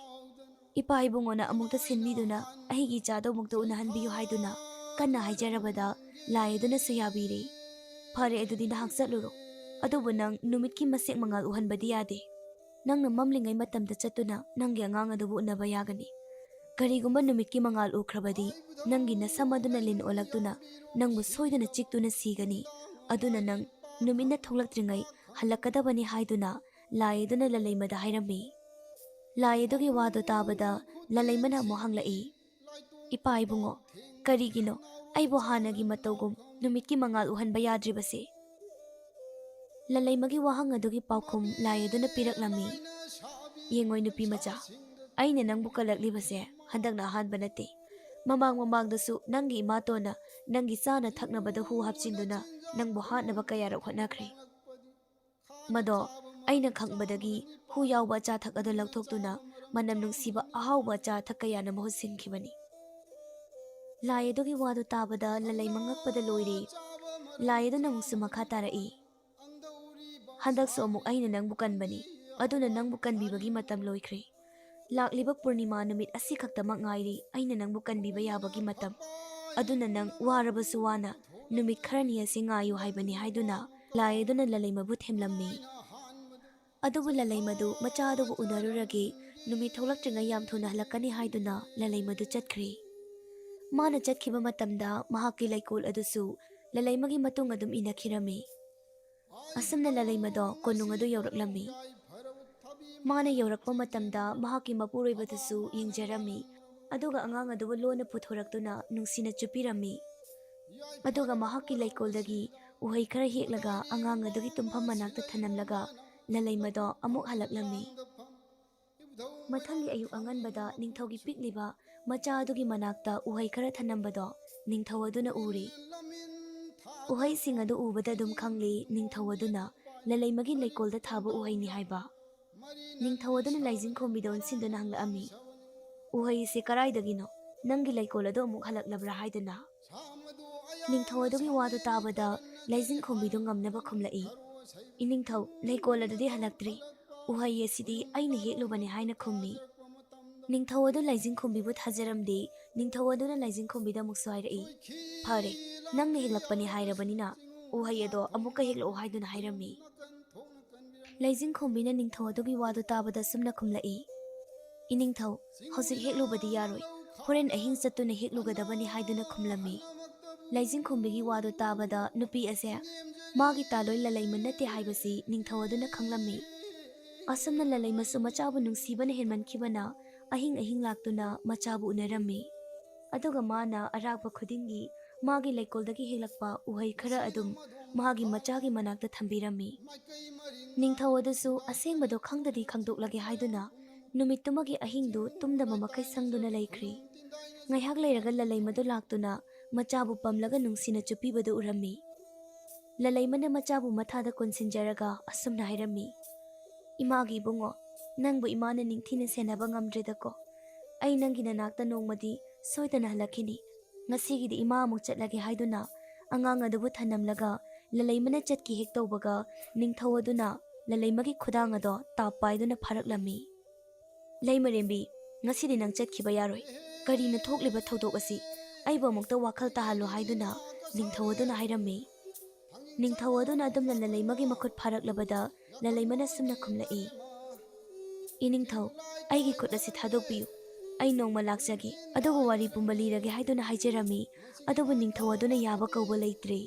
ꯏꯄꯥ ꯏꯕꯨꯡꯉꯣꯅ ꯑꯃꯨꯛꯇ ꯁꯤꯟꯕꯤꯗꯨꯅ ꯑꯩꯒꯤ ꯏꯆꯥꯗꯣ ꯑꯃꯨꯛꯇ ꯎꯅꯍꯟꯕꯤꯌꯨ ꯍꯥꯏꯗꯨꯅ ꯀꯟꯅ ꯍꯥꯏꯖꯔꯕꯗ ꯂꯥꯏ ꯑꯗꯨꯅꯁꯨ ꯌꯥꯕꯤꯔꯦ꯫ ꯐꯔꯦ, ꯑꯗꯨꯗꯤ ꯅꯍꯥꯛ ꯆꯠꯂꯨꯔꯣ, ꯑꯗꯨꯕꯨ ꯅꯪ ꯅꯨꯃꯤꯠꯀꯤ ꯃꯁꯦꯛ ꯃꯉꯥꯜ ꯎꯍꯟꯕꯗꯤ ꯌꯥꯗꯦ꯫ ꯅꯪꯅ ꯃꯝꯂꯤꯉꯩ ꯃꯇꯝꯗ ꯆꯠꯇꯨꯅ ꯅꯪꯒꯤ ꯑꯉꯥꯡ ꯑꯗꯨꯕꯨ ꯎꯅꯕ ꯌꯥꯒꯅꯤ꯫ ꯀꯔꯤꯒꯨꯝꯕ ꯅꯨꯃꯤꯠꯀꯤ ꯃꯉꯥꯜ ꯎꯈ꯭ꯔꯕꯗꯤ ꯅꯪꯒꯤ ꯅꯁꯝ ꯑꯗꯨꯅ ꯂꯤꯟ ꯑꯣꯜꯂꯛꯇꯨꯅ ꯅꯪꯕꯨ ꯁꯣꯏꯗꯅ ꯆꯤꯛꯇꯨꯅ ꯁꯤꯒꯅꯤ, ꯑꯗꯨꯅ ꯅꯪ ꯅꯨꯃꯤꯠꯅ ꯊꯣꯛꯂꯛꯇ꯭ꯔꯤꯉꯩ ꯍꯜꯂꯛꯀꯗꯕꯅꯤ ꯍꯥꯏꯗꯨꯅ ꯂꯥꯏ ꯑꯗꯨꯅ ꯂꯂꯩꯃꯗ ꯍꯥꯏꯔꯝꯃꯤ꯫ ꯂꯥꯏ ꯑꯗꯨꯒꯤ ꯋꯥꯗꯨ ꯇꯥꯕꯗ ꯂꯂꯩꯃꯅ ꯑꯃꯨꯛ ꯍꯪꯂꯛꯏ, ꯏꯄꯥ ꯏꯕꯨꯡꯉꯣ, ꯀꯔꯤꯒꯤꯅꯣ ꯑꯩꯕꯨ ꯍꯥꯟꯅꯒꯤ ꯃꯇꯧꯒꯨꯝ ꯅꯨꯃꯤꯠꯀꯤ ꯃꯉꯥꯜ ꯎꯍꯟꯕ ꯌꯥꯗ꯭ꯔꯤꯕꯁꯦ? ꯂꯂꯩꯃꯒꯤ ꯋꯥꯍꯪ ꯑꯗꯨꯒꯤ ꯄꯥꯎꯈꯨꯝ ꯂꯥꯏ ꯑꯗꯨꯅ ꯄꯤꯔꯛꯂꯝꯃꯤ, ꯌꯦꯡꯉꯣꯏ ꯅꯨꯄꯤ ꯃꯆꯥ, ꯑꯩꯅ ꯅꯪꯕꯨ ꯀꯜꯂꯛꯂꯤꯕꯁꯦ ꯍꯟꯗꯛꯅ ꯑꯍꯥꯟꯕ ꯅꯠꯇꯦ꯫ ꯃꯃꯥꯡꯗꯁꯨ ꯅꯪꯒꯤ ꯏꯃꯥꯇꯣꯟꯅ ꯅꯪꯒꯤ ꯆꯥꯅ ꯊꯛꯅꯕꯗ ꯍꯨ ꯍꯥꯞꯆꯤꯟꯗꯨꯅ ꯅꯪꯕꯨ ꯍꯥꯠꯅꯕ ꯀꯌꯥꯔꯛ ꯍꯣꯠꯅꯈ꯭ꯔꯦ꯫ ꯃꯗꯣ ꯑꯩꯅ ꯈꯪꯕꯗꯒꯤ ꯍꯨ ꯌꯥꯎꯕ ꯑꯆꯥ ꯑꯊꯛ ꯑꯗꯨ ꯂꯧꯊꯣꯛꯇꯨꯅ ꯃꯅꯝ ꯅꯨꯡꯁꯤꯕ ꯑꯍꯥꯎꯕ ꯑꯆꯥ ꯑꯊꯛ ꯀꯌꯥꯅ ꯃꯍꯨꯠ ꯁꯤꯟꯈꯤꯕꯅꯤ꯫ ꯂꯥꯏ ꯑꯗꯨꯒꯤ ꯋꯥꯗꯨ ꯇꯥꯕꯗ ꯂꯂꯩꯃ ꯉꯛꯄꯗ ꯂꯣꯏꯔꯦ꯫ ꯂꯥꯏ ꯑꯗꯨꯅ ꯑꯃꯨꯛꯁꯨ ꯃꯈꯥ ꯇꯥꯔꯛꯏ, ꯍꯟꯗꯛꯁꯨ ꯑꯃꯨꯛ ꯑꯩꯅ ꯅꯪꯕꯨ ꯀꯟꯕꯅꯤ, ꯑꯗꯨꯅ ꯅꯪꯕꯨ ꯀꯟꯕꯤꯕꯒꯤ ꯃꯇꯝ ꯂꯣꯏꯈ꯭ꯔꯦ꯫ ꯂꯥꯛꯂꯤꯕ ꯄꯨꯔꯅꯤꯃꯥ ꯅꯨꯃꯤꯠ ꯑꯁꯤꯈꯛꯇꯃꯛ ꯉꯥꯏꯔꯤ ꯑꯩꯅ ꯅꯪꯕꯨ ꯀꯟꯕꯤꯕ ꯌꯥꯕꯒꯤ ꯃꯇꯝ, ꯑꯗꯨꯅ ꯅꯪ ꯋꯥꯔꯕꯁꯨ ꯋꯥꯅ ꯅꯨꯃꯤꯠ ꯈꯔꯅꯤ ꯑꯁꯤ ꯉꯥꯏꯌꯨ ꯍꯥꯏꯕꯅꯤ ꯍꯥꯏꯗꯨꯅ ꯂꯥꯏ ꯑꯗꯨꯅ ꯂꯂꯩꯃꯕꯨ ꯊꯦꯝꯂꯝꯃꯤ꯫ ꯑꯗꯨꯕꯨ ꯂꯂꯩꯃꯗꯨ ꯃꯆꯥ ꯑꯗꯨꯕꯨ ꯎꯅꯔꯨꯔꯒꯦ, ꯅꯨꯃꯤꯠ ꯊꯣꯛꯂꯛꯇ꯭ꯔꯤꯉꯩ ꯌꯥꯝ ꯊꯨꯅ ꯍꯜꯂꯛꯀꯅꯤ ꯍꯥꯏꯗꯨꯅ ꯂꯂꯩꯃꯗꯨ ꯆꯠꯈ꯭ꯔꯦ꯫ ꯃꯥꯅ ꯆꯠꯈꯤꯕ ꯃꯇꯝꯗ ꯃꯍꯥꯛꯀꯤ ꯂꯩꯀꯣꯜ ꯑꯗꯨꯁꯨ ꯂꯂꯩꯃꯒꯤ ꯃꯇꯨꯡ ꯑꯗꯨꯝ ꯏꯟꯅꯈꯤꯔꯝꯃꯤ꯫ ꯑꯁꯨꯝꯅ ꯂꯂꯩꯃꯗꯣ ꯀꯣꯅꯨꯡ ꯑꯗꯨ ꯌꯧꯔꯛꯂꯝꯃꯤ꯫ ꯃꯥꯅ ꯌꯧꯔꯛꯄ ꯃꯇꯝꯗ ꯃꯍꯥꯛꯀꯤ ꯃꯄꯨꯔꯣꯏꯕꯗꯨꯁꯨ ꯌꯦꯡꯖꯔꯝꯃꯤ ꯑꯗꯨꯒ ꯑꯉꯥꯡ ꯑꯗꯨꯕꯨ ꯂꯣꯟꯅ ꯄꯨꯊꯣꯔꯛꯇꯨꯅ ꯅꯨꯡꯁꯤꯅ ꯆꯨꯞꯄꯤꯔꯝꯃꯤ ꯑꯗꯨꯒ ꯃꯍꯥꯛꯀꯤ ꯂꯩꯀꯣꯜꯗꯒꯤ ꯎꯍꯩ ꯈꯔ ꯍꯦꯛꯂꯒ ꯑꯉꯥꯡ ꯑꯗꯨꯒꯤ ꯇꯨꯝꯐꯝ ꯃꯅꯥꯛꯇ ꯊꯅꯝꯂꯒ ꯂꯂꯩꯃꯗꯣ ꯑꯃꯨꯛ ꯍꯜꯂꯛꯂꯝꯃꯤ ꯃꯊꯪꯒꯤ ꯑꯌꯨꯛ ꯑꯉꯟꯕꯗ ꯅꯤꯡꯊꯧꯒꯤ ꯄꯤꯛꯂꯤꯕ ꯃꯆꯥ ꯑꯗꯨꯒꯤ ꯃꯅꯥꯛꯇ ꯎꯍꯩ ꯈꯔ ꯊꯅꯝꯕꯗꯣ ꯅꯤꯡꯊꯧ ꯑꯗꯨꯅ ꯎꯔꯤ ꯎꯍꯩꯁꯤꯡ ꯑꯗꯨ ꯎꯕꯗ ꯑꯗꯨꯝ ꯈꯪꯂꯤ ꯅꯤꯡꯊꯧ ꯑꯗꯨꯅ ꯂꯂꯩꯃꯒꯤ ꯂꯩꯀꯣꯜꯗ ꯊꯥꯕ ꯎꯍꯩꯅꯤ ꯍꯥꯏꯕ ꯅꯤꯡꯊꯧ ꯑꯗꯨꯅ ꯂꯥꯏꯖꯤꯡꯈꯣꯝꯕꯤꯗ ꯑꯣꯟꯁꯤꯟꯗꯨꯅ ꯍꯪꯂꯛꯑꯝꯃꯤ ꯎꯍꯩꯁꯤ ꯀꯔꯥꯏꯗꯒꯤꯅꯣ ꯅꯪꯒꯤ ꯂꯩꯀꯣꯜ ꯑꯗꯨ ꯑꯃꯨꯛ ꯍꯜꯂꯛꯂꯕ꯭ꯔꯥ ꯍꯥꯏꯗꯨꯅ ꯅꯤꯡꯊꯧ ꯑꯗꯨꯒꯤ ꯋꯥꯗꯨ ꯇꯥꯕꯗ ꯂꯥꯏꯖꯤꯡꯈꯣꯝꯕꯤꯗꯨ ꯉꯝꯅꯕ ꯈꯨꯝꯂꯛꯏ ꯏꯅꯤꯡꯊꯧ ꯂꯩꯀꯣꯜ ꯑꯗꯨꯗꯤ ꯍꯜꯂꯛꯇ꯭ꯔꯤ ꯎꯍꯩ ꯑꯁꯤꯗꯤ ꯑꯩꯅ ꯍꯦꯛꯂꯨꯕꯅꯤ ꯍꯥꯏꯅ ꯈꯨꯝꯃꯤ ꯅꯤꯡꯊꯧ ꯑꯗꯨ ꯂꯥꯏꯖꯤꯡꯈꯣꯝꯕꯤꯕꯨ ꯊꯥꯖꯔꯝꯗꯦ ꯅꯤꯡꯊꯧ ꯑꯗꯨꯅ ꯂꯥꯏꯖꯤꯡꯈꯣꯝꯕꯤꯗ ꯑꯃꯨꯛꯁꯨ ꯍꯥꯏꯔꯛꯏ ꯐꯔꯦ ꯅꯪꯅ ꯍꯦꯛꯂꯛꯄꯅꯤ ꯍꯥꯏꯔꯕꯅꯤꯅ ꯎꯍꯩ ꯑꯗꯣ ꯑꯃꯨꯛꯀ ꯍꯦꯛꯂꯛꯑꯣ ꯍꯥꯏꯗꯨꯅ ꯍꯥꯏꯔꯝꯃꯤ ꯂꯥꯏꯖꯤꯡꯈꯣꯝꯕꯤꯅ ꯅꯤꯡꯊꯧ ꯑꯗꯨꯒꯤ ꯋꯥꯗꯨ ꯇꯥꯕꯗ ꯁꯨꯝꯅ ꯈꯨꯝꯂꯛꯏ ꯏꯅꯤꯡꯊꯧ ꯍꯧꯖꯤꯛ ꯍꯦꯛꯂꯨꯕꯗꯤ ꯌꯥꯔꯣꯏ ꯍꯣꯔꯦꯟ ꯑꯍꯤꯡ ꯆꯠꯇꯨꯅ ꯍꯦꯛꯂꯨꯒꯗꯕꯅꯤ ꯍꯥꯏꯗꯨꯅ ꯈꯨꯝꯂꯝꯃꯤ ꯂꯥꯏꯖꯤꯡꯈꯣꯝꯕꯤꯒꯤ ꯋꯥꯗꯨ ꯇꯥꯕꯗ ꯅꯨꯄꯤ ꯑꯁꯦ ꯃꯥꯒꯤ ꯇꯥꯂꯣꯏ ꯂꯂꯩꯃ ꯅꯠꯇꯦ ꯍꯥꯏꯕꯁꯤ ꯅꯤꯡꯊꯧ ꯑꯗꯨꯅ ꯈꯪꯂꯝꯃꯤ ꯑꯁꯨꯝꯅ ꯂꯂꯩꯃꯁꯨ ꯃꯆꯥꯕꯨ ꯅꯨꯡꯁꯤꯕꯅ ꯍꯦꯟꯃꯟꯈꯤꯕꯅ ꯑꯍꯤꯡ ꯑꯍꯤꯡ ꯂꯥꯛꯇꯨꯅ ꯃꯆꯥꯕꯨ ꯎꯅꯔꯝꯃꯤ ꯑꯗꯨꯒ ꯃꯥꯅ ꯑꯔꯥꯛꯄ ꯈꯨꯗꯤꯡꯒꯤ ꯃꯥꯒꯤ ꯂꯩꯀꯣꯜꯗꯒꯤ ꯍꯦꯛꯂꯛꯄ ꯎꯍꯩ ꯈꯔ ꯑꯗꯨꯝ ꯃꯥꯒꯤ ꯃꯆꯥꯒꯤ ꯃꯅꯥꯛꯇ ꯊꯝꯕꯤꯔꯝꯃꯤ ꯅꯤꯡꯊꯧ ꯑꯗꯨꯁꯨ ꯑꯁꯦꯡꯕꯗꯣ ꯈꯪꯗꯗꯤ ꯈꯪꯗꯣꯛꯂꯒꯦ ꯍꯥꯏꯗꯨꯅ ꯅꯨꯃꯤꯠꯇꯨꯃꯒꯤ ꯑꯍꯤꯡꯗꯨ ꯇꯨꯝꯗꯕ ꯃꯈꯩ ꯁꯪꯗꯨꯅ ꯂꯩꯈ꯭ꯔꯤ ꯉꯥꯏꯍꯥꯛ ꯂꯩꯔꯒ ꯂꯂꯩꯃꯗꯨ ꯂꯥꯛꯇꯨꯅ ꯃꯆꯥꯕꯨ ꯄꯝꯂꯒ ꯅꯨꯡꯁꯤꯅ ꯆꯨꯞꯄꯤꯕꯗꯨ ꯎꯔꯝꯃꯤ ꯂꯂꯩꯃꯅ ꯃꯆꯥꯕꯨ ꯃꯊꯥꯗ ꯀꯣꯟꯁꯤꯟꯖꯔꯒ ꯑꯁꯨꯝꯅ ꯍꯥꯏꯔꯝꯃꯤ ꯏꯃꯥꯒꯤ ꯏꯕꯨꯡꯉꯣ ꯅꯪꯕꯨ ꯏꯃꯥꯅ ꯅꯤꯡꯊꯤꯅ ꯁꯦꯟꯅꯕ ꯉꯝꯗ꯭ꯔꯦꯗꯀꯣ ꯑꯩ ꯅꯪꯒꯤ ꯅꯅꯥꯛꯇ ꯅꯣꯡꯃꯗꯤ ꯁꯣꯏꯗꯅ ꯍꯜꯂꯛꯈꯤꯅꯤ ꯉꯁꯤꯒꯤꯗꯤ ꯏꯃꯥ ꯑꯃꯨꯛ ꯆꯠꯂꯒꯦ ꯍꯥꯏꯗꯨꯅ ꯑꯉꯥꯡ ꯑꯗꯨꯕꯨ ꯊꯅꯝꯂꯒ ꯂꯂꯩꯃꯅ ꯆꯠꯈꯤ ꯍꯦꯛ ꯇꯧꯕꯒ ꯅꯤꯡꯊꯧ ꯑꯗꯨꯅ ꯂꯂꯩꯃꯒꯤ ꯈꯨꯗꯥꯡ ꯑꯗꯣ ꯇꯥꯞ ꯄꯥꯏꯗꯨꯅ ꯐꯥꯔꯛꯂꯝꯃꯤ ꯂꯩꯃꯔꯦꯝꯕꯤ ꯉꯁꯤꯗꯤ ꯅꯪ ꯆꯠꯈꯤꯕ ꯌꯥꯔꯣꯏ ꯀꯔꯤꯅ ꯊꯣꯛꯂꯤꯕ ꯊꯧꯗꯣꯛ ꯑꯁꯤ ꯑꯩꯕꯨ ꯑꯃꯨꯛꯇ ꯋꯥꯈꯜ ꯇꯥꯍꯜꯂꯣ ꯍꯥꯏꯗꯨꯅ ꯅꯤꯡꯊꯧ ꯑꯗꯨꯅ ꯍꯥꯏꯔꯝꯃꯤ ꯅꯤꯡꯊꯧ ꯑꯗꯨꯅ ꯑꯗꯨꯝꯅ ꯂꯂꯩꯃꯒꯤ ꯃꯈꯨꯠ ꯐꯥꯔꯛꯂꯕꯗ ꯂꯂꯩꯃꯅ ꯁꯨꯝꯅ ꯈꯨꯝꯂꯛꯏ ꯏꯅꯤꯡꯊꯧ ꯑꯩꯒꯤ ꯈꯨꯠ ꯑꯁꯤ ꯊꯥꯗꯣꯛꯄꯤꯌꯨ ꯑꯩ ꯅꯣꯡꯃ ꯂꯥꯛꯆꯒꯦ ꯑꯗꯨꯕꯨ ꯋꯥꯔꯤ ꯄꯨꯝꯕ ꯂꯤꯔꯒꯦ ꯍꯥꯏꯗꯨꯅ ꯍꯥꯏꯖꯔꯝꯃꯤ ꯑꯗꯨꯕꯨ ꯅꯤꯡꯊꯧ ꯑꯗꯨꯅ ꯌꯥꯕ ꯀꯧꯕ ꯂꯩꯇ꯭ꯔꯦ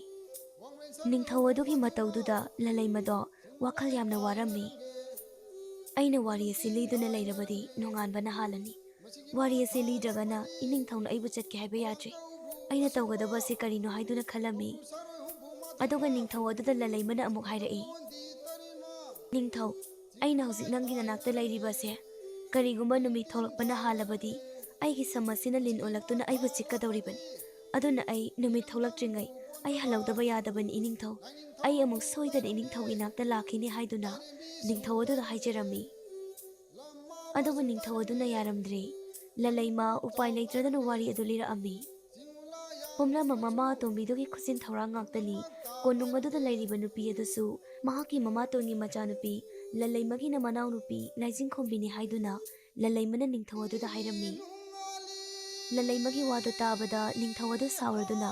ꯅꯤꯡꯊꯧ ꯑꯗꯨꯒꯤ ꯃꯇꯧꯗꯨꯗ ꯂꯂꯩꯃꯗꯣ ꯋꯥꯈꯜ ꯌꯥꯝꯅ ꯋꯥꯔꯝꯃꯤ ꯑꯩꯅ ꯋꯥꯔꯤ ꯑꯁꯤ ꯂꯤꯗꯨꯅ ꯂꯩꯔꯕꯗꯤ ꯅꯣꯡꯉꯥꯟꯕꯅ ꯍꯥꯜꯂꯅꯤ ꯋꯥꯔꯤ ꯑꯁꯤ ꯂꯤꯗ꯭ꯔꯒꯅ ꯏꯅꯤꯡꯊꯧꯅ ꯑꯩꯕꯨ ꯆꯠꯀꯦ ꯍꯥꯏꯕ ꯌꯥꯗ꯭ꯔꯦ ꯑꯩꯅ ꯇꯧꯒꯗꯕ ꯑꯁꯤ ꯀꯔꯤꯅꯣ ꯍꯥꯏꯗꯨꯅ ꯈꯜꯂꯝꯃꯤ ꯑꯗꯨꯒ ꯅꯤꯡꯊꯧ ꯑꯗꯨꯗ ꯂꯂꯩꯃꯅ ꯑꯃꯨꯛ ꯍꯥꯏꯔꯛꯏ ꯅꯤꯡꯊꯧ ꯑꯩꯅ ꯍꯧꯖꯤꯛ ꯅꯪꯒꯤ ꯅꯅꯥꯛꯇ ꯂꯩꯔꯤꯕꯁꯦ ꯀꯔꯤꯒꯨꯝꯕ ꯅꯨꯃꯤꯠ ꯊꯣꯛꯂꯛꯄꯅ ꯍꯥꯜꯂꯕꯗꯤ ꯑꯩꯒꯤ ꯁꯝ ꯑꯁꯤꯅ ꯂꯤꯟ ꯑꯣꯜꯂꯛꯇꯨꯅ ꯑꯩꯕꯨ ꯆꯤꯛꯀꯗꯧꯔꯤꯕꯅꯤ ꯑꯗꯨꯅ ꯑꯩ ꯅꯨꯃꯤꯠ ꯊꯣꯛꯂꯛꯇ꯭ꯔꯤꯉꯩ ꯑꯩ ꯍꯜꯍꯧꯗꯕ ꯌꯥꯗꯕꯅꯤ ꯏꯅꯤꯡꯊꯧ ꯑꯩ ꯑꯃꯨꯛ ꯁꯣꯏꯗꯅ ꯏꯅꯤꯡꯊꯧꯒꯤ ꯅꯥꯛꯇ ꯂꯥꯛꯈꯤꯅꯤ ꯍꯥꯏꯗꯨꯅ ꯅꯤꯡꯊꯧ ꯑꯗꯨꯗ ꯍꯥꯏꯖꯔꯝꯃꯤ ꯑꯗꯨꯕꯨ ꯅꯤꯡꯊꯧ ꯑꯗꯨꯅ ꯌꯥꯔꯝꯗ꯭ꯔꯦ ꯂꯂꯩꯃ ꯎꯄꯥꯏ ꯂꯩꯇ꯭ꯔꯗꯅ ꯋꯥꯔꯤ ꯑꯗꯨ ꯂꯤꯔꯛꯑꯝꯃꯤ ꯄꯨꯝꯅꯃꯛ ꯃꯃꯥ ꯑꯇꯣꯝꯕꯤꯗꯨꯒꯤ ꯈꯨꯠꯁꯤꯟ ꯊꯧꯔꯥꯡ ꯉꯥꯛꯇꯅꯤ ꯀꯣꯅꯨꯡ ꯑꯗꯨꯗ ꯂꯩꯔꯤꯕ ꯅꯨꯄꯤ ꯑꯗꯨꯁꯨ ꯃꯍꯥꯛꯀꯤ ꯃꯃꯥꯇꯣꯟꯒꯤ ꯃꯆꯥꯅꯨꯄꯤ ꯂꯂꯩꯃꯒꯤꯅ ꯃꯅꯥꯎꯅꯨꯄꯤ ꯂꯥꯏꯖꯤꯡꯈꯣꯝꯕꯤꯅꯤ ꯍꯥꯏꯗꯨꯅ ꯂꯂꯩꯃꯅ ꯅꯤꯡꯊꯧ ꯑꯗꯨꯗ ꯍꯥꯏꯔꯝꯃꯤ ꯂꯂꯩꯃꯒꯤ ꯋꯥꯗꯨ ꯇꯥꯕꯗ ꯅꯤꯡꯊꯧ ꯑꯗꯨ ꯁꯥꯎꯔꯗꯨꯅ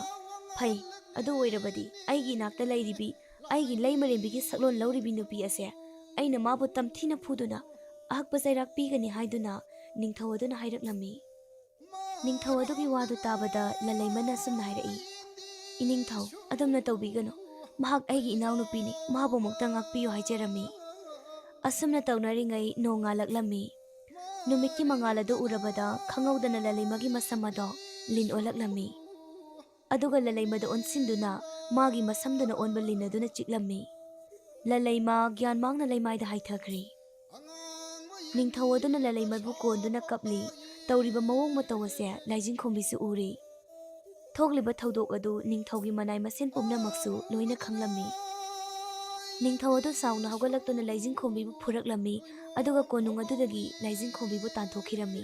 ꯐꯩ ꯑꯗꯨ ꯑꯣꯏꯔꯕꯗꯤ ꯑꯩꯒꯤ ꯏꯅꯥꯛꯇ ꯂꯩꯔꯤꯕꯤ ꯑꯩꯒꯤ ꯂꯩꯃꯔꯦꯝꯕꯤꯒꯤ ꯁꯛꯂꯣꯟ ꯂꯧꯔꯤꯕꯤ ꯅꯨꯄꯤ ꯑꯁꯦ ꯑꯩꯅ ꯃꯥꯕꯨ ꯇꯝꯊꯤꯅ ꯐꯨꯗꯨꯅ ꯑꯍꯛꯄ ꯆꯩꯔꯥꯛ ꯄꯤꯒꯅꯤ ꯍꯥꯏꯗꯨꯅ ꯅꯤꯡꯊꯧ ꯑꯗꯨꯅ ꯍꯥꯏꯔꯛꯂꯝꯃꯤ ꯅꯤꯡꯊꯧ ꯑꯗꯨꯒꯤ ꯋꯥꯗꯨ ꯇꯥꯕꯗ ꯂꯂꯩꯃꯅ ꯑꯁꯨꯝꯅ ꯍꯥꯏꯔꯛꯏ ꯏꯅꯤꯡꯊꯧ ꯑꯗꯨꯝꯅ ꯇꯧꯕꯤꯒꯅꯨ ꯃꯍꯥꯛ ꯑꯩꯒꯤ ꯏꯅꯥꯎꯅꯨꯄꯤꯅꯤ ꯃꯥꯕꯨ ꯑꯃꯨꯛꯇ ꯉꯥꯛꯄꯤꯌꯨ ꯍꯥꯏꯖꯔꯝꯃꯤ ꯑꯁꯨꯝꯅ ꯇꯧꯅꯔꯤꯉꯩ ꯅꯣꯡ ꯉꯥꯜꯂꯛꯂꯝꯃꯤ ꯅꯨꯃꯤꯠꯀꯤ ꯃꯉꯥꯜ ꯑꯗꯨ ꯎꯔꯕꯗ ꯈꯪꯍꯧꯗꯅ ꯂꯂꯩꯃꯒꯤ ꯃꯁꯝ ꯑꯗꯣ ꯂꯤꯟ ꯑꯣꯜꯂꯛꯂꯝꯃꯤ ꯑꯗꯨꯒ ꯂꯂꯩꯃꯗ ꯑꯣꯟꯁꯤꯟꯗꯨꯅ ꯃꯥꯒꯤ ꯃꯁꯝꯗꯨꯅ ꯑꯣꯟꯕ ꯂꯤꯟ ꯑꯗꯨꯅ ꯆꯤꯛꯂꯝꯃꯤ ꯂꯂꯩꯃ ꯒ꯭ꯌꯥꯟ ꯃꯥꯡꯅ ꯂꯩꯃꯥꯏꯗ ꯍꯥꯏꯊꯈ꯭ꯔꯤ ꯅꯤꯡꯊꯧ ꯑꯗꯨꯅ ꯂꯂꯩꯃꯕꯨ ꯀꯣꯟꯗꯨꯅ ꯀꯞꯂꯤ ꯇꯧꯔꯤꯕ ꯃꯑꯣꯡ ꯃꯇꯧ ꯑꯁꯦ ꯂꯥꯏꯖꯤꯡꯈꯣꯝꯕꯤꯁꯨ ꯎꯔꯤ ꯊꯣꯛꯂꯤꯕ ꯊꯧꯗꯣꯛ ꯑꯗꯨ ꯅꯤꯡꯊꯧꯒꯤ ꯃꯅꯥꯏ ꯃꯁꯤꯟ ꯄꯨꯝꯅꯃꯛꯁꯨ ꯂꯣꯏꯅ ꯈꯪꯂꯝꯃꯤ ꯅꯤꯡꯊꯧ ꯑꯗꯨ ꯁꯥꯎꯅ ꯍꯧꯒꯠꯂꯛꯇꯨꯅ ꯂꯥꯏꯖꯤꯡꯈꯣꯝꯕꯤꯕꯨ ꯐꯨꯔꯛꯂꯝꯃꯤ ꯑꯗꯨꯒ ꯀꯣꯅꯨꯡ ꯑꯗꯨꯗꯒꯤ ꯂꯥꯏꯖꯤꯡꯈꯣꯝꯕꯤꯕꯨ ꯇꯥꯟꯊꯣꯛꯈꯤꯔꯝꯃꯤ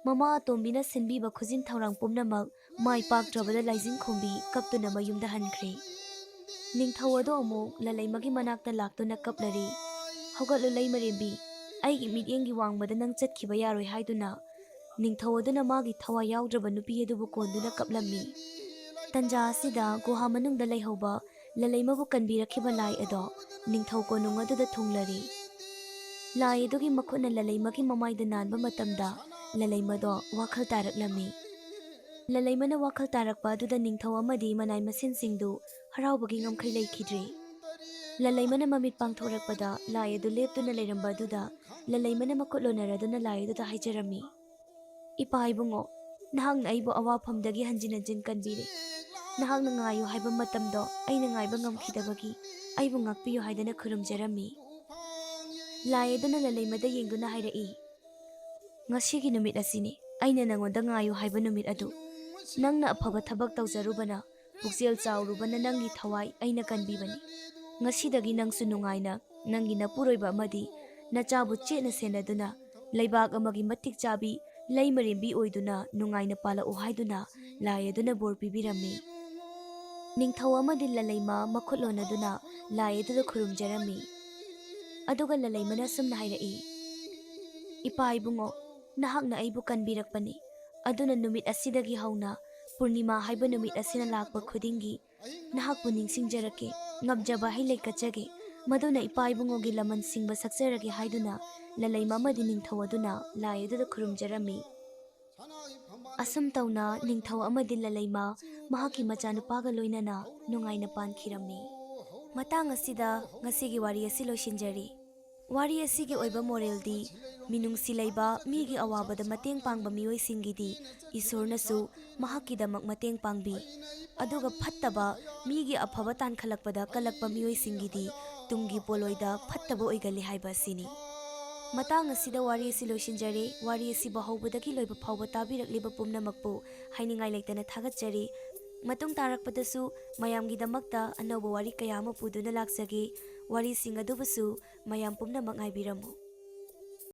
ꯃꯃꯥ ꯑꯇꯣꯝꯕꯤꯅ ꯁꯤꯟꯕꯤꯕ ꯈꯨꯖꯤꯟ ꯊꯧꯔꯥꯡ ꯄꯨꯝꯅꯃꯛ ꯃꯥꯏ ꯄꯥꯛꯇ꯭ꯔꯕꯗ ꯂꯥꯏꯖꯤꯡꯈꯣꯝꯕꯤ ꯀꯞꯇꯨꯅ ꯃꯌꯨꯝꯗ ꯍꯟꯈ꯭ꯔꯦ ꯅꯤꯡꯊꯧ ꯑꯗꯨ ꯑꯃꯨꯛ ꯂꯂꯩꯃꯒꯤ ꯃꯅꯥꯛꯇ ꯂꯥꯛꯇꯨꯅ ꯀꯞꯂꯔꯤ ꯍꯧꯒꯠꯂꯨ ꯂꯩꯃꯔꯦꯝꯕꯤ ꯑꯩꯒꯤ ꯃꯤꯠꯌꯦꯡꯒꯤ ꯋꯥꯡꯃꯗ ꯅꯪ ꯆꯠꯈꯤꯕ ꯌꯥꯔꯣꯏ ꯍꯥꯏꯗꯨꯅ ꯅꯤꯡꯊꯧ ꯑꯗꯨꯅ ꯃꯥꯒꯤ ꯊꯋꯥꯏ ꯌꯥꯎꯗ꯭ꯔꯕ ꯅꯨꯄꯤ ꯑꯗꯨꯕꯨ ꯀꯣꯟꯗꯨꯅ ꯀꯞꯂꯝꯃꯤ ꯇꯟꯖꯥ ꯑꯁꯤꯗ ꯒꯨꯍꯥ ꯃꯅꯨꯡꯗ ꯂꯩꯍꯧꯕ ꯂꯂꯩꯃꯕꯨ ꯀꯟꯕꯤꯔꯛꯈꯤꯕ ꯂꯥꯏ ꯑꯗꯣ ꯅꯤꯡꯊꯧ ꯀꯣꯅꯨꯡ ꯑꯗꯨꯗ ꯊꯨꯡꯂꯔꯤ ꯂꯥꯏ ꯑꯗꯨꯒꯤ ꯃꯈꯨꯠꯅ ꯂꯂꯩꯃꯒꯤ ꯃꯃꯥꯏꯗ ꯅꯥꯟꯕ ꯃꯇꯝꯗ ꯂꯂꯩꯃꯗꯣ ꯋꯥꯈꯜ ꯇꯥꯔꯛꯂꯝꯃꯤ ꯂꯂꯩꯃꯅ ꯋꯥꯈꯜ ꯇꯥꯔꯛꯄ ꯑꯗꯨꯗ ꯅꯤꯡꯊꯧ ꯑꯃꯗꯤ ꯃꯅꯥꯏ ꯃꯁꯤꯟꯁꯤꯡꯗꯨ ꯍꯔꯥꯎꯕꯒꯤ ꯉꯝꯈꯩ ꯂꯩꯈꯤꯗ꯭ꯔꯦ ꯂꯂꯩꯃꯅ ꯃꯃꯤꯠ ꯄꯥꯡꯊꯣꯔꯛꯄꯗ ꯂꯥꯏ ꯑꯗꯨ ꯂꯦꯞꯇꯨꯅ ꯂꯩꯔꯝꯕ ꯑꯗꯨꯗ ꯂꯂꯩꯃꯅ ꯃꯈꯨꯠ ꯂꯣꯟꯅꯔꯗꯨꯅ ꯂꯥꯏ ꯑꯗꯨꯗ ꯍꯥꯏꯖꯔꯝꯃꯤ, "ꯏꯄꯥ ꯏꯕꯨꯡꯉꯣ, ꯅꯍꯥꯛꯅ ꯑꯩꯕꯨ ꯑꯋꯥꯐꯝꯗꯒꯤ ꯍꯟꯖꯤꯟ ꯍꯟꯖꯤꯟ ꯀꯟꯕꯤꯔꯦ꯫ ꯅꯍꯥꯛꯅ ꯉꯥꯏꯌꯨ ꯍꯥꯏꯕ ꯃꯇꯝꯗꯣ ꯑꯩꯅ ꯉꯥꯏꯕ ꯉꯝꯈꯤꯗꯕꯒꯤ ꯑꯩꯕꯨ ꯉꯥꯛꯄꯤꯌꯨ ꯍꯥꯏꯗꯅ ꯈꯨꯔꯨꯝꯖꯔꯝꯃꯤ." ꯂꯥꯏ ꯑꯗꯨꯅ ꯂꯂꯩꯃꯗ ꯌꯦꯡꯗꯨꯅ ꯍꯥꯏꯔꯛꯏ, "ꯉꯁꯤꯒꯤ ꯅꯨꯃꯤꯠ ꯑꯁꯤꯅꯤ ꯑꯩꯅ ꯅꯉꯣꯟꯗ ꯉꯥꯏꯌꯨ ꯍꯥꯏꯕ ꯅꯨꯃꯤꯠ ꯑꯗꯨ꯫ ꯅꯪꯅ ꯑꯐꯕ ꯊꯕꯛ ꯇꯧꯖꯔꯨꯕꯅ, ꯄꯨꯛꯆꯦꯜ ꯆꯥꯎꯔꯨꯕꯅ ꯅꯪꯒꯤ ꯊꯋꯥꯏ ꯑꯩꯅ ꯀꯟꯕꯤꯕꯅꯤ꯫ ꯉꯁꯤꯗꯒꯤ ꯅꯪꯁꯨ ꯅꯨꯡꯉꯥꯏꯅ ꯅꯪꯒꯤ ꯅꯄꯨꯔꯣꯏꯕ ꯑꯃꯗꯤ ꯅꯆꯥꯕꯨ ꯆꯦꯠꯅ ꯁꯦꯟꯅꯗꯨꯅ ꯂꯩꯕꯥꯛ ꯑꯃꯒꯤ ꯃꯇꯤꯛ ꯆꯥꯕꯤ ꯂꯩꯃꯔꯦꯝꯕꯤ ꯑꯣꯏꯗꯨꯅ ꯅꯨꯡꯉꯥꯏꯅ ꯄꯥꯜꯂꯛꯎ" ꯍꯥꯏꯗꯨꯅ ꯂꯥꯏ ꯑꯗꯨꯅ ꯕꯣꯔ ꯄꯤꯕꯤꯔꯝꯃꯤ꯫ ꯅꯤꯡꯊꯧ ꯑꯃꯗꯤ ꯂꯂꯩꯃ ꯃꯈꯨꯠ ꯂꯣꯟꯅꯗꯨꯅ ꯂꯥꯏ ꯑꯗꯨꯗ ꯈꯨꯔꯨꯝꯖꯔꯝꯃꯤ꯫ ꯑꯗꯨꯒ ꯂꯂꯩꯃꯅ ꯑꯁꯨꯝꯅ ꯍꯥꯏꯔꯛꯏ, "ꯏꯄꯥ ꯏꯕꯨꯡꯉꯣ, ꯅꯍꯥꯛꯅ ꯑꯩꯕꯨ ꯀꯟꯕꯤꯔꯛꯄꯅꯤ, ꯑꯗꯨꯅ ꯅꯨꯃꯤꯠ ꯑꯁꯤꯗꯒꯤ ꯍꯧꯅ ꯄꯨꯔꯅꯤꯃꯥ ꯍꯥꯏꯕ ꯅꯨꯃꯤꯠ ꯑꯁꯤꯅ ꯂꯥꯛꯄ ꯈꯨꯗꯤꯡꯒꯤ ꯅꯍꯥꯛꯄꯨ ꯅꯤꯡꯁꯤꯡꯖꯔꯛꯀꯦ, ꯉꯝꯖꯕ ꯍꯩ ꯂꯩꯀꯠꯆꯒꯦ, ꯃꯗꯨꯅ ꯏꯄꯥ ꯏꯕꯨꯡꯉꯣꯒꯤ ꯂꯃꯟ ꯁꯤꯡꯕ ꯁꯛꯆꯔꯒꯦ" ꯍꯥꯏꯗꯨꯅ ꯂꯂꯩꯃ ꯑꯃꯗꯤ ꯅꯤꯡꯊꯧ ꯑꯗꯨꯅ ꯂꯥꯏ ꯑꯗꯨꯗ ꯈꯨꯔꯨꯝꯖꯔꯝꯃꯤ꯫ ꯑꯁꯨꯝ ꯇꯧꯅ ꯅꯤꯡꯊꯧ ꯑꯃꯗꯤ ꯂꯂꯩꯃ ꯃꯍꯥꯛꯀꯤ ꯃꯆꯥꯅꯨꯄꯥꯒ ꯂꯣꯏꯅꯅ ꯅꯨꯡꯉꯥꯏꯅ ꯄꯥꯟꯈꯤꯔꯝꯃꯤ꯫ ꯃꯇꯥꯡ ꯑꯁꯤꯗ ꯉꯁꯤꯒꯤ ꯋꯥꯔꯤ ꯑꯁꯤ ꯂꯣꯏꯁꯤꯟꯖꯔꯤ꯫ ꯋꯥꯔꯤ ꯑꯁꯤꯒꯤ ꯑꯣꯏꯕ ꯃꯣꯔꯦꯜꯗꯤ ꯃꯤꯅꯨꯡꯁꯤ ꯂꯩꯕ, ꯃꯤꯒꯤ ꯑꯋꯥꯕꯗ ꯃꯇꯦꯡ ꯄꯥꯡꯕ ꯃꯤꯑꯣꯏꯁꯤꯡꯒꯤꯗꯤ ꯏꯁꯣꯔꯅꯁꯨ ꯃꯍꯥꯛꯀꯤꯗꯃꯛ ꯃꯇꯦꯡ ꯄꯥꯡꯕꯤ, ꯑꯗꯨꯒ ꯐꯠꯇꯕ, ꯃꯤꯒꯤ ꯑꯐꯕ ꯇꯥꯟꯈꯠꯂꯛꯄꯗ ꯀꯜꯂꯛꯄ ꯃꯤꯑꯣꯏꯁꯤꯡꯒꯤꯗꯤ ꯇꯨꯡꯒꯤ ꯄꯣꯠꯂꯣꯏꯗ ꯐꯠꯇꯕ ꯑꯣꯏꯒꯜꯂꯤ ꯍꯥꯏꯕ ꯑꯁꯤꯅꯤ꯫ ꯃꯇꯥꯡ ꯑꯁꯤꯗ ꯋꯥꯔꯤ ꯑꯁꯤ ꯂꯣꯏꯁꯤꯟꯖꯔꯦ꯫ ꯋꯥꯔꯤ ꯑꯁꯤꯕꯨ ꯍꯧꯕꯗꯒꯤ ꯂꯣꯏꯕ ꯐꯥꯎꯕ ꯇꯥꯕꯤꯔꯛꯂꯤꯕ ꯄꯨꯝꯅꯃꯛꯄꯨ ꯍꯥꯏꯅꯤꯡꯉꯥꯏ ꯂꯩꯇꯅ ꯊꯥꯒꯠꯆꯔꯤ꯫ ꯃꯇꯨꯡ ꯇꯥꯔꯛꯄꯗꯁꯨ ꯃꯌꯥꯝꯒꯤꯗꯃꯛꯇ ꯑꯅꯧꯕ ꯋꯥꯔꯤ ꯀꯌꯥ ꯑꯃ ꯄꯨꯗꯨꯅ ꯂꯥꯛꯆꯒꯦ꯫ ꯋꯥꯔꯤꯁꯤꯡ ꯑꯗꯨꯕꯨꯁꯨ ꯃꯌꯥꯝ ꯄꯨꯝꯅꯃꯛ ꯉꯥꯏꯕꯤꯔꯝꯃꯨ꯫